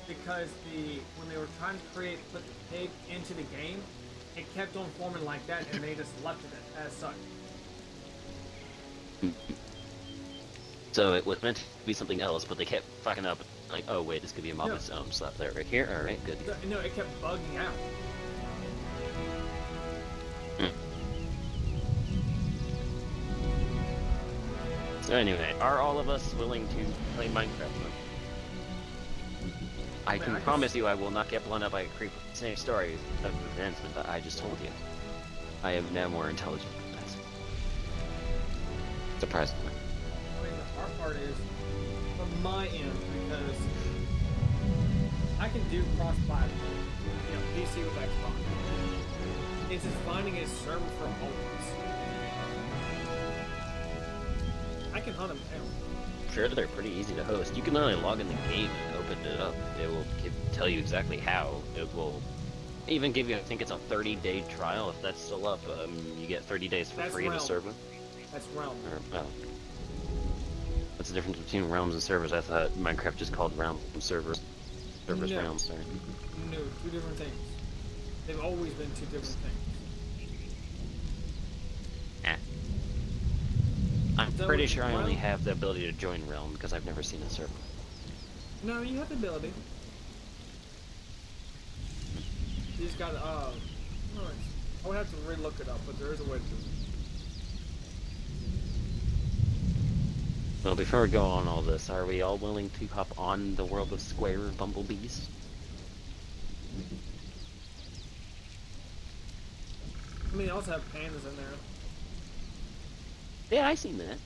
[SPEAKER 1] because when they were trying to put the pig into the game, it kept on forming like that, and they just left it as such.
[SPEAKER 6] So it was meant to be something else, but they kept fucking up. Like, oh wait, this could be a mob of stone. Slap that right here. All right, good.
[SPEAKER 1] No, it kept bugging out.
[SPEAKER 6] So anyway, are all of us willing to play Minecraft then? I can promise you I will not get blown up by a creeper. Same story of advancement that I just told you. I am now more intelligent than that. Surprisingly.
[SPEAKER 1] I mean, the hard part is from my end because I can do cross-platform, PC with Xbox. It's just finding a server for homeless. I can hunt them down.
[SPEAKER 6] Sure, they're pretty easy to host. You can literally log in the game and open it up. It will tell you exactly how. It will even give you, I think it's a 30-day trial. If that's still up, you get 30 days for
[SPEAKER 1] That's
[SPEAKER 6] free of the
[SPEAKER 1] Realm.
[SPEAKER 6] server.
[SPEAKER 1] That's Realm.
[SPEAKER 6] Or, oh. What's the difference between realms and servers? I thought Minecraft just called realms servers. Servers
[SPEAKER 1] No.
[SPEAKER 6] realms, sorry.
[SPEAKER 1] No, two different things. They've always been two different things.
[SPEAKER 6] I'm
[SPEAKER 1] So
[SPEAKER 6] pretty sure I only
[SPEAKER 1] Realm-
[SPEAKER 6] have the ability to join realm because I've never seen a server.
[SPEAKER 1] No, you have the ability. You just gotta, I would have to re-look it up, but there is a way to do it.
[SPEAKER 6] Well, before we go on all this, are we all willing to hop on the world of Square Bumblebees?
[SPEAKER 1] I mean, you also have pandas in there.
[SPEAKER 6] Yeah, I seen that.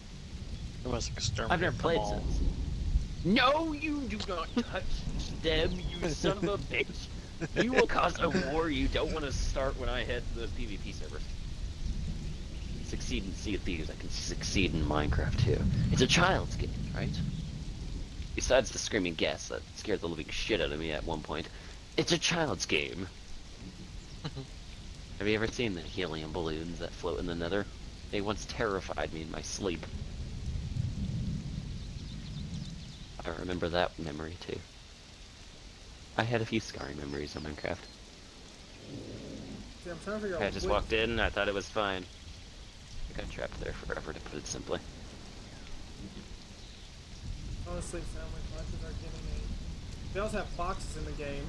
[SPEAKER 5] It was exterminate
[SPEAKER 6] I've never
[SPEAKER 5] them
[SPEAKER 6] played
[SPEAKER 5] all.
[SPEAKER 6] since. No, you do not touch them, you son of a bitch. You will cause a war you don't want to start when I head to the PvP servers. Succeed in Sea of Thieves, I can succeed in Minecraft too. It's a child's game, right? Besides the screaming guests that scared the living shit out of me at one point, it's a child's game. Have you ever seen the helium balloons that float in the nether? They once terrified me in my sleep. I remember that memory too. I had a few scarring memories of Minecraft.
[SPEAKER 1] See, I'm trying to figure out
[SPEAKER 6] I just
[SPEAKER 1] which-
[SPEAKER 6] walked in and I thought it was fine. I got trapped there forever, to put it simply.
[SPEAKER 1] Honestly, sound like foxes are getting a... They also have foxes in the game.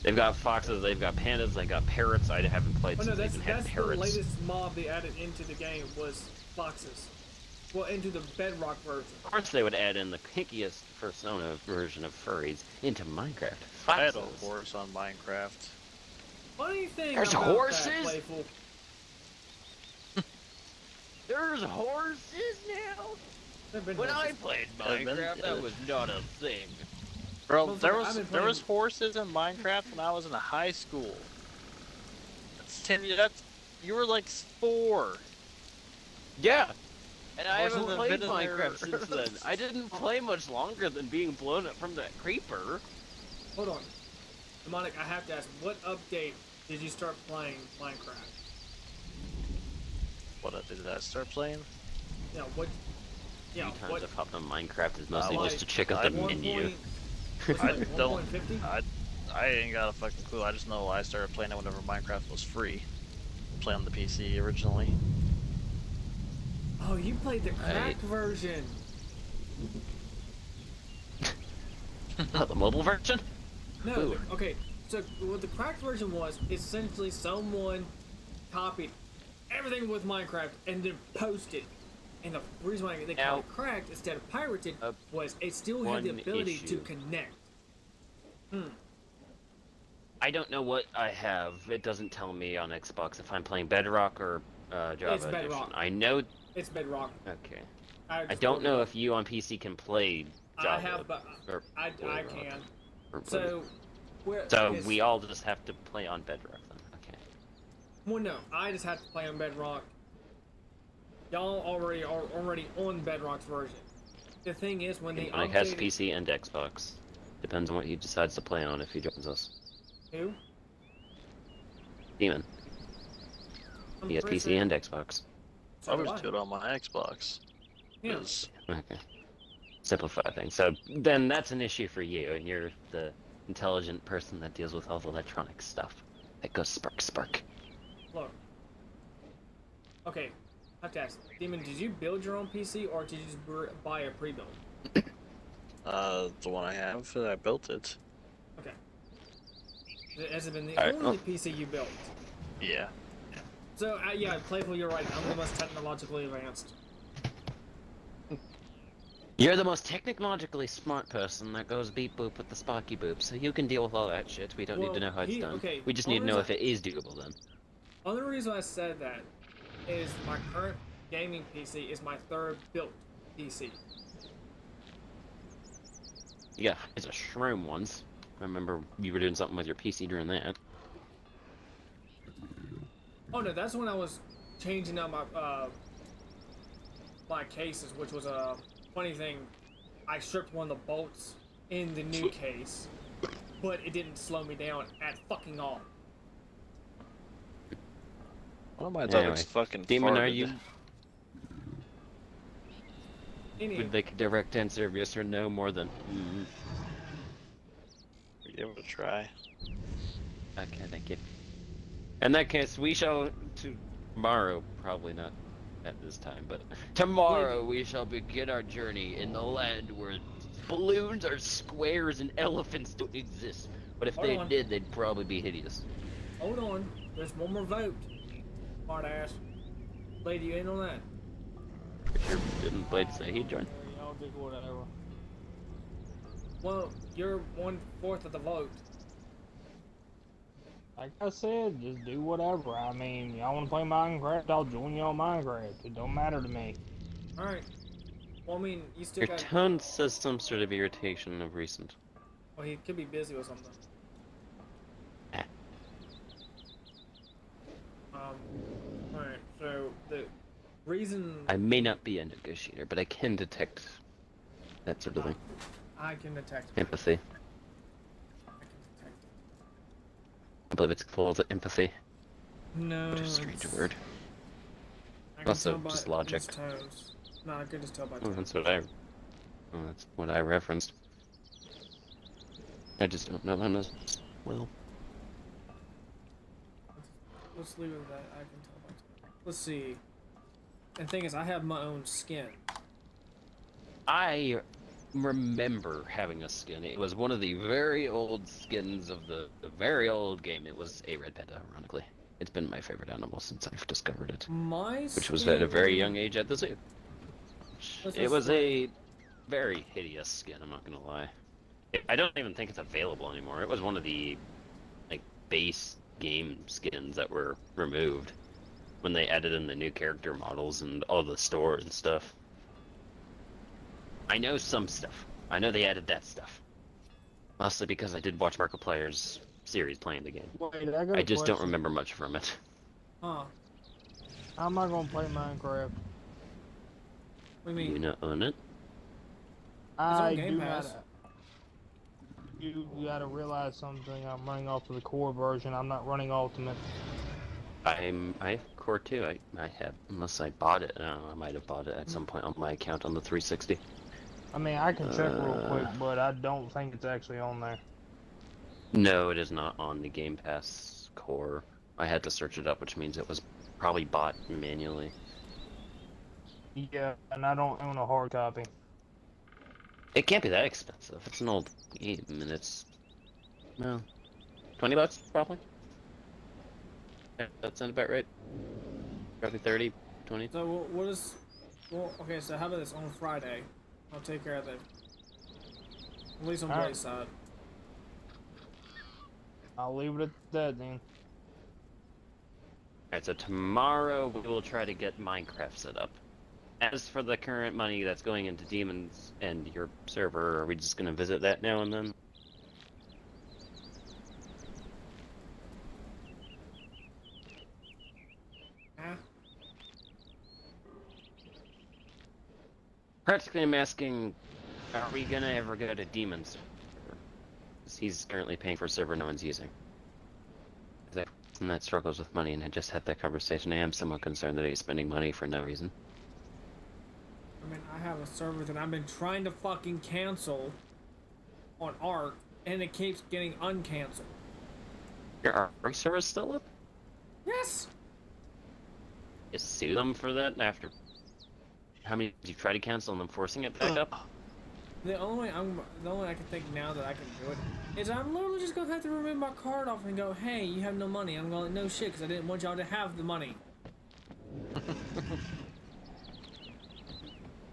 [SPEAKER 6] They've got foxes, they've got pandas, they've got parrots. I haven't played
[SPEAKER 1] Oh no,
[SPEAKER 6] since they
[SPEAKER 1] that's
[SPEAKER 6] even had
[SPEAKER 1] the
[SPEAKER 6] parrots.
[SPEAKER 1] latest mob they added into the game was foxes. Well, into the Bedrock version.
[SPEAKER 6] Of course, they would add in the kinkiest Persona version of furries into Minecraft.
[SPEAKER 5] I had a
[SPEAKER 6] Foxes.
[SPEAKER 5] horse on Minecraft.
[SPEAKER 1] Funny thing
[SPEAKER 6] There's
[SPEAKER 1] about
[SPEAKER 6] horses?
[SPEAKER 1] that, Playful.
[SPEAKER 6] There's horses now.
[SPEAKER 1] There've been
[SPEAKER 6] When I
[SPEAKER 1] horses.
[SPEAKER 6] played
[SPEAKER 5] I've been-
[SPEAKER 6] Minecraft, that was not a thing.
[SPEAKER 5] Bro,
[SPEAKER 1] Motherfucker,
[SPEAKER 5] there
[SPEAKER 1] I've
[SPEAKER 5] was
[SPEAKER 1] been
[SPEAKER 5] there was
[SPEAKER 1] playing-
[SPEAKER 5] horses in Minecraft when I was in high school. That's you were like 4.
[SPEAKER 6] Yeah. And I
[SPEAKER 5] Horses
[SPEAKER 6] haven't
[SPEAKER 5] have
[SPEAKER 6] played
[SPEAKER 5] been in there.
[SPEAKER 6] Minecraft since then. I didn't play much longer than being blown up from that creeper.
[SPEAKER 1] Hold on. Demonic, I have to ask, what update did you start playing Minecraft?
[SPEAKER 5] What did I start playing?
[SPEAKER 1] Yeah, what? Yeah,
[SPEAKER 6] Few times
[SPEAKER 1] what?
[SPEAKER 6] I've hopped on Minecraft is mostly
[SPEAKER 1] like,
[SPEAKER 6] just to check out
[SPEAKER 5] I
[SPEAKER 6] the
[SPEAKER 5] want
[SPEAKER 6] menu.
[SPEAKER 1] What's
[SPEAKER 5] I
[SPEAKER 1] it, like,
[SPEAKER 5] don't-
[SPEAKER 1] 1.50?
[SPEAKER 5] I ain't got a fucking clue. I just know I started playing it whenever Minecraft was free. Play on the PC originally.
[SPEAKER 1] Oh, you played the cracked version.
[SPEAKER 6] Oh, the mobile version?
[SPEAKER 1] No,
[SPEAKER 6] Ooh.
[SPEAKER 1] okay. So what the cracked version was, essentially someone copied everything with Minecraft and then posted. And the reason why they
[SPEAKER 6] Now-
[SPEAKER 1] called it cracked instead of pirated was it still had the
[SPEAKER 6] one
[SPEAKER 1] ability to
[SPEAKER 6] issue.
[SPEAKER 1] connect.
[SPEAKER 6] I don't know what I have. It doesn't tell me on Xbox if I'm playing Bedrock or Java
[SPEAKER 1] It's Bedrock.
[SPEAKER 6] Edition. I know.
[SPEAKER 1] It's Bedrock.
[SPEAKER 6] Okay.
[SPEAKER 1] I
[SPEAKER 6] I
[SPEAKER 1] just
[SPEAKER 6] don't
[SPEAKER 1] looked
[SPEAKER 6] know
[SPEAKER 1] it up.
[SPEAKER 6] if you on PC can play Java.
[SPEAKER 1] I have, but
[SPEAKER 6] or
[SPEAKER 1] I
[SPEAKER 6] Bedrock,
[SPEAKER 1] can.
[SPEAKER 6] or
[SPEAKER 1] So, where?
[SPEAKER 6] So
[SPEAKER 1] okay,
[SPEAKER 6] we all just have to play on Bedrock then. Okay.
[SPEAKER 1] Well, no, I just have to play on Bedrock. Y'all already are already on Bedrock's version. The thing is, when they
[SPEAKER 6] Mike has
[SPEAKER 1] updated-
[SPEAKER 6] PC and Xbox. Depends on what he decides to play on if he joins us.
[SPEAKER 1] Who?
[SPEAKER 6] Demon.
[SPEAKER 1] I'm
[SPEAKER 6] He has
[SPEAKER 1] pretty
[SPEAKER 6] PC
[SPEAKER 1] sure-
[SPEAKER 6] and Xbox.
[SPEAKER 1] so
[SPEAKER 5] I
[SPEAKER 1] do
[SPEAKER 5] was do it on my Xbox.
[SPEAKER 1] Yeah.
[SPEAKER 5] 'Cause
[SPEAKER 6] Okay. Simplify things. So then that's an issue for you, and you're the intelligent person that deals with all the electronic stuff. That goes spark.
[SPEAKER 1] Look. Okay, I have to ask. Demon, did you build your own PC or did you just buy a pre-built?
[SPEAKER 5] the one I have, I built it.
[SPEAKER 1] Okay. Has it been the
[SPEAKER 6] Alright,
[SPEAKER 1] only PC you built?
[SPEAKER 5] Yeah.
[SPEAKER 1] So, yeah, Playful, you're right. I'm the most technologically advanced.
[SPEAKER 6] You're the most technologically smart person that goes beep boop with the sparky boop, so you can deal with all that shit. We don't need
[SPEAKER 1] Well,
[SPEAKER 6] to know how it's
[SPEAKER 1] he-
[SPEAKER 6] done.
[SPEAKER 1] okay,
[SPEAKER 6] We just need to
[SPEAKER 1] only
[SPEAKER 6] know
[SPEAKER 1] the-
[SPEAKER 6] if it is doable then.
[SPEAKER 1] Only reason I said that is my current gaming PC is my third built PC.
[SPEAKER 6] Yeah, it's a shroom once. I remember you were doing something with your PC during that.
[SPEAKER 1] Oh no, that's when I was changing out my cases, which was a funny thing. I stripped one of the bolts in the new case, but it didn't slow me down at fucking all.
[SPEAKER 5] One of my
[SPEAKER 6] Anyway,
[SPEAKER 5] dogs fucking
[SPEAKER 6] Demon, are
[SPEAKER 5] farted.
[SPEAKER 6] you?
[SPEAKER 1] Any,
[SPEAKER 6] Would like a direct answer of yes or no more than
[SPEAKER 5] Give it a try.
[SPEAKER 6] Okay, thank you. In that case, we shall tomorrow, probably not at this time, but tomorrow we shall begin our journey in the land where balloons are squares and elephants don't exist. But if
[SPEAKER 1] Hold
[SPEAKER 6] they
[SPEAKER 1] on.
[SPEAKER 6] did, they'd probably be hideous.
[SPEAKER 1] hold on, there's one more vote. Smart ass. Lady, you in on that?
[SPEAKER 6] Sure didn't Blade say he'd join.
[SPEAKER 3] Y'all do whatever.
[SPEAKER 1] Well, you're 1/4 of the vote.
[SPEAKER 3] Like I said, just do whatever. I mean, y'all want to play Minecraft? I'll join you on Minecraft. It don't matter to me.
[SPEAKER 1] All right. Well, I mean, you still
[SPEAKER 6] Your
[SPEAKER 1] got.
[SPEAKER 6] tone says some sort of irritation of recent.
[SPEAKER 1] Well, he could be busy with something.
[SPEAKER 6] Ah.
[SPEAKER 1] Alright, so the reason
[SPEAKER 6] I may not be a negotiator, but I can detect that sort of thing.
[SPEAKER 1] I can detect it.
[SPEAKER 6] Empathy.
[SPEAKER 1] I can detect
[SPEAKER 6] I believe it's called empathy.
[SPEAKER 1] it. No.
[SPEAKER 6] Which is a strange
[SPEAKER 1] it's-
[SPEAKER 6] word.
[SPEAKER 1] I can
[SPEAKER 6] Also,
[SPEAKER 1] tell by
[SPEAKER 6] just logic.
[SPEAKER 1] his tones. No, I can just tell by
[SPEAKER 6] Well,
[SPEAKER 1] tones.
[SPEAKER 6] that's what I referenced. I just don't know them as well.
[SPEAKER 1] Let's leave it at that. I can tell by tones. Let's see. And the thing is, I have my own skin.
[SPEAKER 6] I remember having a skin. It was one of the very old skins of the very old game. It was a red panda, ironically. It's been my favorite animal since I've discovered it. Which was at a very young age at the zoo. It was a very hideous skin, I'm not gonna lie. I don't even think it's available anymore. It was one of the, like, base game skins that were removed when they added in the new character models and all the store and stuff. I know some stuff. I know they added that stuff. Mostly because I did watch Markiplier's series playing the game.
[SPEAKER 3] Wait, I got
[SPEAKER 6] I
[SPEAKER 3] a
[SPEAKER 6] just don't
[SPEAKER 3] question.
[SPEAKER 6] remember much from it.
[SPEAKER 1] Huh.
[SPEAKER 3] I'm not gonna play Minecraft.
[SPEAKER 1] What do you
[SPEAKER 6] You
[SPEAKER 1] mean?
[SPEAKER 6] not own it?
[SPEAKER 3] I
[SPEAKER 1] on Game
[SPEAKER 3] do
[SPEAKER 1] Pass.
[SPEAKER 3] not. You gotta realize something. I'm running off of the core version. I'm not running Ultimate.
[SPEAKER 6] I have Core 2. I have, unless I bought it. I don't know, I might have bought it at some point on my account on the 360.
[SPEAKER 3] I mean, I can check real quick, but I don't think it's actually on there.
[SPEAKER 6] No, it is not on the Game Pass Core. I had to search it up, which means it was probably bought manually.
[SPEAKER 3] Yeah, and I don't own a hard copy.
[SPEAKER 6] It can't be that expensive. It's an old game, and it's, well, $20 probably. Yeah, that sounds about right. Probably 30, 20.
[SPEAKER 1] So what is? Well, okay. So how about this on Friday? I'll take care of that. At least on
[SPEAKER 3] Alright.
[SPEAKER 1] Blade's side.
[SPEAKER 3] I'll leave it at that then.
[SPEAKER 6] Alright, so tomorrow we will try to get Minecraft set up. As for the current money that's going into Demons and your server, are we just gonna visit that now and then?
[SPEAKER 1] Huh?
[SPEAKER 6] Practically, I'm asking, are we gonna ever go to Demons? 'Cause he's currently paying for a server no one's using. 'Cause that person that struggles with money, and I just had that conversation. I am somewhat concerned that he's spending money for no reason.
[SPEAKER 1] I mean, I have a server that I've been trying to fucking cancel on Ark, and it keeps getting uncanceled.
[SPEAKER 6] Your Ark server is still up?
[SPEAKER 1] Yes.
[SPEAKER 6] You sue them for that after how many did you try to cancel and them forcing it back up?
[SPEAKER 1] The only way I can think now that I can do it is I'm literally just gonna have to remove my card off and go, hey, you have no money. I'm going, no shit, because I didn't want y'all to have the money.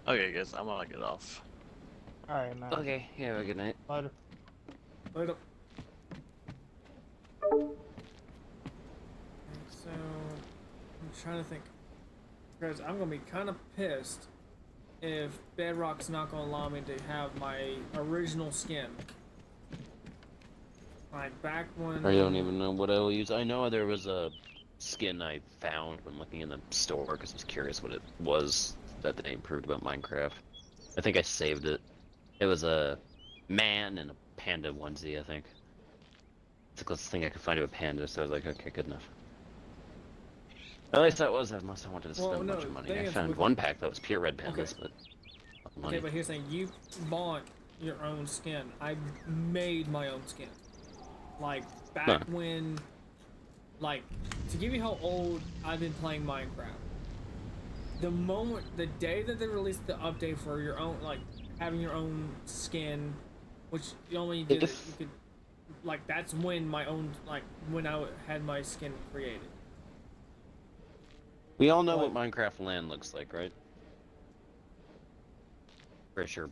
[SPEAKER 5] Okay, guys, I'm gonna get off.
[SPEAKER 3] Alright, man.
[SPEAKER 6] Okay, yeah, have a good night.
[SPEAKER 3] Later.
[SPEAKER 1] Wait up. Okay, so I'm trying to think, because I'm gonna be kind of pissed if Bedrock's not gonna allow me to have my original skin. Like back when
[SPEAKER 6] I don't even know what I will use. I know there was a skin I found when looking in the store because I was curious what it was that they improved about Minecraft. I think I saved it. It was a man and a panda onesie, I think. It's the closest thing I could find to a panda, so I was like, okay, good enough. At least that was, unless I wanted to
[SPEAKER 1] Well,
[SPEAKER 6] spend a bunch
[SPEAKER 1] no,
[SPEAKER 6] of money.
[SPEAKER 1] thing
[SPEAKER 6] I
[SPEAKER 1] is
[SPEAKER 6] found
[SPEAKER 1] with-
[SPEAKER 6] one pack that was pure red pandas,
[SPEAKER 1] Okay.
[SPEAKER 6] but
[SPEAKER 1] Okay,
[SPEAKER 6] money.
[SPEAKER 1] but here's the thing, you bought your own skin. I made my own skin. Like, back
[SPEAKER 6] Huh.
[SPEAKER 1] when, like, to give you how old I've been playing Minecraft. The day that they released the update for your own, like, having your own skin, which the only you did it, you could, like, that's when my own, like, when I had my skin created.
[SPEAKER 6] We all know what Minecraft land looks like, right? Pretty sure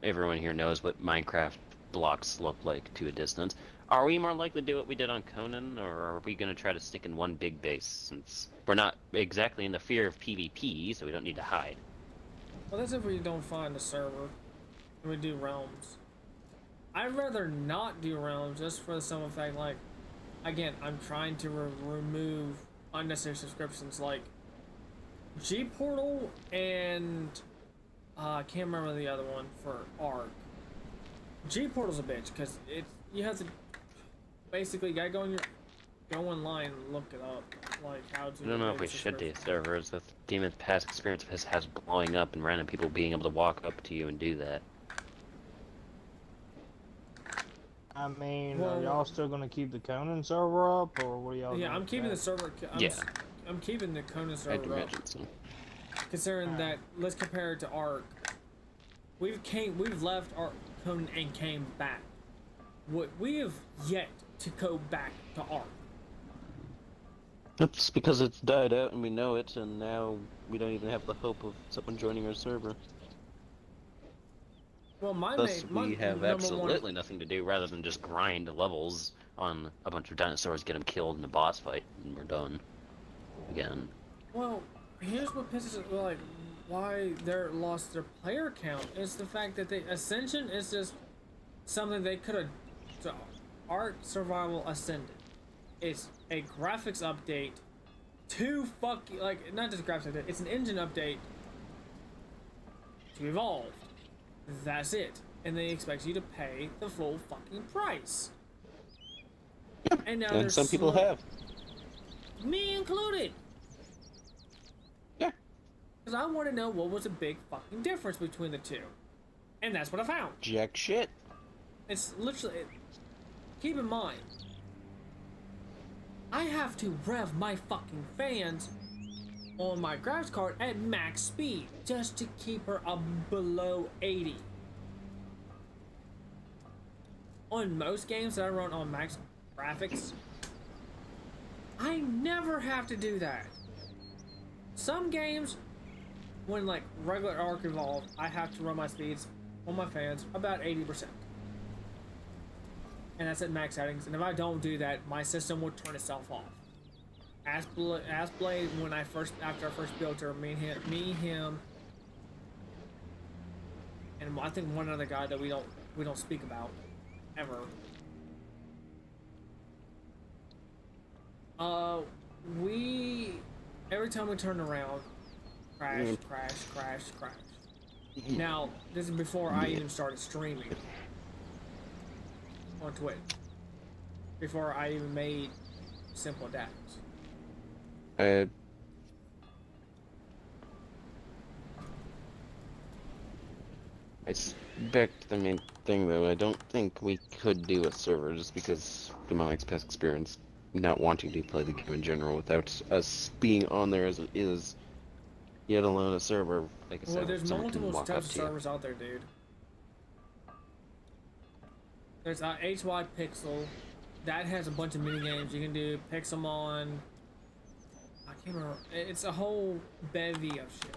[SPEAKER 6] everyone here knows what Minecraft blocks look like to a distance. Are we more likely to do what we did on Conan, or are we going to try to stick in one big base, since we're not exactly in the fear of PvP, so we don't need to hide?
[SPEAKER 1] Well, that's if we don't find a server and we do realms. I'd rather not do realms just for the simple fact, like, again, I'm trying to remove unnecessary subscriptions like G-Portal and I can't remember the other one for Ark. G-Portal's a bitch because you have to basically gotta go online and look it up, like how to.
[SPEAKER 6] I don't know if we should do servers with Demon's past experience of his house blowing up and random people being able to walk up to you and do that.
[SPEAKER 3] I mean,
[SPEAKER 1] Well-
[SPEAKER 3] are y'all still gonna keep the Conan server up, or what are y'all
[SPEAKER 1] Yeah,
[SPEAKER 3] doing
[SPEAKER 1] I'm
[SPEAKER 3] with
[SPEAKER 1] keeping the
[SPEAKER 3] that?
[SPEAKER 1] server. I'm keeping the Conan
[SPEAKER 6] I'd
[SPEAKER 1] server up.
[SPEAKER 6] imagine so.
[SPEAKER 1] Considering that, let's compare it to Ark. we've left our Conan and came back. We have yet to go back to Ark.
[SPEAKER 6] That's because it's died out and we know it, and now we don't even have the hope of someone joining our server.
[SPEAKER 1] Well,
[SPEAKER 6] Thus, we have
[SPEAKER 1] number
[SPEAKER 6] absolutely nothing to do rather than just grind levels on a bunch of dinosaurs, get them killed in a boss fight, and we're done. Again.
[SPEAKER 1] Well, here's what pisses it like why they're lost their player count is the fact that Ascension is just something they could have. So, Ark Survival Ascended. It's a graphics update. Not just graphics update. It's an engine update to Evolve. That's it. And they expect you to pay the full fucking price. And now
[SPEAKER 6] And some people have.
[SPEAKER 1] me included.
[SPEAKER 6] Yeah.
[SPEAKER 1] Because I want to know what was the big fucking difference between the two. And that's what I found.
[SPEAKER 6] Jack shit.
[SPEAKER 1] It's literally... Keep in mind, I have to rev my fucking fans on my graphics card at max speed just to keep her below 80. On most games that I run on max graphics, I never have to do that. Some games, when like regular Ark Evolve, I have to run my speeds on my fans about 80%. And that's at max settings, and if I don't do that, my system will turn itself off. Ask Blade when after I first built her, me, him, and I think one other guy that we don't speak about ever. Every time we turn around, crash. Now, this is before I even started streaming on Twitch. Before I even made Simple Dax.
[SPEAKER 6] It's back to the main thing though. I don't think we could do a server just because of my past experience not wanting to play the game in general without us being on there as it is, yet alone a server. Like I said,
[SPEAKER 1] Well, there's
[SPEAKER 6] someone can
[SPEAKER 1] multiple
[SPEAKER 6] walk up
[SPEAKER 1] types of
[SPEAKER 6] to you.
[SPEAKER 1] servers out there, dude. There's HY Pixel. That has a bunch of mini games you can do. Pixelmon. I can't remember. It's a whole bevy of shit.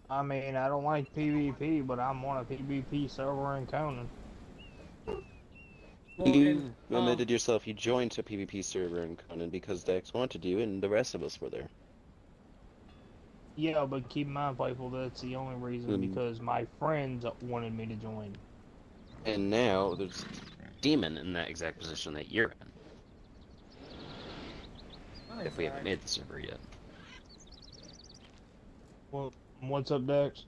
[SPEAKER 3] I mean, I don't like PvP, but I'm on a PvP server in Conan.
[SPEAKER 1] Well,
[SPEAKER 6] You
[SPEAKER 1] and,
[SPEAKER 6] admitted yourself you joined a PvP server in Conan because Dex wanted you and the rest of us were there.
[SPEAKER 3] Yeah, but keep in mind, Playful, that's the only reason because my friends wanted me to join.
[SPEAKER 6] And now there's a demon in that exact position that you're in. If we haven't made the server yet.
[SPEAKER 3] Well, what's up, Dex?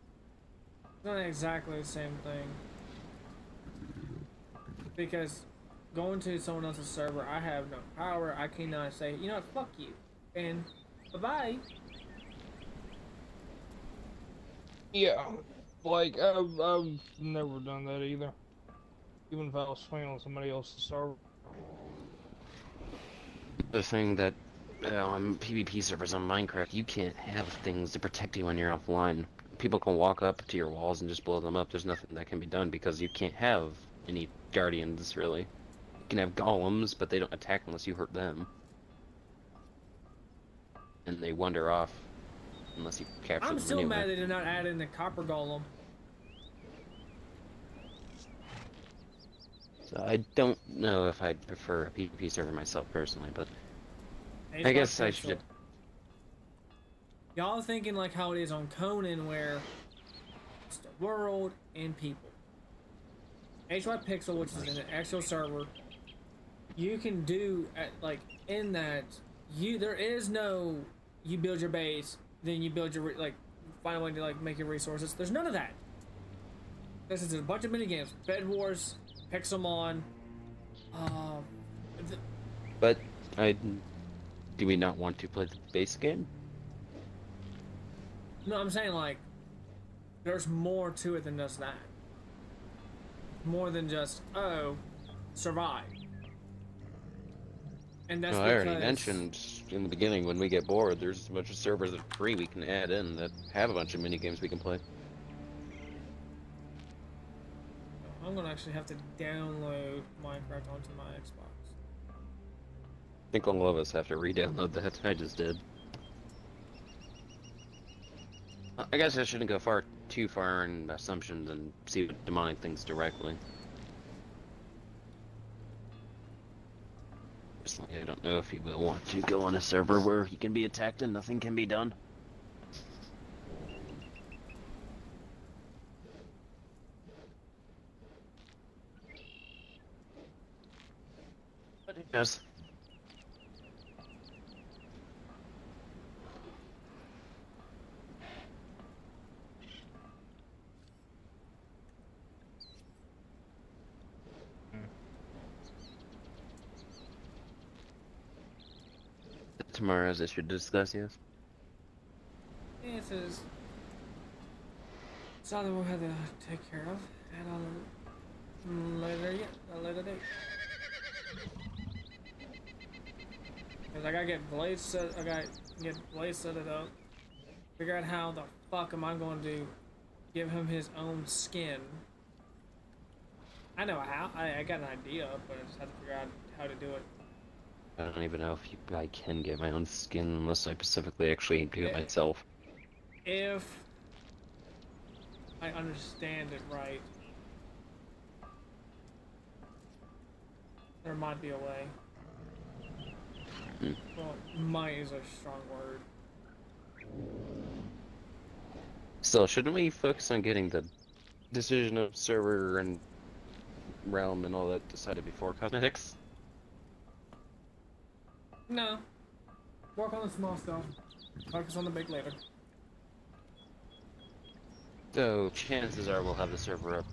[SPEAKER 1] It's not exactly the same thing. Because going to someone else's server, I have no power. I cannot say, you know what, fuck you. And bye-bye.
[SPEAKER 3] Yeah, like, I've never done that either. Even if I was playing on somebody else's server.
[SPEAKER 6] The thing that on PvP servers on Minecraft, you can't have things to protect you when you're offline. People can walk up to your walls and just blow them up. There's nothing that can be done because you can't have any guardians, really. You can have golems, but they don't attack unless you hurt them. And they wander off unless you capture them
[SPEAKER 1] I'm still
[SPEAKER 6] anyway.
[SPEAKER 1] mad they did not add in the copper golem.
[SPEAKER 6] So I don't know if I'd prefer a PvP server myself personally, but
[SPEAKER 1] Age
[SPEAKER 6] I
[SPEAKER 1] of
[SPEAKER 6] guess I
[SPEAKER 1] Pixel.
[SPEAKER 6] should.
[SPEAKER 1] Y'all thinking like how it is on Conan, where it's the world and people. HY Pixel, which is an actual server, you can do like in that there is no you build your base, then you build your find a way to like make your resources. There's none of that. This is a bunch of mini games: Bed Wars, Pixelmon.
[SPEAKER 6] But do we not want to play the base game?
[SPEAKER 1] No, I'm saying like there's more to it than just that. More than just survive. And that's
[SPEAKER 4] Well, I already
[SPEAKER 1] because-
[SPEAKER 4] mentioned in the beginning when we get bored, there's a bunch of servers that are free we can add in that have a bunch of mini games we can play.
[SPEAKER 1] I'm gonna actually have to download Minecraft onto my Xbox.
[SPEAKER 4] I think all of us have to re-download that. I just did. I guess I shouldn't go too far in assumptions and see what demonic thinks directly. Personally, I don't know if he will want to go on a server where he can be attacked and nothing can be done. But who knows? Tomorrow's issue to discuss, yes?
[SPEAKER 1] Yeah, it is something we'll have to take care of at a later date. Cause I gotta get Blaze set. I gotta get Blaze set it up. Figure out how the fuck am I going to give him his own skin. I know how. I got an idea, but I just have to figure out how to do it.
[SPEAKER 4] I don't even know if I can get my own skin unless I specifically actually do it myself.
[SPEAKER 1] If I understand it right, there might be a way. Well, might is a strong word.
[SPEAKER 4] Still, shouldn't we focus on getting the decision of server and realm and all that decided before cosmetics?
[SPEAKER 1] No. Work on the small stuff. Focus on the big later.
[SPEAKER 4] So chances are we'll have the server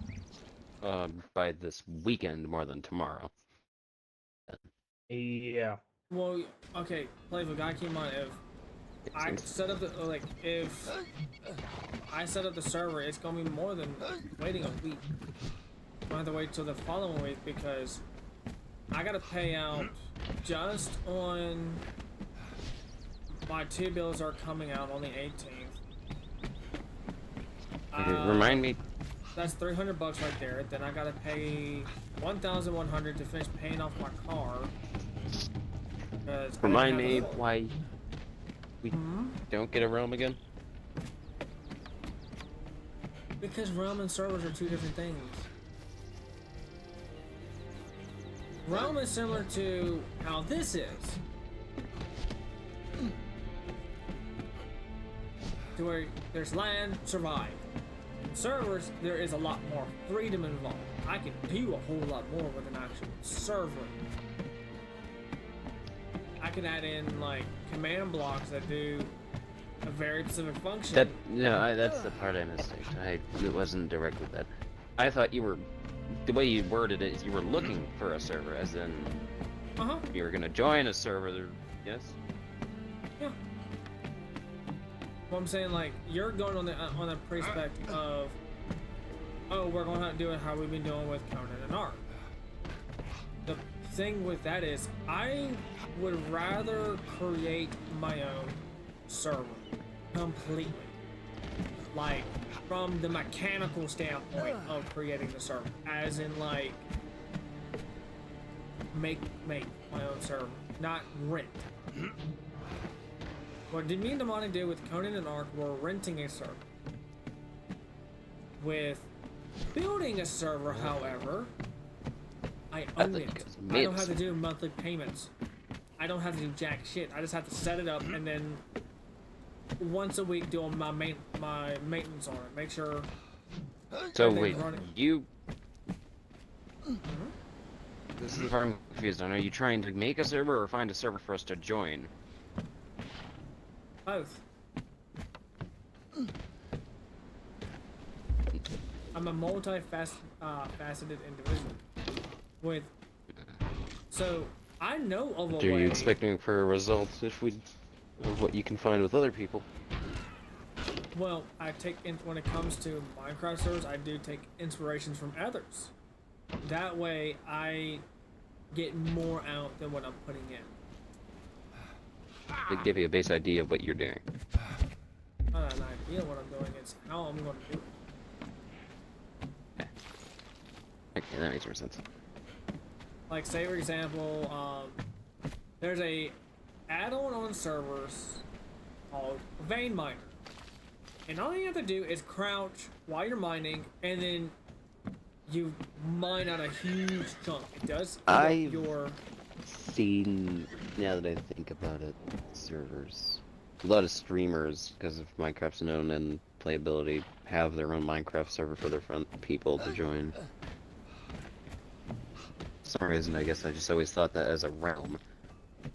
[SPEAKER 4] up by this weekend more than tomorrow.
[SPEAKER 3] Yeah.
[SPEAKER 1] Well, okay, Playbook, I came on if I set up the if I set up the server, it's gonna be more than waiting a week. I'm gonna have to wait till the following week because I gotta pay out just on my 2 bills are coming out on the 18th.
[SPEAKER 4] Remind me.
[SPEAKER 1] That's $300 right there. Then I gotta pay $1,100 to finish paying off my car.
[SPEAKER 4] Remind me why we don't get a realm again?
[SPEAKER 1] Because realm and servers are 2 different things. Realm is similar to how this is. To where there's land, survive. Servers, there is a lot more freedom involved. I can do a whole lot more with an actual server. I can add in like command blocks that do a very specific function.
[SPEAKER 4] That's the part I missed. It wasn't directly that. I thought you were, the way you worded it is you were looking for a server, as in you were gonna join a server. Yes.
[SPEAKER 1] Yeah. Well, I'm saying like you're going on the prospect of, oh, we're going to do it how we've been doing with Conan and Ark. The thing with that is, I would rather create my own server completely, like from the mechanical standpoint of creating the server, as in like make my own server, not rent. What did me and Damani do with Conan and Ark were renting a server. With building a server, however, I own it. I don't have to do monthly payments. I don't have to do jack shit. I just have to set it up and then once a week do my maintenance on it. Make sure.
[SPEAKER 4] So wait, you. This is the part I'm confused on. Are you trying to make a server or find a server for us to join?
[SPEAKER 1] Both. I'm a multi-faceted individual. So I know of a way.
[SPEAKER 4] Are you expecting for a result of what you can find with other people?
[SPEAKER 1] Well, when it comes to Minecraft servers, I do take inspirations from others. That way, I get more out than what I'm putting in.
[SPEAKER 6] to give you a base idea of what you're doing.
[SPEAKER 1] Not an idea what I'm doing, it's how I'm going to do it.
[SPEAKER 6] Okay, that makes more sense.
[SPEAKER 1] Like, say for example, there's a add-on on servers called Vein Miner. And all you have to do is crouch while you're mining, and then you mine out a huge chunk. It does eat up
[SPEAKER 6] I've
[SPEAKER 1] your...
[SPEAKER 6] seen, now that I think about it, servers. A lot of streamers, because of Minecraft's known and playability, have their own Minecraft server for their front people to join. For some reason, I guess I just always thought that as a realm.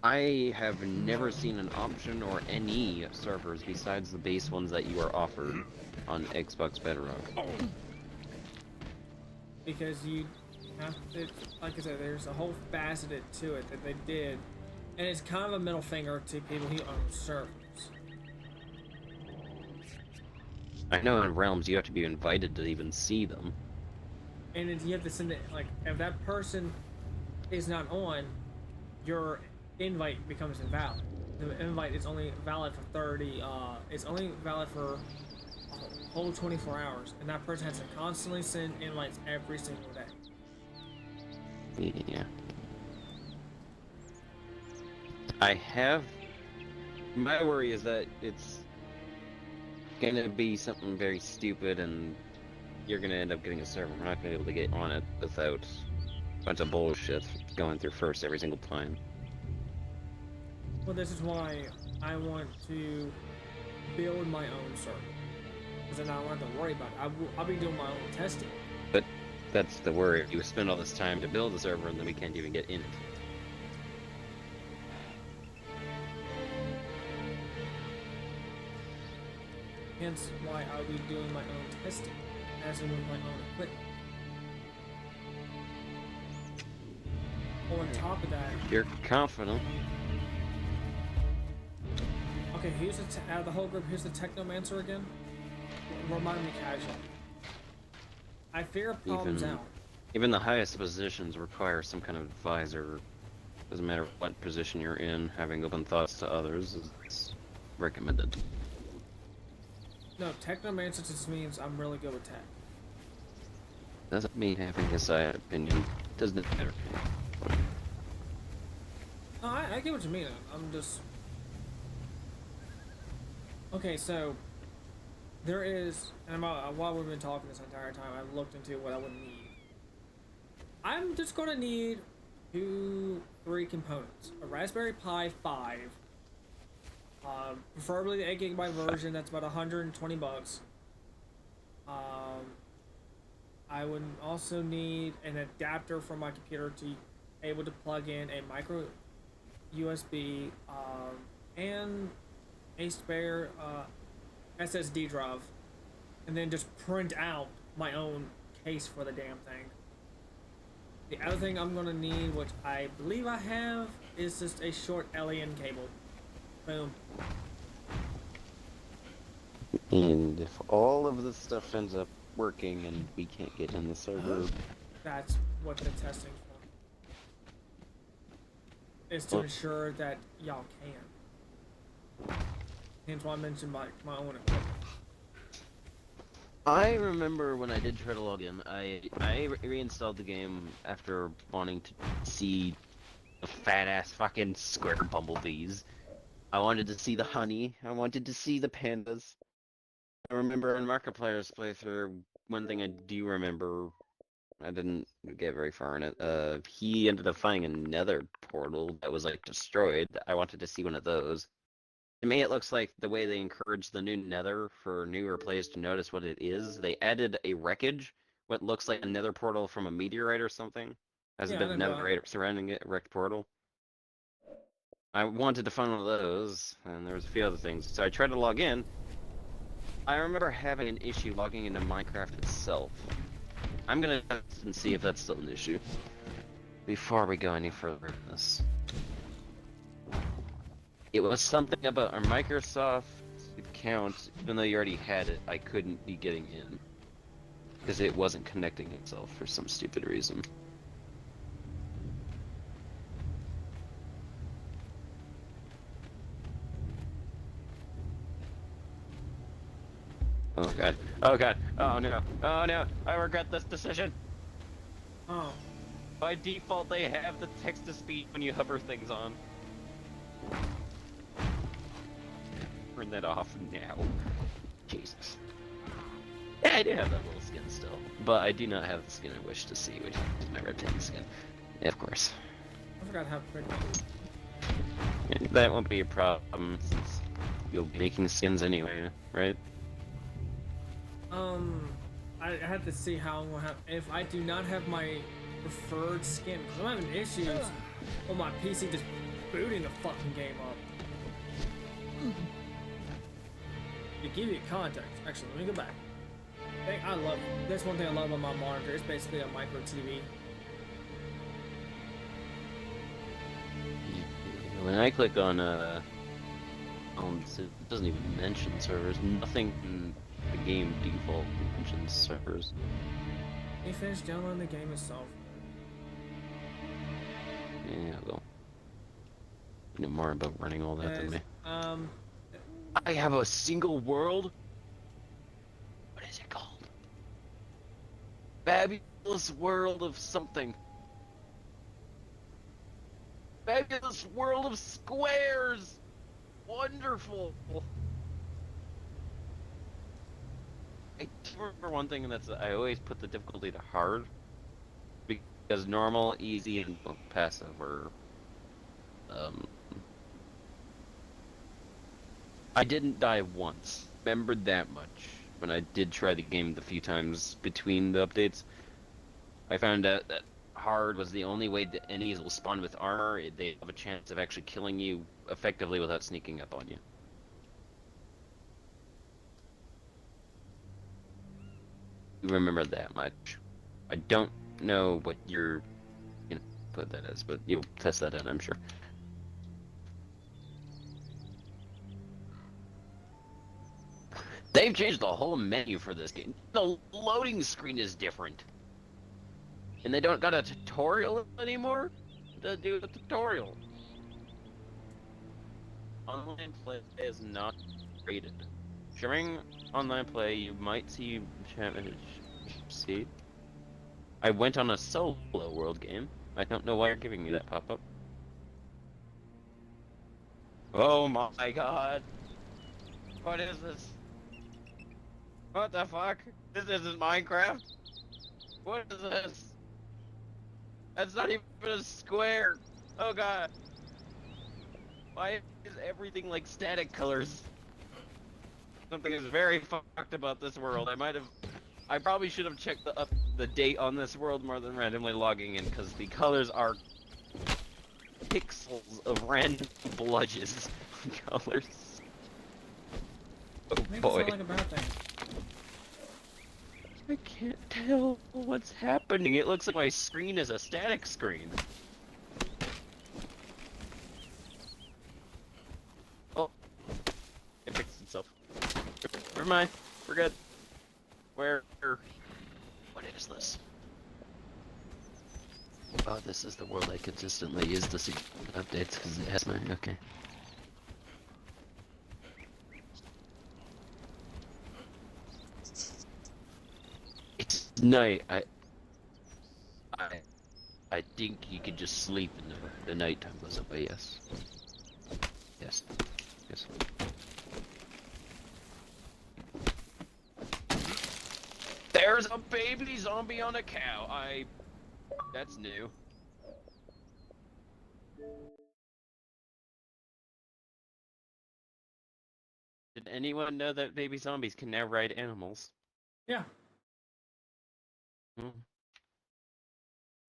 [SPEAKER 6] I have never seen an option or any servers besides the base ones that you are offered on Xbox Bedrock.
[SPEAKER 1] Because you have to, like I said, there's a whole faceted to it that they did. And it's kind of a middle finger to people who own servers.
[SPEAKER 6] I know in realms you have to be invited to even see them.
[SPEAKER 1] And then you have to send it, like, if that person is not on, your invite becomes invalid. The invite is only valid for 30, it's only valid for a whole 24 hours. And that person has to constantly send invites every single day.
[SPEAKER 6] Yeah. I have... My worry is that it's gonna be something very stupid and you're gonna end up getting a server. We're not gonna be able to get on it without a bunch of bullshit going through first every single time.
[SPEAKER 1] Well, this is why I want to build my own server. Because then I don't have to worry about it. I'll be doing my own testing.
[SPEAKER 6] But that's the worry. You spend all this time to build a server and then we can't even get in it.
[SPEAKER 1] Hence why I'll be doing my own testing, as in with my own equipment. On top of that,
[SPEAKER 6] You're confident.
[SPEAKER 1] okay, who's out of the whole group? Who's the Technomancer again? Remind me casually. I fear problems out.
[SPEAKER 6] Even the highest positions require some kind of advisor. Doesn't matter what position you're in, having open thoughts to others is recommended.
[SPEAKER 1] No, Technomancer just means I'm really good with tech.
[SPEAKER 6] Doesn't mean having a side opinion. Doesn't matter.
[SPEAKER 1] No, I get what you mean. I'm just... Okay, so... There is... And while we've been talking this entire time, I've looked into what I would need. I'm just gonna need 3 components. A Raspberry Pi 5. Preferably the 8GB version, that's about 120 bucks. I would also need an adapter for my computer to able to plug in a micro USB and a spare SSD drive, and then just print out my own case for the damn thing. The other thing I'm gonna need, which I believe I have, is just a short LAN cable. Boom.
[SPEAKER 6] And if all of this stuff ends up working and we can't get in the server,
[SPEAKER 1] That's what the testing's for. Is to ensure that y'all can. Hence why I mentioned my own equipment.
[SPEAKER 6] I remember when I did try to log in, I reinstalled the game after wanting to see the fat ass fucking square bumblebees. I wanted to see the honey. I wanted to see the pandas. I remember in Markiplier's playthrough, one thing I do remember, I didn't get very far in it, he ended up finding a nether portal that was like destroyed. I wanted to see one of those. To me, it looks like the way they encourage the new nether for newer players to notice what it is, they added a wreckage, what looks like a nether portal from a meteorite or something. Has a bit of netherite surrounding it, a wrecked portal. I wanted to find one of those, and there was a few other things. So I tried to log in. I remember having an issue logging into Minecraft itself. I'm gonna test and see if that's still an issue before we go any further in this. It was something about our Microsoft account, even though you already had it, I couldn't be getting in. Because it wasn't connecting itself for some stupid reason. Oh god. Oh god. Oh no. Oh no. I regret this decision.
[SPEAKER 1] Oh.
[SPEAKER 6] By default, they have the text-to-speech when you hover things on. Turn that off now. Jesus. Yeah, I do have that little skin still, but I do not have the skin I wish to see, which is my reptilian skin. Yeah, of course.
[SPEAKER 1] I forgot how quick.
[SPEAKER 6] Yeah, that won't be a problem since you'll be making skins anyway, right?
[SPEAKER 1] I had to see how I'm gonna have. If I do not have my preferred skin, because I'm having issues with my PC just booting the fucking game up. To give you context, actually, let me go back. That's one thing I love about my monitor. It's basically a micro TV.
[SPEAKER 6] When I click on it doesn't even mention servers. Nothing in the game default mentions servers.
[SPEAKER 1] You finished downloading the game itself.
[SPEAKER 6] Yeah, well, you know more about running all that than me.
[SPEAKER 1] Um,
[SPEAKER 6] I have a single world. What is it called? Fabulous world of something. Fabulous world of squares. Wonderful. I do remember one thing, and that's I always put the difficulty to hard, because normal, easy, and passive are. I didn't die once. Remembered that much. When I did try the game the few times between the updates, I found out that hard was the only way that enemies will spawn with armor. They have a chance of actually killing you effectively without sneaking up on you. You remember that much. I don't know what your input that is, but you'll test that out, I'm sure. They've changed the whole menu for this game. The loading screen is different. And they don't got a tutorial anymore to do the tutorial. Online play is not rated. During online play, you might see I went on a solo world game. I don't know why you're giving me that pop-up. Oh my god. What is this? What the fuck? This isn't Minecraft? What is this? That's not even a square! Oh god. Why is everything like static colors? Something is very fucked about this world. I probably should have checked the date on this world more than randomly logging in, because the colors are pixels of random bludges colors. Oh
[SPEAKER 1] makes it
[SPEAKER 6] boy.
[SPEAKER 1] sound like a bad thing.
[SPEAKER 6] I can't tell what's happening. It looks like my screen is a static screen. Oh. It fixed itself. Never mind. We're good. Where? What is this? Oh, this is the world I consistently use the updates because it has my... Okay. It's night. I think you could just sleep and the nighttime goes away. Yes. Yes. Yes. There's a baby zombie on a cow. That's new. Did anyone know that baby zombies can now ride animals?
[SPEAKER 1] Yeah.
[SPEAKER 6] Hmm.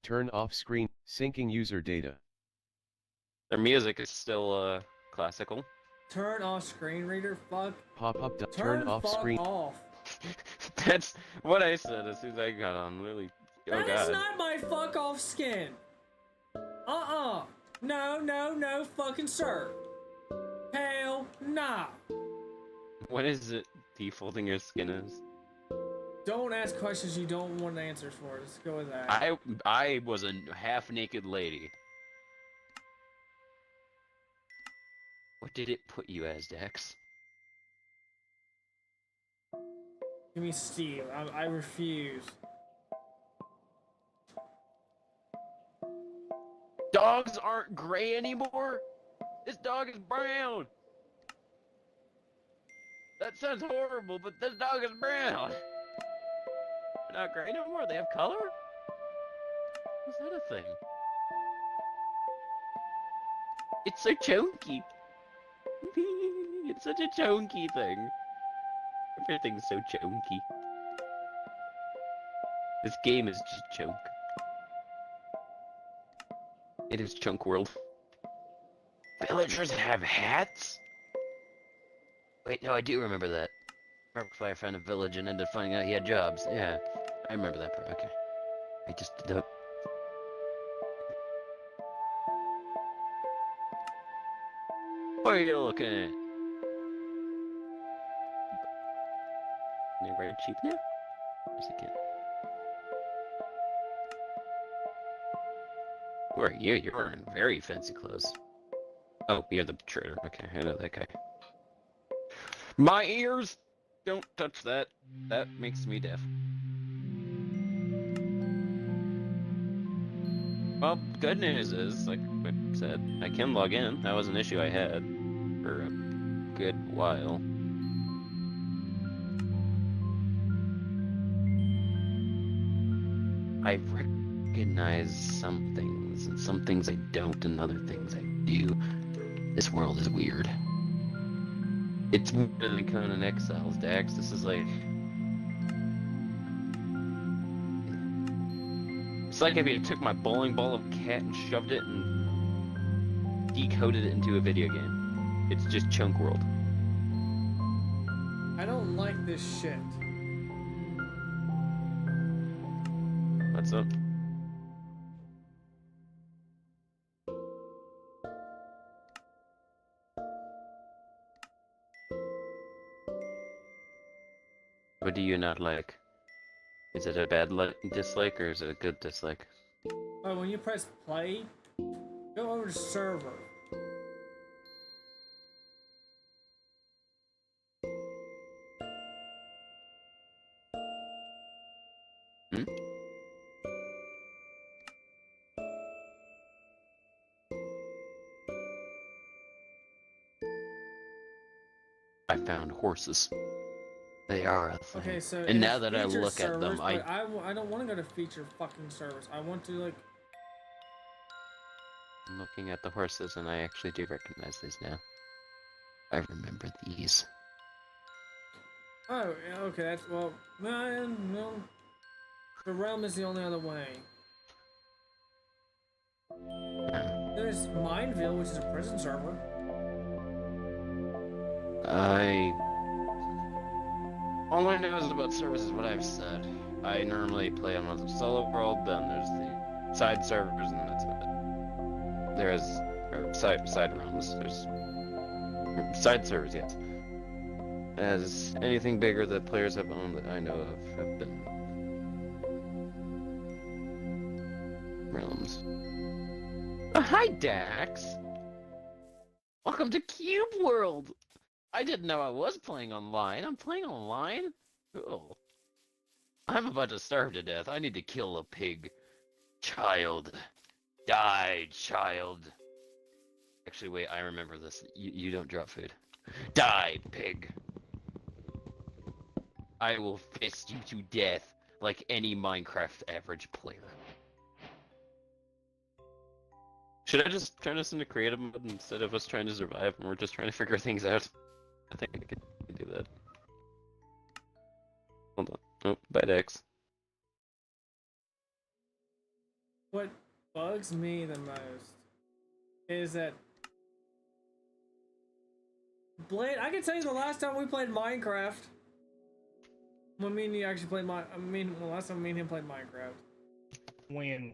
[SPEAKER 9] Turn off screen, syncing user data.
[SPEAKER 6] Their music is still classical.
[SPEAKER 1] Turn off screen reader. Fuck.
[SPEAKER 9] Pop-up.
[SPEAKER 1] Turn
[SPEAKER 9] Turn off
[SPEAKER 1] fuck
[SPEAKER 9] screen.
[SPEAKER 1] off.
[SPEAKER 6] That's what I said as soon as I got on. Literally. Oh
[SPEAKER 1] That
[SPEAKER 6] god.
[SPEAKER 1] is not my fuck off skin. No, no, fucking sir. Hell nah.
[SPEAKER 6] What is it defaulting your skin as?
[SPEAKER 1] Don't ask questions you don't want answers for. Let's go with that.
[SPEAKER 6] I was a half-naked lady. What did it put you as, Dex?
[SPEAKER 1] Give me Steve. I refuse.
[SPEAKER 6] Dogs aren't gray anymore? This dog is brown! That sounds horrible, but this dog is brown! They're not gray no more, they have color? Is that a thing? It's so chunky! It's such a chunky thing. Everything's so chunky. This game is just chunk. It is Chunk World. Villagers have hats? Wait, no, I do remember that. Markiplier found a village and ended up finding out he had jobs. Yeah, I remember that part. Okay. I just don't. What are you looking at? They're very cheap now? Where's the kid? Who are you? You're wearing very fancy clothes. Oh, you're the trader. Okay, I know that guy. My ears! Don't touch that. That makes me deaf. Well, good news is, like I said, I can log in. That was an issue I had for a good while. I recognize some things, and some things I don't, and other things I do. This world is weird. It's weirder than Conan Exiles, Dax. This is like... It's like if you took my bowling ball of cat and shoved it and decoded it into a video game. It's just Chunk World.
[SPEAKER 1] I don't like this shit.
[SPEAKER 6] What's up? What do you not like? Is it a bad dislike or is it a good dislike?
[SPEAKER 1] Oh, when you press play, go over to server.
[SPEAKER 6] Hmm? I found horses. They are a thing.
[SPEAKER 1] Okay, so
[SPEAKER 6] and now that I look at them,
[SPEAKER 1] I don't want to go to feature fucking servers. I want to like.
[SPEAKER 6] I'm looking at the horses and I actually do recognize these now. I remember these.
[SPEAKER 1] Oh, yeah, okay. That's well. No. The realm is the only other way. There's Mineville, which is a prison server.
[SPEAKER 6] All I know is about servers is what I've said. I normally play on a solo world, then there's the side servers, and that's about it. There is side realms. There's side servers, yes. As anything bigger that players have owned that I know of have been realms. Oh, hi, Dax. Welcome to Cube World. I didn't know I was playing online. I'm playing online? Cool. I'm about to starve to death. I need to kill a pig. Child. Die, child. Actually, wait, I remember this. You don't drop food. Die, pig. I will fist you to death like any Minecraft average player. Should I just turn this into creative mode instead of us trying to survive and we're just trying to figure things out? I think I can do that. Hold on. Oh, bye, Dex.
[SPEAKER 1] What bugs me the most is that Blade. I can tell you the last time we played Minecraft. When me and you actually played last time me and him played Minecraft.
[SPEAKER 3] When?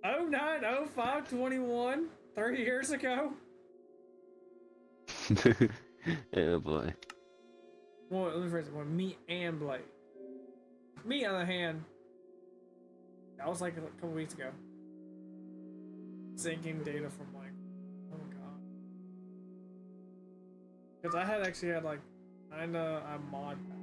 [SPEAKER 1] 09, 05, 21, 30 years ago.
[SPEAKER 6] Oh boy.
[SPEAKER 1] Well, let me phrase it. Well, me and Blade. Me, on the other hand, that was like a couple weeks ago. Syncing data from like, oh god. Because I had actually had like, kinda a mod pack.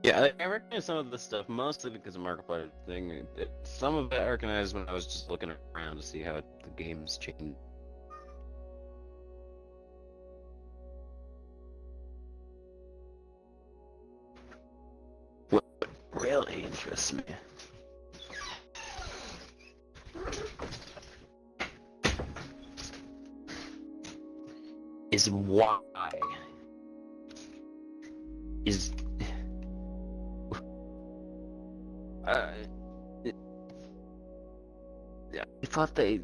[SPEAKER 4] Yeah, I recognize some of this stuff mostly because of Markiplier thing. Some of it I recognized when I was just looking around to see how the game's changed. What really interests me is why is yeah, I thought they.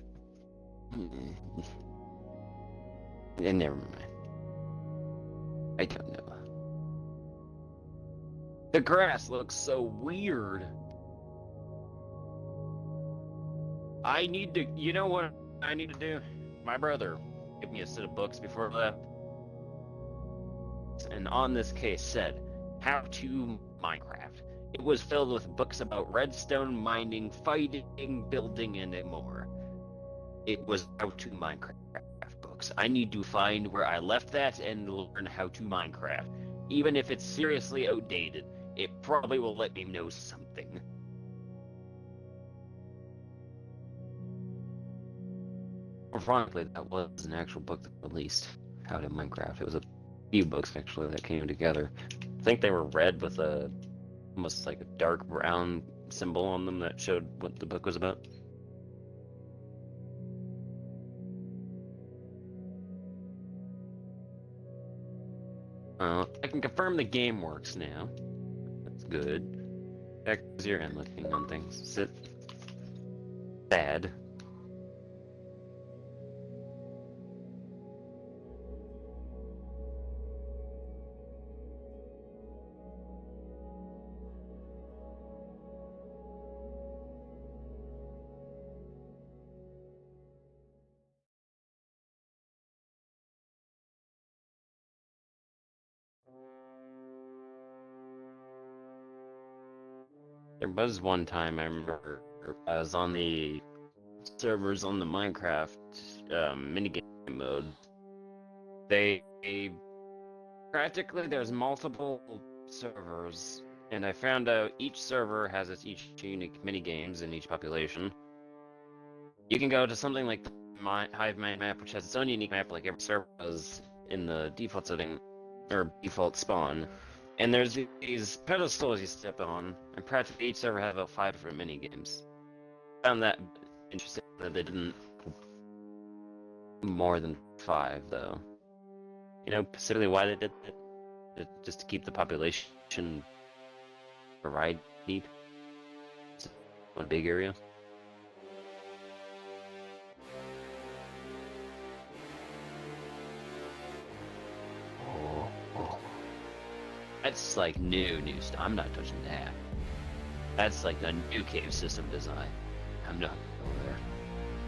[SPEAKER 4] Yeah, never mind. I don't know. The grass looks so weird. I need to. You know what I need to do? My brother gave me a set of books before I left, and on this case said, "How to Minecraft." It was filled with books about redstone mining, fighting, building, and more. It was how to Minecraft books. I need to find where I left that and learn how to Minecraft. Even if it's seriously outdated, it probably will let me know something. Ironically, that was an actual book that released how to Minecraft. It was a few books actually that came together. I think they were red with a almost like a dark brown symbol on them that showed what the book was about. I can confirm the game works now. That's good. Back to your end looking on things. Sit. Bad. There was one time I remember I was on the servers on the Minecraft minigame mode. They practically there's multiple servers, and I found out each server has its each unique minigames in each population. You can go to something like the Hive Mind map, which has its own unique map, like every server does in the default setting or default spawn. And there's these pedestals you step on, and practically each server has about 5 different mini games. Found that interesting that they didn't more than 5 though. You know specifically why they did that? Just to keep the population variety. One big area. That's like new stuff. I'm not touching that. That's like a new cave system design. I'm not going there.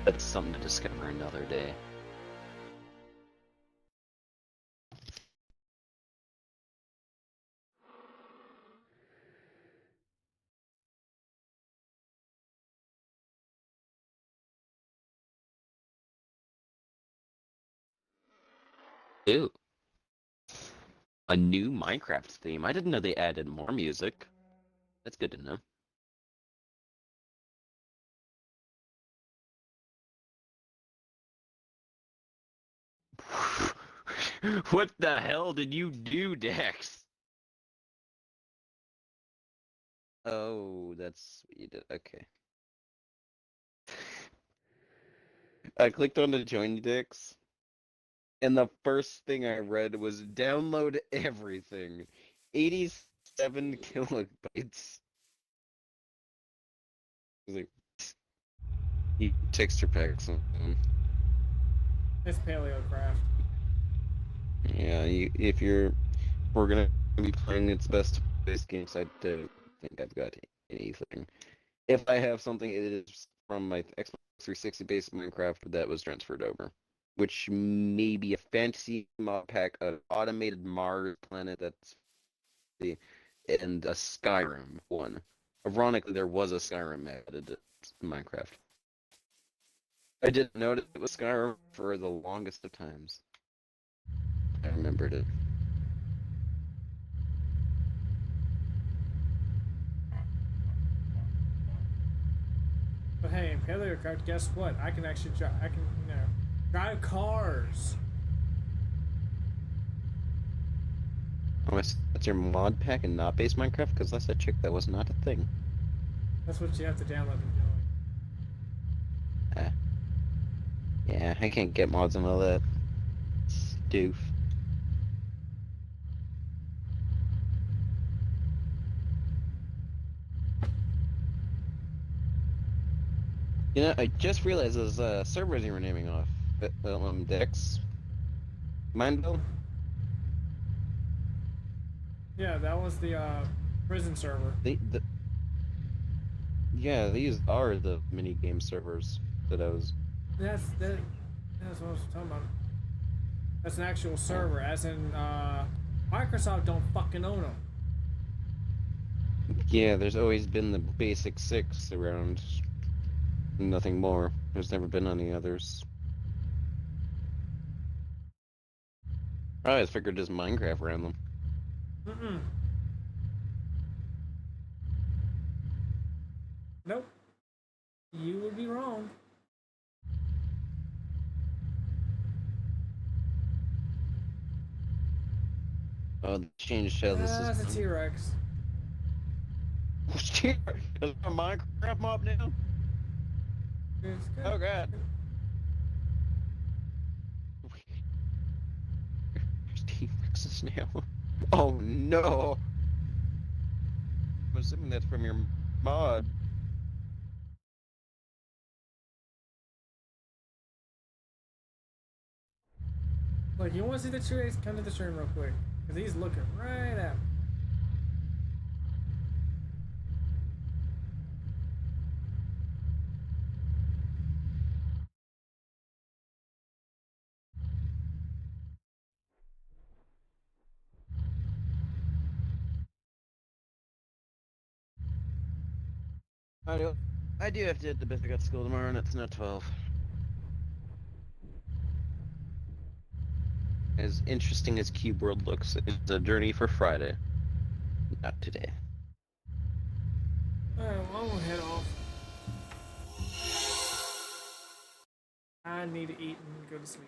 [SPEAKER 4] That's something to discover another day. Ew. A new Minecraft theme. I didn't know they added more music. That's good to know. What the hell did you do, Dex? Oh, that's what you did. Okay. I clicked on the join Dex, and the first thing I read was download everything. 87 kilobytes. I was like, you texture packs on them.
[SPEAKER 1] It's Paleocraft.
[SPEAKER 4] Yeah, we're gonna be playing its best based games. I don't think I've got anything. If I have something, it is from my Xbox 360 based Minecraft that was transferred over, which may be a fantasy mod pack, an automated Mars planet and a Skyrim one. Ironically, there was a Skyrim added to Minecraft. I didn't notice it was Skyrim for the longest of times. I remembered it.
[SPEAKER 1] But hey, in Paleocraft, guess what? I can actually drive. I can, you know, drive cars.
[SPEAKER 4] Oh, that's your mod pack and not base Minecraft? Because last I checked, that was not a thing.
[SPEAKER 1] That's what you have to download and do.
[SPEAKER 4] Yeah, I can't get mods and all that. Doof. You know, I just realized those servers you were naming off. Dex. Mineville?
[SPEAKER 1] Yeah, that was the prison server.
[SPEAKER 4] Yeah, these are the mini game servers that I was.
[SPEAKER 1] That's what I was talking about. That's an actual server, as in Microsoft don't fucking own them.
[SPEAKER 4] Yeah, there's always been the basic 6 around. Nothing more. There's never been any others. I always figured just Minecraft ran them.
[SPEAKER 1] Mm-mm. Nope. You would be wrong.
[SPEAKER 4] Oh, they changed how this
[SPEAKER 1] That's a
[SPEAKER 4] is.
[SPEAKER 1] T-Rex.
[SPEAKER 4] Is there a Minecraft mob now?
[SPEAKER 1] It's good.
[SPEAKER 4] Oh god. There's T-Rexes now. Oh no! I'm assuming that's from your mod.
[SPEAKER 1] Look, you want to see the T-Rex? Come to the stream real quick, because he's looking right at me.
[SPEAKER 4] I do have to hit the bit. I got school tomorrow and it's not 12. As interesting as Cube World looks, it's a journey for Friday. Not today.
[SPEAKER 1] Alright, well, I'm gonna head off. I need to eat and go to sleep.